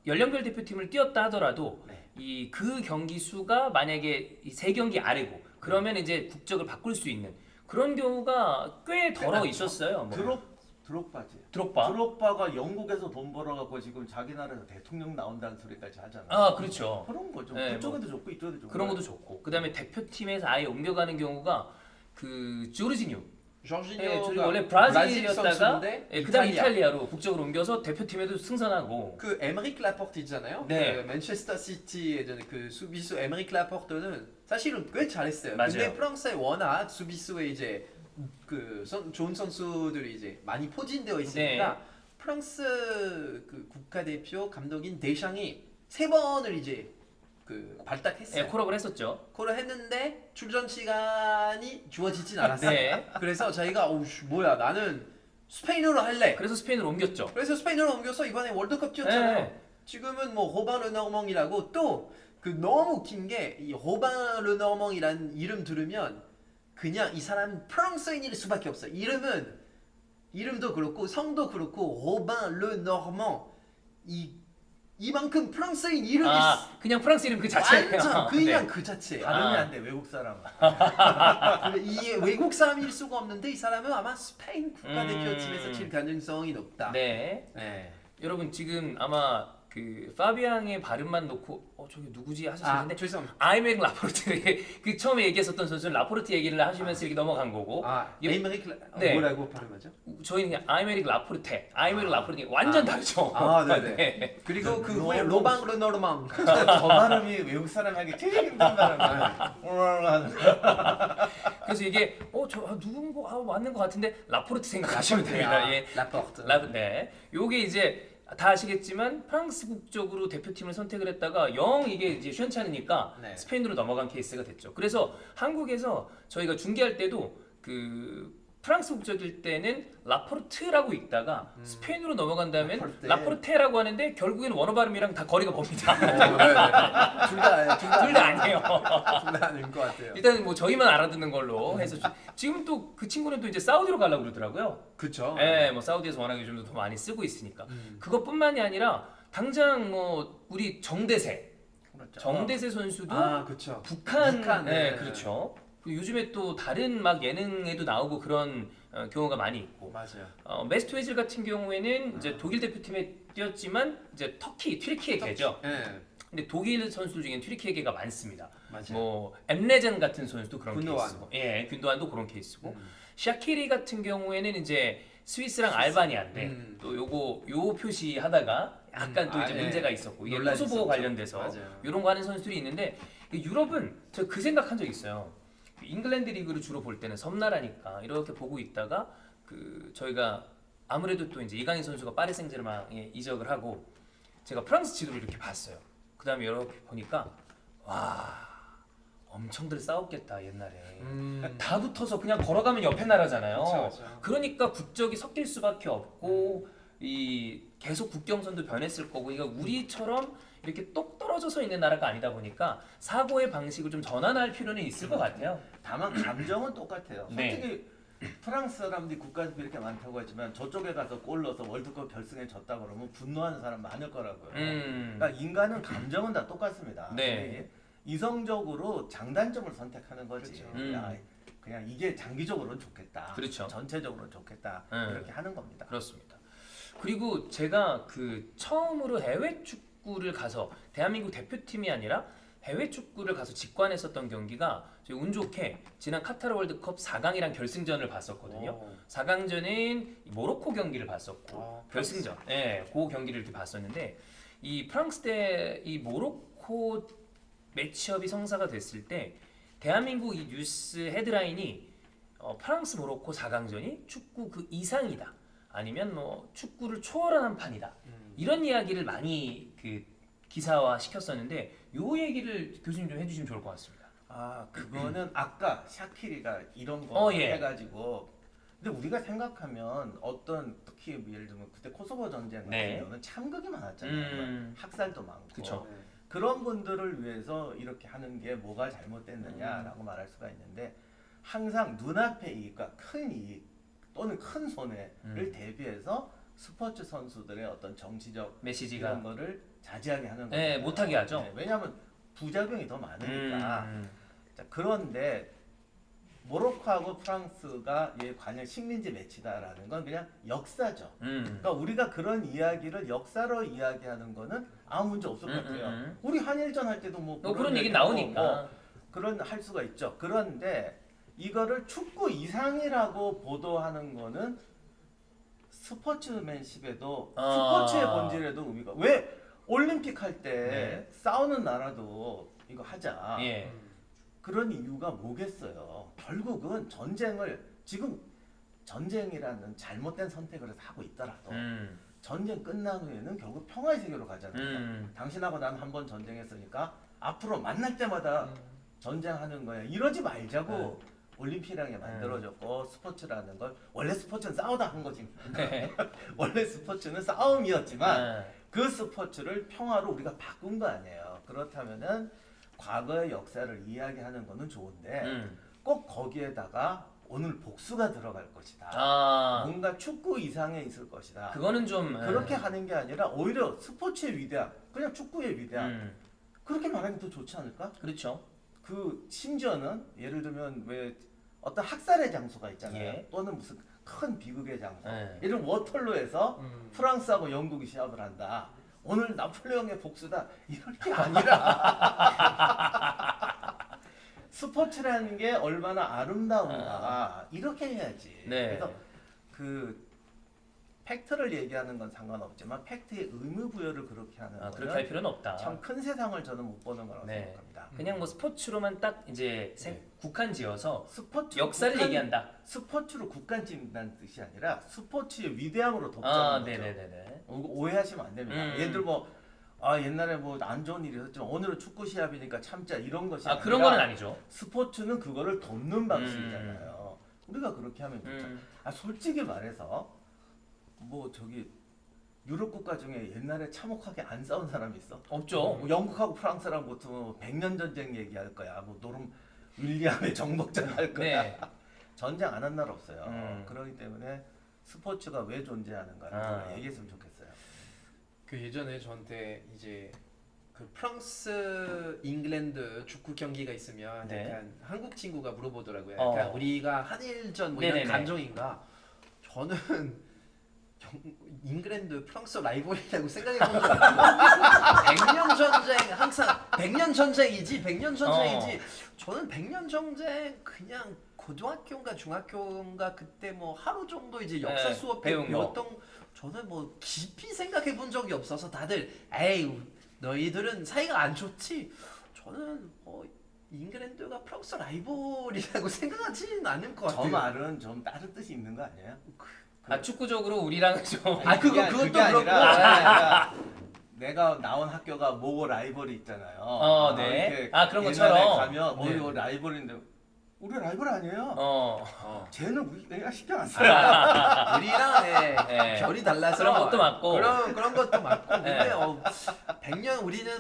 연령별 대표팀을 뛰었다 하더라도 네. 그 경기 수가 만약에 3경기 아래고 그러면 이제 국적을 바꿀 수 있는 그런 경우가 꽤 덜어 있었어요. 뭐. 드록바지. 드록바. 드록바가 영국에서 돈 벌어갖고 지금 자기 나라에서 대통령 나온다는 소리까지 하잖아. 그렇죠. 그런 거죠. 네, 그쪽에도 좋고 이쪽에도 좋고. 그런 것도 좋고 그다음에 대표팀에서 아예 옮겨가는 경우가 그 조르지뉴. 조르지뉴가 원래 브라질이었다가 선수인데 그다음 이탈리아로 국적으로 옮겨서 대표팀에도 승선하고. 그 에메릭 라포르트 있잖아요. 네. 그 맨체스터 시티 예전에 그 수비수 에메릭 라포르트는 사실은 꽤 잘했어요. 맞아요. 근데 프랑스에 워낙 수비수에 이제 좋은 선수들이 이제 많이 포진되어 있으니까 네. 프랑스 그 국가대표 감독인 데샹이 3번을 이제 그 발탁했어요. 콜업을 했었죠. 콜을 했는데 출전 시간이 주어지진 않았어요. 네. 그래서 자기가 뭐야 나는 스페인어로 할래. 그래서 스페인으로 옮겼죠. 그래서 스페인어로 옮겨서 이번에 월드컵 뛰었잖아요. 네. 지금은 뭐 호반 르노몽이라고 또 그 너무 웃긴 게 이 호반 르노몽이라는 이름 들으면 그냥 이 사람 프랑스인일 수밖에 없어. 이름도 그렇고 성도 그렇고 호반 르노몽 이만큼 프랑스인 이름이 그냥 프랑스 이름 그 자체예요. 완전 그냥 네. 그 자체. 발음이 안 돼, 외국 사람. 근데 이 외국 사람일 수가 없는데 이 사람은 아마 스페인 국가대표팀에서 칠 가능성이 높다. 네. 네. 여러분 지금 아마 그 파비앙의 발음만 놓고 저기 누구지 하셨는데 죄송합니다. 아이메릭 라포르트 그 처음에 얘기했었던 선수는 라포르트 얘기를 하시면서 이렇게 넘어간 거고 에이메릭 네. 뭐라고 발음하죠? 저희는 그냥 아이메릭 라포르테 아이메릭 라포르테 완전 다르죠. 네네. 네. 그리고 그 후에 로방 르노르망 저 발음이 외국 사람에게 제일 힘든 발음이야. 그래서 이게 누군 거 맞는 것 같은데 라포르트 생각하시면 됩니다. 예. 라포르트. 네. 요게 이제 다 아시겠지만 프랑스 국적으로 대표팀을 선택을 했다가 영 이게 이제 시원찮으니까 네. 스페인으로 넘어간 케이스가 됐죠. 그래서 한국에서 저희가 중계할 때도 그 프랑스 국적일 때는 라포르트라고 읽다가 스페인으로 넘어간 다음엔 라포르테라고 하는데 결국엔 원어 발음이랑 다 거리가 멉니다. 둘 다 아니에요. 둘 다 아닌 것 같아요. 일단 뭐 저희만 알아듣는 걸로 해서 지금 또 그 친구는 또 이제 사우디로 가려고 그러더라고요. 그렇죠. 네, 뭐 사우디에서 워낙 요즘 더 많이 쓰고 있으니까. 그것뿐만이 아니라 당장 뭐 우리 정대세 선수도 그렇죠. 북한, 네. 네, 그렇죠. 그리고 요즘에 또 다른 막 예능에도 나오고 그런 경우가 많이 있고. 맞아요. 메스트 웨즐 같은 경우에는 이제 독일 대표팀에 뛰었지만 이제 튀르키예 계죠. 네. 근데 독일 선수 중엔 튀르키예계가 많습니다. 맞아요. 뭐 엠레젠 같은 선수도 그런 균도안. 케이스고, 예, 균도안도 그런 케이스고, 샤키리 같은 경우에는 이제 스위스랑 알바니아인데 또 요 표시 하다가 약간 또 이제 문제가 있었고 이게 논란이 코소보 있었죠. 관련돼서 맞아요. 이런 거 하는 선수들이 있는데 유럽은 저 그 생각한 적 있어요. 잉글랜드 리그를 주로 볼 때는 섬나라니까 이렇게 보고 있다가 그 저희가 아무래도 또 이제 이강인 선수가 파리 생제르맹에 이적을 하고 제가 프랑스 지도를 이렇게 봤어요. 그 다음에 이렇게 보니까 와 엄청들 싸웠겠다 옛날에 다 붙어서 그냥 걸어가면 옆에 나라잖아요. 그쵸. 그러니까 국적이 섞일 수밖에 없고 이 계속 국경선도 변했을 거고 이거 우리처럼 이렇게 똑 떨어져서 있는 나라가 아니다 보니까 사고의 방식을 좀 전환할 필요는 있을 것 같아요. 다만 감정은 똑같아요. 네. 솔직히 프랑스 사람들이 국가대표 이렇게 많다고 하지만 저쪽에 가서 골 넣어서 월드컵 결승에 졌다 그러면 분노하는 사람 많을 거라고요. 그러니까 인간은 감정은 다 똑같습니다. 네. 이성적으로 장단점을 선택하는 거지. 그렇죠. 야, 그냥 이게 장기적으로는 좋겠다. 그렇죠. 전체적으로는 좋겠다. 이렇게 하는 겁니다. 그렇습니다. 그리고 제가 그 처음으로 해외 축구를 가서 대한민국 대표팀이 아니라 해외 축구를 가서 직관했었던 경기가 저희 운 좋게 지난 카타르 월드컵 4강이랑 결승전을 봤었거든요. 4강전은 모로코 경기를 봤었고 결승전, 그 경기를 이렇게 봤었는데 이 프랑스 대 이 모로코 매치업이 성사가 됐을 때 대한민국 이 뉴스 헤드라인이 프랑스 모로코 4강전이 축구 그 이상이다. 아니면 뭐 축구를 초월한 판이다. 이런 이야기를 많이 그 기사화 시켰었는데 요 얘기를 교수님 좀 해주시면 좋을 것 같습니다. 그거는 아까 샤키리가 이런 거 예. 해가지고 근데 우리가 생각하면 어떤 특히 예를 들면 그때 코소보 전쟁 같은 네. 경우는 참극이 많았잖아요. 학살도 많고 그쵸. 그런 분들을 위해서 이렇게 하는 게 뭐가 잘못됐느냐라고 말할 수가 있는데 항상 눈앞의 이익과 큰 이익 또는 큰 손해를 대비해서 스포츠 선수들의 어떤 정치적 메시지가 이런 거를 자제하게 하는 네, 거예요. 못하게 하죠. 네, 왜냐하면 부작용이 더 많으니까. 자, 그런데 모로코하고 프랑스가 관여 식민지 매치다라는 건 그냥 역사죠. 그러니까 우리가 그런 이야기를 역사로 이야기하는 거는 아무 문제 없을 것 같아요. 우리 한일전 할 때도 뭐 그런 얘기 나오니까 뭐 그런 할 수가 있죠. 그런데 이거를 축구 이상이라고 보도하는 거는 스포츠맨십에도 스포츠의 본질에도 의미가 왜 올림픽 할 때 싸우는 나라도 이거 하자. 그런 이유가 뭐겠어요. 결국은 전쟁을 지금 전쟁이라는 잘못된 선택을 해서 하고 있더라도 전쟁 끝난 후에는 결국 평화의 세계로 가잖아요. 당신하고 난 한 번 전쟁했으니까 앞으로 만날 때마다 전쟁하는 거야. 이러지 말자고 올림픽이라는 게 만들어졌고 스포츠라는 걸 원래 스포츠는 싸우다 한 거지. 원래 스포츠는 싸움이었지만 그 스포츠를 평화로 우리가 바꾼 거 아니에요. 그렇다면은 과거의 역사를 이야기하는 거는 좋은데 꼭 거기에다가 오늘 복수가 들어갈 것이다. 뭔가 축구 이상에 있을 것이다. 그거는 좀 그렇게 하는 게 아니라 오히려 스포츠의 위대함, 그냥 축구의 위대함 그렇게 말하면 더 좋지 않을까? 그렇죠. 그 심지어는 예를 들면 왜 어떤 학살의 장소가 있잖아요. 또는 무슨 큰 비극의 장소. 예를 들면 워털로에서 프랑스하고 영국이 시합을 한다. 오늘 나폴레옹의 복수다 이럴 게 아니라 스포츠라는 게 얼마나 아름다운가 이렇게 해야지. 네. 그래서 그 팩트를 얘기하는 건 상관없지만 팩트의 의무 부여를 그렇게 하는 그렇게 거는 할 필요는 없다. 참 큰 세상을 저는 못 보는 거라고 네. 생각합니다. 그냥 뭐 스포츠로만 딱 이제 국한지어서 스포츠 역사를 얘기한다. 스포츠로 국간 찍는다는 뜻이 아니라 스포츠의 위대함으로 덮자는 아, 거죠. 네네네네. 오해하시면 안 됩니다. 예를 들어 뭐 옛날에 뭐 안 좋은 일이 있었지만 오늘은 축구 시합이니까 참자 이런 것이 아니라 그런 거는 아니죠. 스포츠는 그거를 덮는 방식이잖아요. 우리가 그렇게 하면 좋죠. 솔직히 말해서 뭐 저기 유럽 국가 중에 옛날에 참혹하게 안 싸운 사람이 있어? 없죠. 뭐 영국하고 프랑스랑 붙으면 100년 전쟁 얘기할 거야. 뭐 노름 윌리엄의 정복전 할 거야. 네. 전쟁 안 한 나라 없어요. 그렇기 때문에 스포츠가 왜 존재하는가를 얘기했으면 좋겠어요. 그 예전에 저한테 이제 그 프랑스 잉글랜드 축구 경기가 있으면 네. 약간 한국 친구가 물어보더라고요. 약간 우리가 한일전 뭐 이런 네네네. 감정인가? 저는 잉글랜드 프랑스 라이벌이라고 생각해본 적 없고 100년 전쟁 항상 100년 전쟁이지 100년 전쟁이지 저는 100년 전쟁 그냥 고등학교인가 중학교인가 그때 뭐 하루 정도 이제 역사 수업 때 배웠던 저는 뭐 깊이 생각해 본 적이 없어서 다들 에이 너희들은 사이가 안 좋지 저는 잉글랜드가 프랑스 라이벌이라고 생각하지는 않을 것 같아요. 저 말은 좀 다른 뜻이 있는 거 아니에요? 축구적으로 우리랑 좀 그것도 그렇고 내가 나온 학교가 뭐 라이벌이 있잖아요. 네. 이렇게 그런 옛날에 것처럼 가면 네. 이거 라이벌인데 우리 라이벌 아니에요. 쟤는 내가 신경 안 써. 우리랑 별이 달라서 그런 것도 맞고 그런 것도 맞고 근데 100년 우리는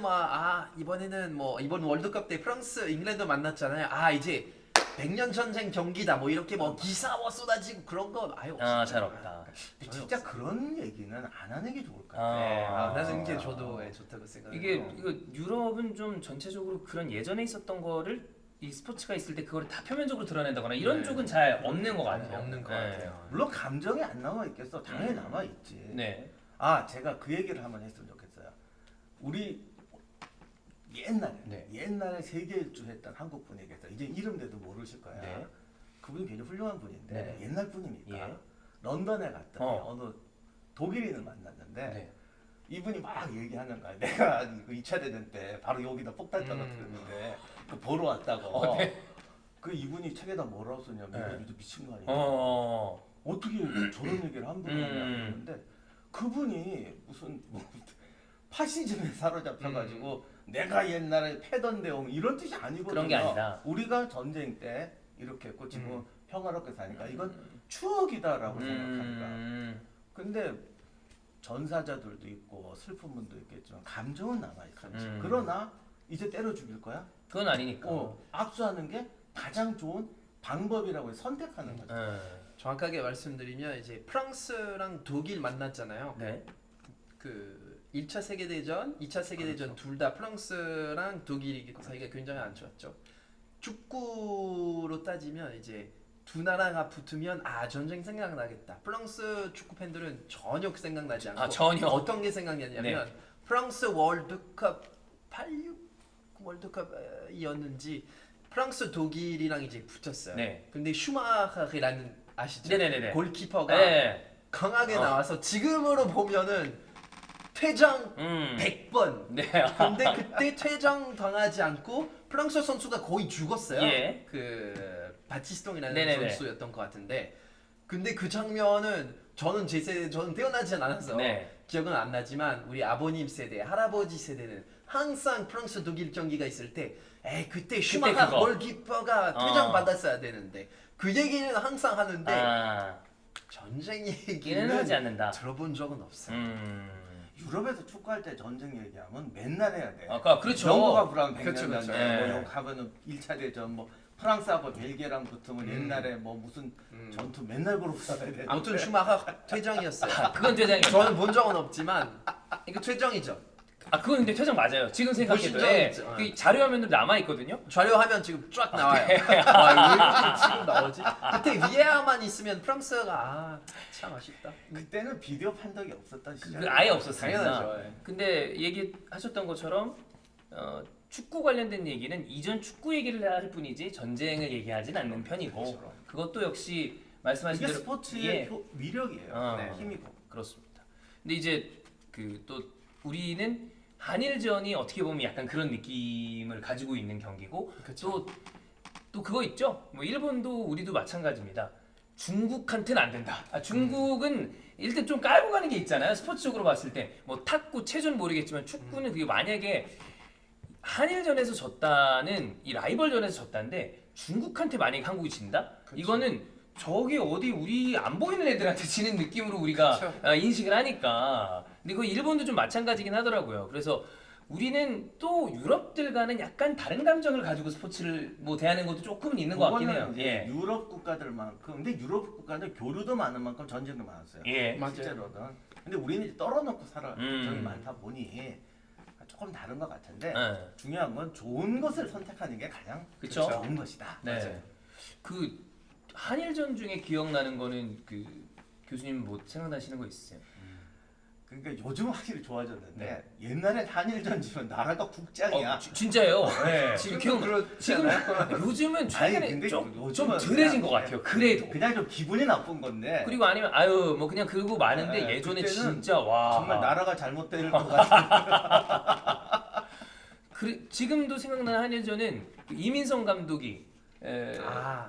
이번에는 이번 월드컵 때 프랑스 잉글랜드 만났잖아요. 이제 100년 전쟁 경기다 뭐 이렇게 기사 쏟아지고 그런 건 아예 없어요. 잘 없다. 진짜 그런 얘기는 안 하는 게 좋을 것 네, 같아요. 나는 게 저도 좋다고 생각해요. 이거 유럽은 좀 전체적으로 그런 예전에 있었던 거를 이 스포츠가 있을 때 그거를 다 표면적으로 드러낸다거나 이런 쪽은 잘 없는 것 같아요. 없는 것 같아요. 물론 감정이 안 남아 있겠어. 당연히 남아 있지. 네. 제가 그 얘기를 한번 했으면 좋겠어요. 우리 옛날에 세계 일주했던 한국 분이 계세요. 이제 이름대도 모르실 거야. 네. 그분이 굉장히 훌륭한 분인데 네. 옛날 분이니까 예. 런던에 갔더니 어느 독일인을 만났는데 네. 이분이 막 얘기하는 거야. 내가 그 2차 대전 때 바로 여기다 폭탄 떨어뜨렸는데 그 보러 왔다고. 네. 그 이분이 책에다 뭐라고 썼냐면 네. 이거 미친 거 아니야. 어떻게 저런 얘기를 함부로 하냐 그러는데 그분이 무슨 파시즘에 사로잡혀가지고 내가 옛날에 패던 내용 이런 뜻이 아니거든요. 그런 게 아니라 우리가 전쟁 때 이렇게 했고 지금 평화롭게 사니까 이건 추억이다라고 생각합니다. 근데 전사자들도 있고 슬픈 분도 있겠지만 감정은 남아있어요. 그러나 이제 때려 죽일 거야? 그건 아니니까. 압수하는 게 가장 좋은 방법이라고 선택하는 거죠. 정확하게 말씀드리면 이제 프랑스랑 독일 만났잖아요. 네. 그 1차 세계대전, 2차 세계대전 둘 다 프랑스랑 독일이 사이가 굉장히 안 좋았죠. 축구로 따지면 이제 두 나라가 붙으면 전쟁 생각나겠다. 프랑스 축구 팬들은 전혀 생각나지 않고 전혀. 어떤 게 생각나냐면 프랑스 월드컵 86 월드컵이었는지 프랑스 독일이랑 이제 붙었어요. 네. 근데 슈마하르라는 아시죠? 네네네네. 골키퍼가 강하게 나와서 지금으로 보면은 퇴장 100번. 네. 근데 그때 퇴장 당하지 않고 프랑스 선수가 거의 죽었어요. 예. 그 바티스통이라는 네네네. 선수였던 것 같은데, 근데 그 장면은 저는 저는 태어나지 않아서 기억은 안 나지만 우리 아버님 세대, 할아버지 세대는 항상 프랑스 독일 경기가 있을 때, 그때 슈마하 골키퍼가 퇴장 받았어야 되는데 그 얘기는 항상 하는데 전쟁 얘기는 하지 않는다. 들어본 적은 없어요. 유럽에서 축구할 때 전쟁 얘기하면 맨날 해야 돼. 그렇죠. 영국하고 불하면 100년 그렇죠. 전쟁, 뭐 영국 하면은 1차 대전, 뭐 프랑스하고 벨기에랑 붙으면 옛날에 뭐 무슨 전투 맨날 보러 살아야 돼. 아무튼 슈마하 퇴장이었어요. 그건 퇴장이죠. 저는 본 적은 없지만 이거 퇴장이죠. 아 그건 근데 퇴장 맞아요. 지금 생각해도 보신 적 있죠? 그 자료 화면으로 남아 있거든요. 자료화면 지금 쫙 나와요. 와, 이거 지금 나오지? 그때 VAR만 있으면 프랑스가 참 아쉽다. 그때는 비디오 판독이 없었던 시절. 그 아예 없었습니다. 당연하죠. 예. 근데 얘기하셨던 것처럼 축구 관련된 얘기는 이전 축구 얘기를 할 뿐이지 전쟁을 얘기하진 않는 편이고 그렇죠. 그것도 역시 말씀하신 이게 대로 스포츠의 예, 위력이에요. 네. 힘이고. 그렇습니다. 근데 이제 그 또 우리는 한일전이 어떻게 보면 약간 그런 느낌을 가지고 있는 경기고 또 그거 있죠. 뭐 일본도 우리도 마찬가지입니다. 중국한테는 안 된다. 중국은 일단 좀 깔고 가는 게 있잖아요. 스포츠적으로 봤을 때 뭐 탁구, 체조는 모르겠지만 축구는 그게 만약에 한일전에서 졌다는 이 라이벌전에서 졌다는데 중국한테 만약에 한국이 진다? 그쵸. 이거는 저기 어디 우리 안 보이는 애들한테 지는 느낌으로 우리가 그쵸. 인식을 하니까. 근데 그 일본도 좀 마찬가지긴 하더라고요. 그래서 우리는 또 유럽들과는 약간 다른 감정을 가지고 스포츠를 뭐 대하는 것도 조금은 있는 것 같긴 해요. 그거는 이제 유럽 국가들만큼, 근데 유럽 국가는 교류도 많은 만큼 전쟁도 많았어요. 예. 맞아요. 실제로는. 근데 우리는 이제 떨어놓고 살아 전쟁이 음. 많다 보니 조금 다른 것 같은데 네. 중요한 건 좋은 것을 선택하는 게 가장 그쵸? 좋은 것이다. 네. 맞아요. 그 한일전 중에 기억나는 거는 그 교수님 뭐 생각나시는 거 있으세요? 그러니까 요즘 확실히 좋아졌는데 네. 옛날에 한일전 지면 나라가 국장이야. 진짜요? 네. 지금도 그렇지 지금 않아요? 요즘은 최근에 근데 좀 요즘은 덜해진 그냥- 것 같아요. 그래도. 그냥 좀 기분이 나쁜 건데. 그리고 아니면 아유 뭐 그냥 그러고 마는데 네, 예전에 그때는 진짜 와 정말 나라가 잘못될 것 같은. 지금도 생각나는 한일전은 그 이민성 감독이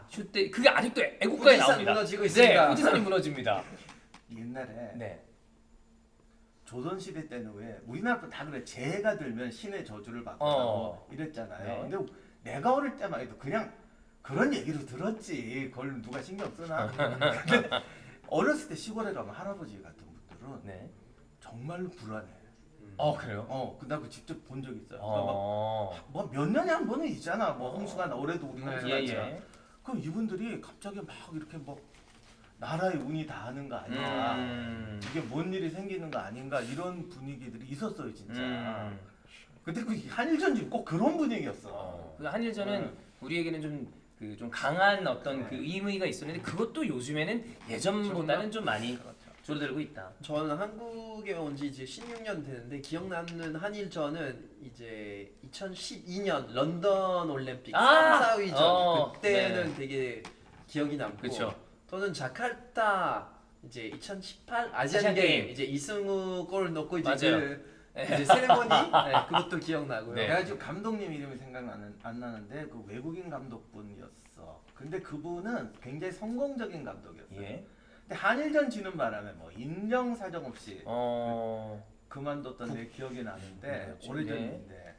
슛때 그게 아직도 애국가에 후지산 나옵니다. 무너지고 네, 있습니다. 후지산이 무너집니다. 옛날에 네. 조선 시대 때는 왜 우리나라도 다 그래 재해가 들면 신의 저주를 받고 이랬잖아요. 네. 근데 내가 어릴 때만 해도 그냥 그런 얘기로 들었지. 그걸 누가 신경 쓰나? 근데 어렸을 때 시골에 가면 할아버지 같은 분들은 네. 정말로 불안해. 그래요? 나 그 직접 본 적 있어요. 뭐 몇 년에 한 번은 있잖아. 뭐 홍수가 올해도 우리 홍수가 예, 있잖아. 예. 그럼 이분들이 갑자기 막 이렇게 뭐 나라의 운이 다하는 거 아닌가? 이게 뭔 일이 생기는 거 아닌가? 이런 분위기들이 있었어요, 진짜. 근데 그 한일전지 꼭 그런 분위기였어. 그 한일전은 우리에게는 좀 강한 어떤 그 의미가 있었는데 그것도 요즘에는 예전보다는 좀 많이 줄어들고 있다. 저는 한국에 온 지 이제 16년 되는데 기억나는 한일전은 이제 2012년 런던 올림픽 3, 4위전 그때는 되게 기억이 남고 그쵸. 저는 자카르타 이제 2018 아시안 게임 이제 이승우 골 넣고 이제 맞아요. 이제 세레모니 그것도 기억나고요. 네. 내가 지금 감독님 이름이 안 나는데 그 외국인 감독분이었어. 근데 그분은 굉장히 성공적인 감독이었어요. 예. 근데 한일전 지는 바람에 뭐 인정사정 없이 그만뒀던 내 기억이 나는데 네, 오래전인데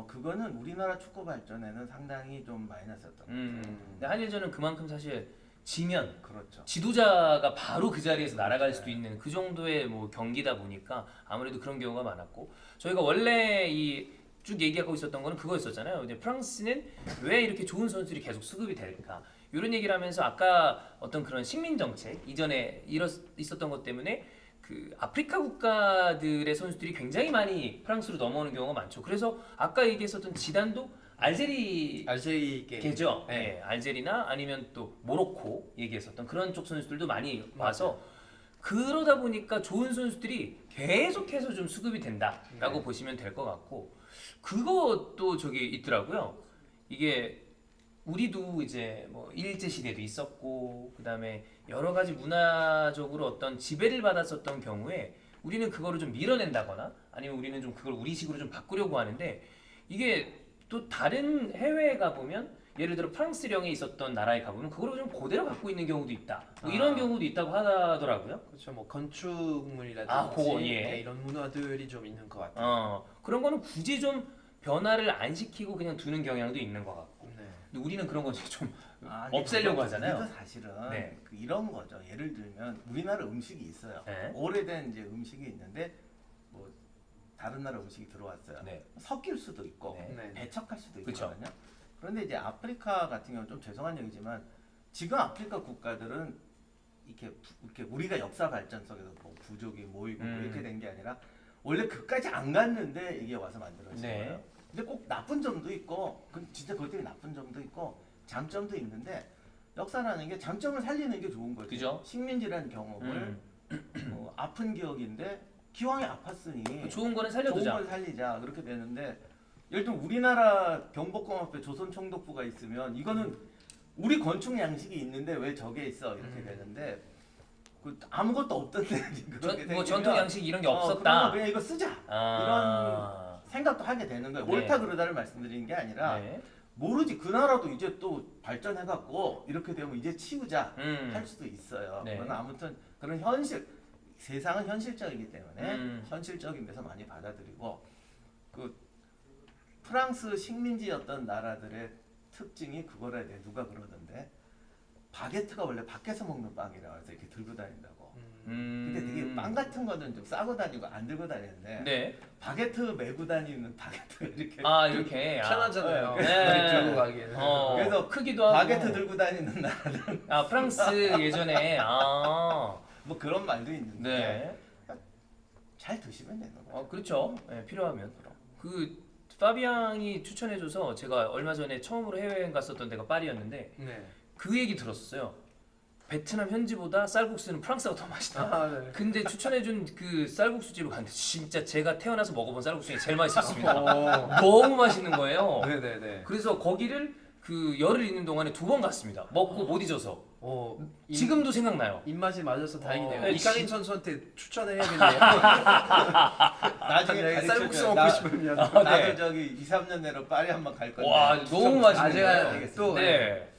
그거는 우리나라 축구 발전에는 상당히 좀 마이너스였던 것 같아요. 근데 한일전은 그만큼 사실 지면 그렇죠. 지도자가 바로 그 자리에서 날아갈 수도 있는 그 정도의 뭐 경기다 보니까 아무래도 그런 경우가 많았고 저희가 원래 이 쭉 얘기하고 있었던 거는 그거였었잖아요. 이제 프랑스는 왜 이렇게 좋은 선수들이 계속 수급이 될까? 이런 얘기를 하면서 아까 어떤 그런 식민 정책 이전에 있었던 것 때문에 그 아프리카 국가들의 선수들이 굉장히 많이 프랑스로 넘어오는 경우가 많죠. 그래서 아까 얘기했었던 지단도 알제리계죠. 네. 알제리나 아니면 또 모로코 얘기했었던 그런 쪽 선수들도 많이 와서 그러다 보니까 좋은 선수들이 계속해서 좀 수급이 된다라고 보시면 될 것 같고 그것도 저기 있더라고요. 이게 우리도 이제 뭐 일제 시대도 있었고 그다음에 여러 가지 문화적으로 어떤 지배를 받았었던 경우에 우리는 그거를 좀 밀어낸다거나 아니면 우리는 좀 그걸 우리식으로 좀 바꾸려고 하는데 이게 또 다른 해외에 가보면 예를 들어 프랑스령에 있었던 나라에 가보면 그걸 좀 그대로 갖고 있는 경우도 있다. 뭐 이런 경우도 있다고 하더라고요. 그렇죠. 뭐 건축물이라든지 그거, 예. 이런 문화들이 좀 있는 것 같아요. 그런 거는 굳이 좀 변화를 안 시키고 그냥 두는 경향도 있는 것 같고. 근데 우리는 그런 거 좀 없애려고 하잖아요. 우리도 사실은 네. 그 이런 거죠. 예를 들면 우리나라 음식이 있어요. 네. 오래된 이제 음식이 있는데 뭐 다른 나라 음식이 들어왔어요. 네. 섞일 수도 있고 네. 배척할 수도 그쵸. 있거든요. 그런데 이제 아프리카 같은 경우는 좀 죄송한 얘기지만 지금 아프리카 국가들은 이렇게 우리가 역사 발전 속에서 뭐 부족이 모이고 뭐 이렇게 된 게 아니라 원래 그까지 안 갔는데 이게 와서 만들어진 네. 거예요. 근데 꼭 나쁜 점도 있고, 진짜 그것 때문에 나쁜 점도 있고 장점도 있는데 역사라는 게 장점을 살리는 게 좋은 거죠. 그죠? 식민지라는 경험을 아픈 기억인데 기왕에 아팠으니 좋은 거는 좋은 살려두자. 걸 살리자 그렇게 되는데 예를 들면 우리나라 경복궁 앞에 조선총독부가 있으면 이거는 우리 건축 양식이 있는데 왜 저게 있어 이렇게 되는데 그 아무것도 없던데 그렇게 뭐 생기면 전통 양식 이런 게 그러면 없었다. 그냥 이거 쓰자 아. 이런 생각도 하게 되는 거예요. 네. 옳다 그르다를 말씀드리는 게 아니라 네. 모르지 그 나라도 이제 또 발전해갖고 이렇게 되면 이제 치우자 할 수도 있어요. 네. 그러나 아무튼 그런 세상은 현실적이기 때문에 현실적인 데서 많이 받아들이고 그 프랑스 식민지였던 나라들의 특징이 그거라 해야 돼. 누가 그러던데 바게트가 원래 밖에서 먹는 빵이라고 해서 이렇게 들고 다닌다고. 근데 되게 빵 같은 거는 좀 싸고 다니고 안 들고 다니는데 네. 바게트 메고 다니는 바게트가 이렇게 아 이렇게. 편하잖아요. 네. 들고 가기에는. 그래서 크기도 하고. 바게트 들고 다니는 나라들 아 프랑스 예전에 뭐 그런 말도 있는데 네. 잘 드시면 되는 거예요. 그렇죠. 네, 필요하면. 그 파비앙이 추천해줘서 제가 얼마 전에 처음으로 해외여행 갔었던 데가 파리였는데 네. 그 얘기 들었어요. 베트남 현지보다 쌀국수는 프랑스가 더 맛있다. 아, 네. 근데 추천해준 그 쌀국수집을 갔는데 진짜 제가 태어나서 먹어본 쌀국수 중에 제일 맛있었습니다. 너무 맛있는 거예요. 네네네. 그래서 거기를 그 열흘 있는 동안에 2번 갔습니다. 먹고 못 잊어서. 지금 지금도 생각나요. 입맛이 맞아서 다행이네요. 네, 이강인 선수한테 추천해야겠네요. 나중에 쌀국수 가르쳐줘요. 먹고 싶으면. 아, 나도 네. 저기 2, 3년 내로 파리 한번 갈 건데. 와 너무 맛있는 제가 거예요. 되겠습니다. 또, 네.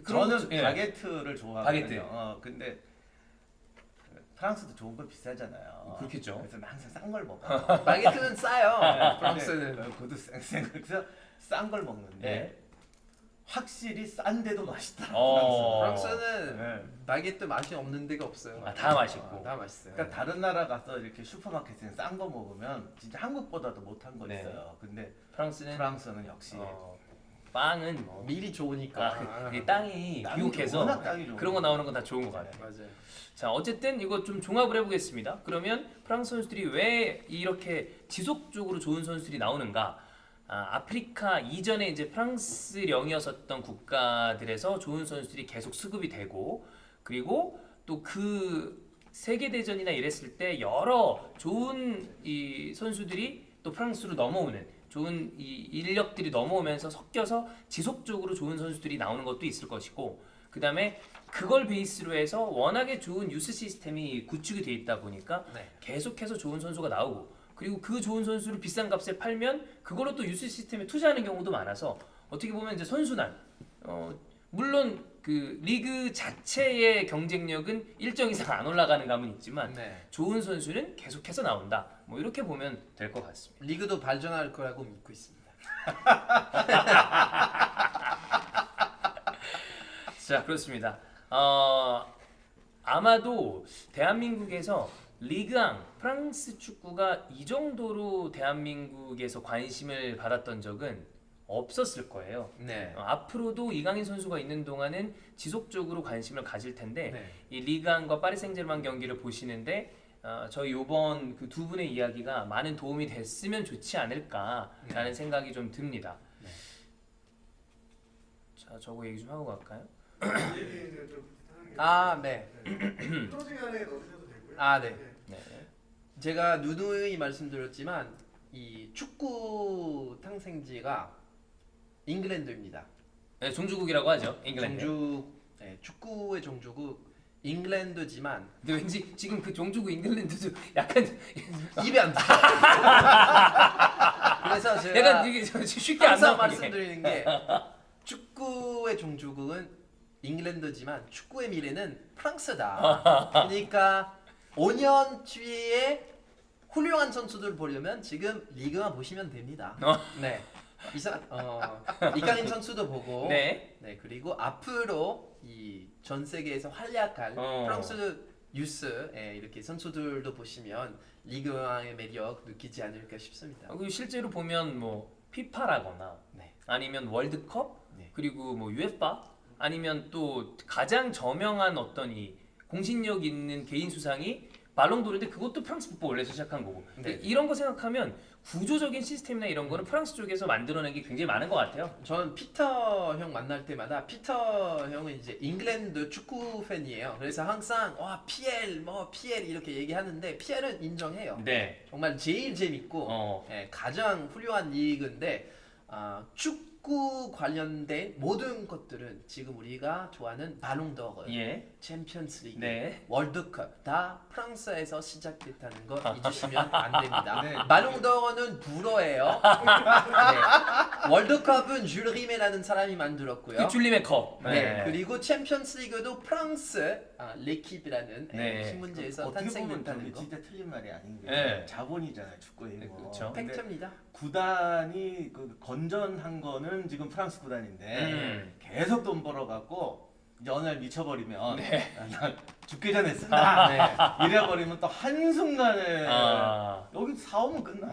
그런 저는 거- 예. 바게트를 좋아하거든요. 바게트. 근데 프랑스도 좋은 거 비싸잖아요. 그렇겠죠. 그래서 항상 싼 걸 먹어. 바게트는 싸요. 네. 프랑스는. 그것도 그래서 싼 걸 먹는데 네. 확실히 싼데도 맛있다. 프랑스는 네. 바게트 맛이 없는 데가 없어요. 아, 다 맛있고. 다 맛있어요. 그러니까 다른 나라 가서 이렇게 슈퍼마켓에 싼 거 먹으면 진짜 한국보다도 못한 거 네. 있어요. 근데 프랑스는 프랑스는 역시 빵은 뭐 밀이 좋으니까. 그 땅이 땅이 비옥해서 워낙 땅이 좋은 그런 거 나오는 건 다 좋은 것 같아요. 맞아요. 자 어쨌든 이거 좀 종합을 해보겠습니다. 그러면 프랑스 선수들이 왜 이렇게 지속적으로 좋은 선수들이 나오는가? 아프리카 이전에 이제 프랑스령이었었던 국가들에서 좋은 선수들이 계속 수급이 되고 그리고 또 그 세계 대전이나 이랬을 때 여러 좋은 이 선수들이 또 프랑스로 넘어오는 좋은 이 인력들이 넘어오면서 섞여서 지속적으로 좋은 선수들이 나오는 것도 있을 것이고 그 다음에 그걸 베이스로 해서 워낙에 좋은 유스 시스템이 구축이 돼 있다 보니까 네. 계속해서 좋은 선수가 나오고 그리고 그 좋은 선수를 비싼 값에 팔면 그걸로 또 유스 시스템에 투자하는 경우도 많아서 어떻게 보면 이제 선순환 물론 그 리그 자체의 경쟁력은 일정 이상 안 올라가는 감은 있지만 네. 좋은 선수는 계속해서 나온다 뭐 이렇게 보면 될 것 같습니다. 리그도 발전할 거라고 믿고 있습니다. 자 그렇습니다. 아마도 대한민국에서 리그앙 프랑스 축구가 이 정도로 대한민국에서 관심을 받았던 적은 없었을 거예요. 네. 앞으로도 이강인 선수가 있는 동안은 지속적으로 관심을 가질 텐데 네. 이 리그앙과 파리 생제르맹 경기를 보시는데 저희 요번 그 두 분의 이야기가 많은 도움이 됐으면 좋지 않을까라는 생각이 좀 듭니다. 네. 자 저거 얘기 좀 하고 갈까요? 이 얘기는 좀 비슷한 게 아, 네. 소식 안에 넣으셔도 되고요. 아, 네. 네. 제가 누누이 말씀드렸지만 이 축구 탕생지가 잉글랜드입니다. 네, 종주국이라고 하죠. 잉글랜드. 네, 축구의 종주국 잉글랜드지만 근데 왠지 지금 그 종주국 잉글랜드도 약간 입에 안 들어. 그래서 제가 약간 이게 쉽게 안 항상 나오게. 말씀드리는 게 축구의 종주국은 잉글랜드지만 축구의 미래는 프랑스다. 그러니까 5년 뒤에 훌륭한 선수들 보려면 지금 리그만 보시면 됩니다. 네. 이강인 선수도 보고 네. 네, 그리고 앞으로 이 전 세계에서 활약할 프랑스 유스 이렇게 선수들도 보시면 리그왕의 매력 느끼지 않을까 싶습니다. 그리고 실제로 보면 뭐 피파라거나 네. 아니면 월드컵 네. 그리고 뭐 UEFA 아니면 또 가장 저명한 어떤 이 공신력 있는 개인 수상이 발롱도르인데 그것도 프랑스 풋볼 원래서 시작한 거고. 네. 이런 거 생각하면 구조적인 시스템이나 이런 거는 프랑스 쪽에서 만들어낸 게 굉장히 많은 것 같아요. 저는 피터 형 만날 때마다 피터 형은 이제 잉글랜드 축구 팬이에요. 그래서 항상 와 PL 뭐 PL 이렇게 얘기하는데 PL은 인정해요. 네. 정말 제일 재밌고 예, 가장 훌륭한 리그인데 축구 관련된 모든 것들은 지금 우리가 좋아하는 발롱도르, 예. 챔피언스 리그, 네. 월드컵 다 프랑스에서 시작됐다는 거 잊으시면 안 됩니다. 네. 발롱도르는 불어예요. 네. 월드컵은 줄 리메라는 사람이 만들었고요. 그 줄리메 컵. 네. 그리고 챔피언스 리그도 프랑스 레키프라는 네. 신문지에서 어떻게 보면 탄생됐다는 저게 거. 진짜 틀린 말이 아닌 게 네. 자본이잖아요 축구의 네, 뭐. 그렇죠. 근데 팩트입니다. 구단이 그 건전한 거는 지금 프랑스 구단인데 계속 돈 벌어갖고 이제 어느 날 미쳐버리면 나 죽기 전에 쓴다 이래버리면 또 한순간에 여기 사오면 끝나.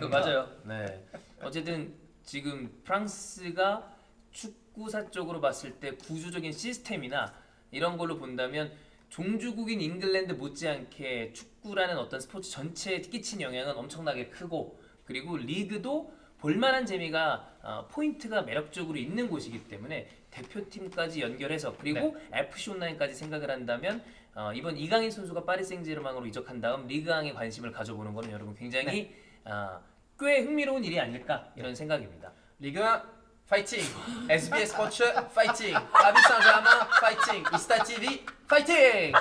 맞아요. 네. 어쨌든 지금 프랑스가 축구사 쪽으로 봤을 때 구조적인 시스템이나 이런 걸로 본다면 종주국인 잉글랜드 못지않게 축구라는 어떤 스포츠 전체에 끼친 영향은 엄청나게 크고, 그리고 리그도 볼만한 재미가 포인트가 매력적으로 있는 곳이기 때문에 대표팀까지 연결해서, 그리고 FC 온라인까지 생각을 한다면 이번 이강인 선수가 파리 생제르맹으로 이적한 다음 리그왕에 관심을 가져보는 거는 여러분 굉장히 꽤 흥미로운 일이 아닐까 이런 생각입니다. 리그 파이팅! SBS 스포츠 파이팅! 파리 생제르맹 파이팅! 이스타 TV 파이팅!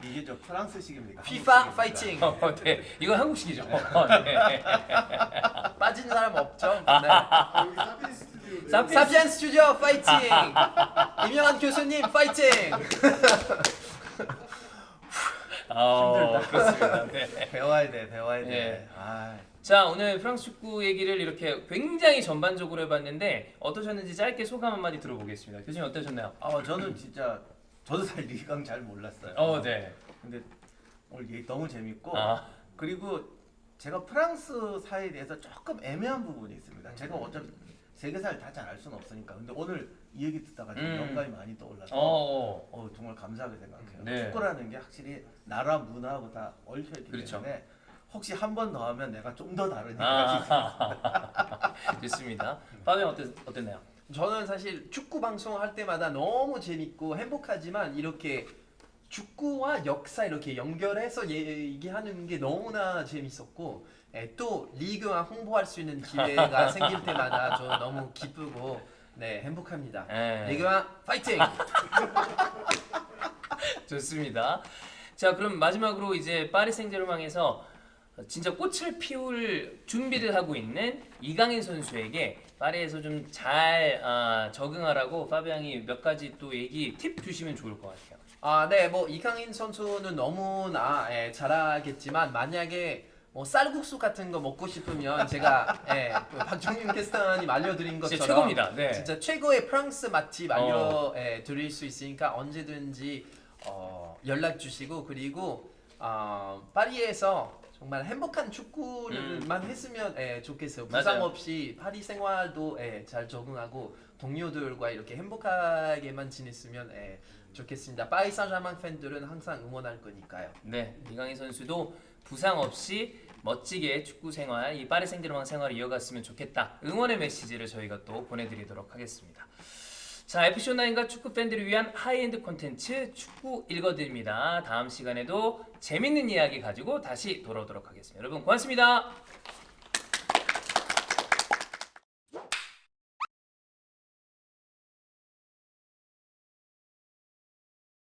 이게 저 프랑스식입니까? FIFA 한국식입니까? 파이팅! 네, 이건 한국식이죠. 네. 빠진 사람 없죠? 네. 여기 사피엔 스튜디오. 사피엔 스튜디오 파이팅! 이명환 교수님 파이팅! 힘들다. 그렇습니다. 네. 배워야 돼, 배워야 돼. 네. 아, 자, 오늘 프랑스 축구 얘기를 이렇게 굉장히 전반적으로 해봤는데 어떠셨는지 짧게 소감 한마디 들어보겠습니다. 교수님 어떠셨나요? 저는 진짜 저도 사실 리강 잘 몰랐어요. 네. 근데 오늘 얘기 너무 재밌고 그리고 제가 프랑스사에 대해서 조금 애매한 부분이 있습니다. 제가 어차피 세계사를 다 잘 알 수는 없으니까. 근데 오늘 이 얘기 듣다가 좀 영감이 많이 떠올라서 정말 감사하게 생각해요. 네. 축구라는 게 확실히 나라 문화하고 다 얽혀있기 그렇죠. 때문에 혹시 한 번 더 하면 내가 좀 더 다른 얘기가 좋습니다. 파비앙 어땠나요? 저는 사실 축구 방송할 때마다 너무 재밌고 행복하지만 이렇게 축구와 역사 이렇게 연결해서 얘기하는 게 너무나 재밌었고 또 리그와 홍보할 수 있는 기회가 생길 때마다 저 너무 기쁘고 행복합니다. 리그와 파이팅! 좋습니다. 자, 그럼 마지막으로 이제 파리 생제르맹에서 진짜 꽃을 피울 준비를 하고 있는 이강인 선수에게 파리에서 좀 잘 적응하라고 파비앙이 몇 가지 또 팁 주시면 좋을 것 같아요. 네, 뭐 이강인 선수는 너무나 잘하겠지만 만약에 뭐 쌀국수 같은 거 먹고 싶으면 제가 그 박정윤 캐스터님 알려드린 것처럼 진짜 최고입니다. 네. 진짜 최고의 프랑스 맛집 알려드릴 수 있으니까 언제든지 연락 주시고, 그리고 파리에서 정말 행복한 축구를만 했으면 좋겠어요. 부상 없이 파리 생활도 잘 적응하고 동료들과 이렇게 행복하게만 지냈으면 좋겠습니다. 파리 생제르맹 팬들은 항상 응원할 거니까요. 네, 이강인 선수도 부상 없이 멋지게 축구 생활, 이 파리 생제르맹 생활을 이어갔으면 좋겠다. 응원의 메시지를 저희가 또 보내드리도록 하겠습니다. 자, FC 온라인과 축구 팬들을 위한 하이엔드 콘텐츠 축구 읽어드립니다. 다음 시간에도 재밌는 이야기 가지고 다시 돌아오도록 하겠습니다. 여러분 고맙습니다.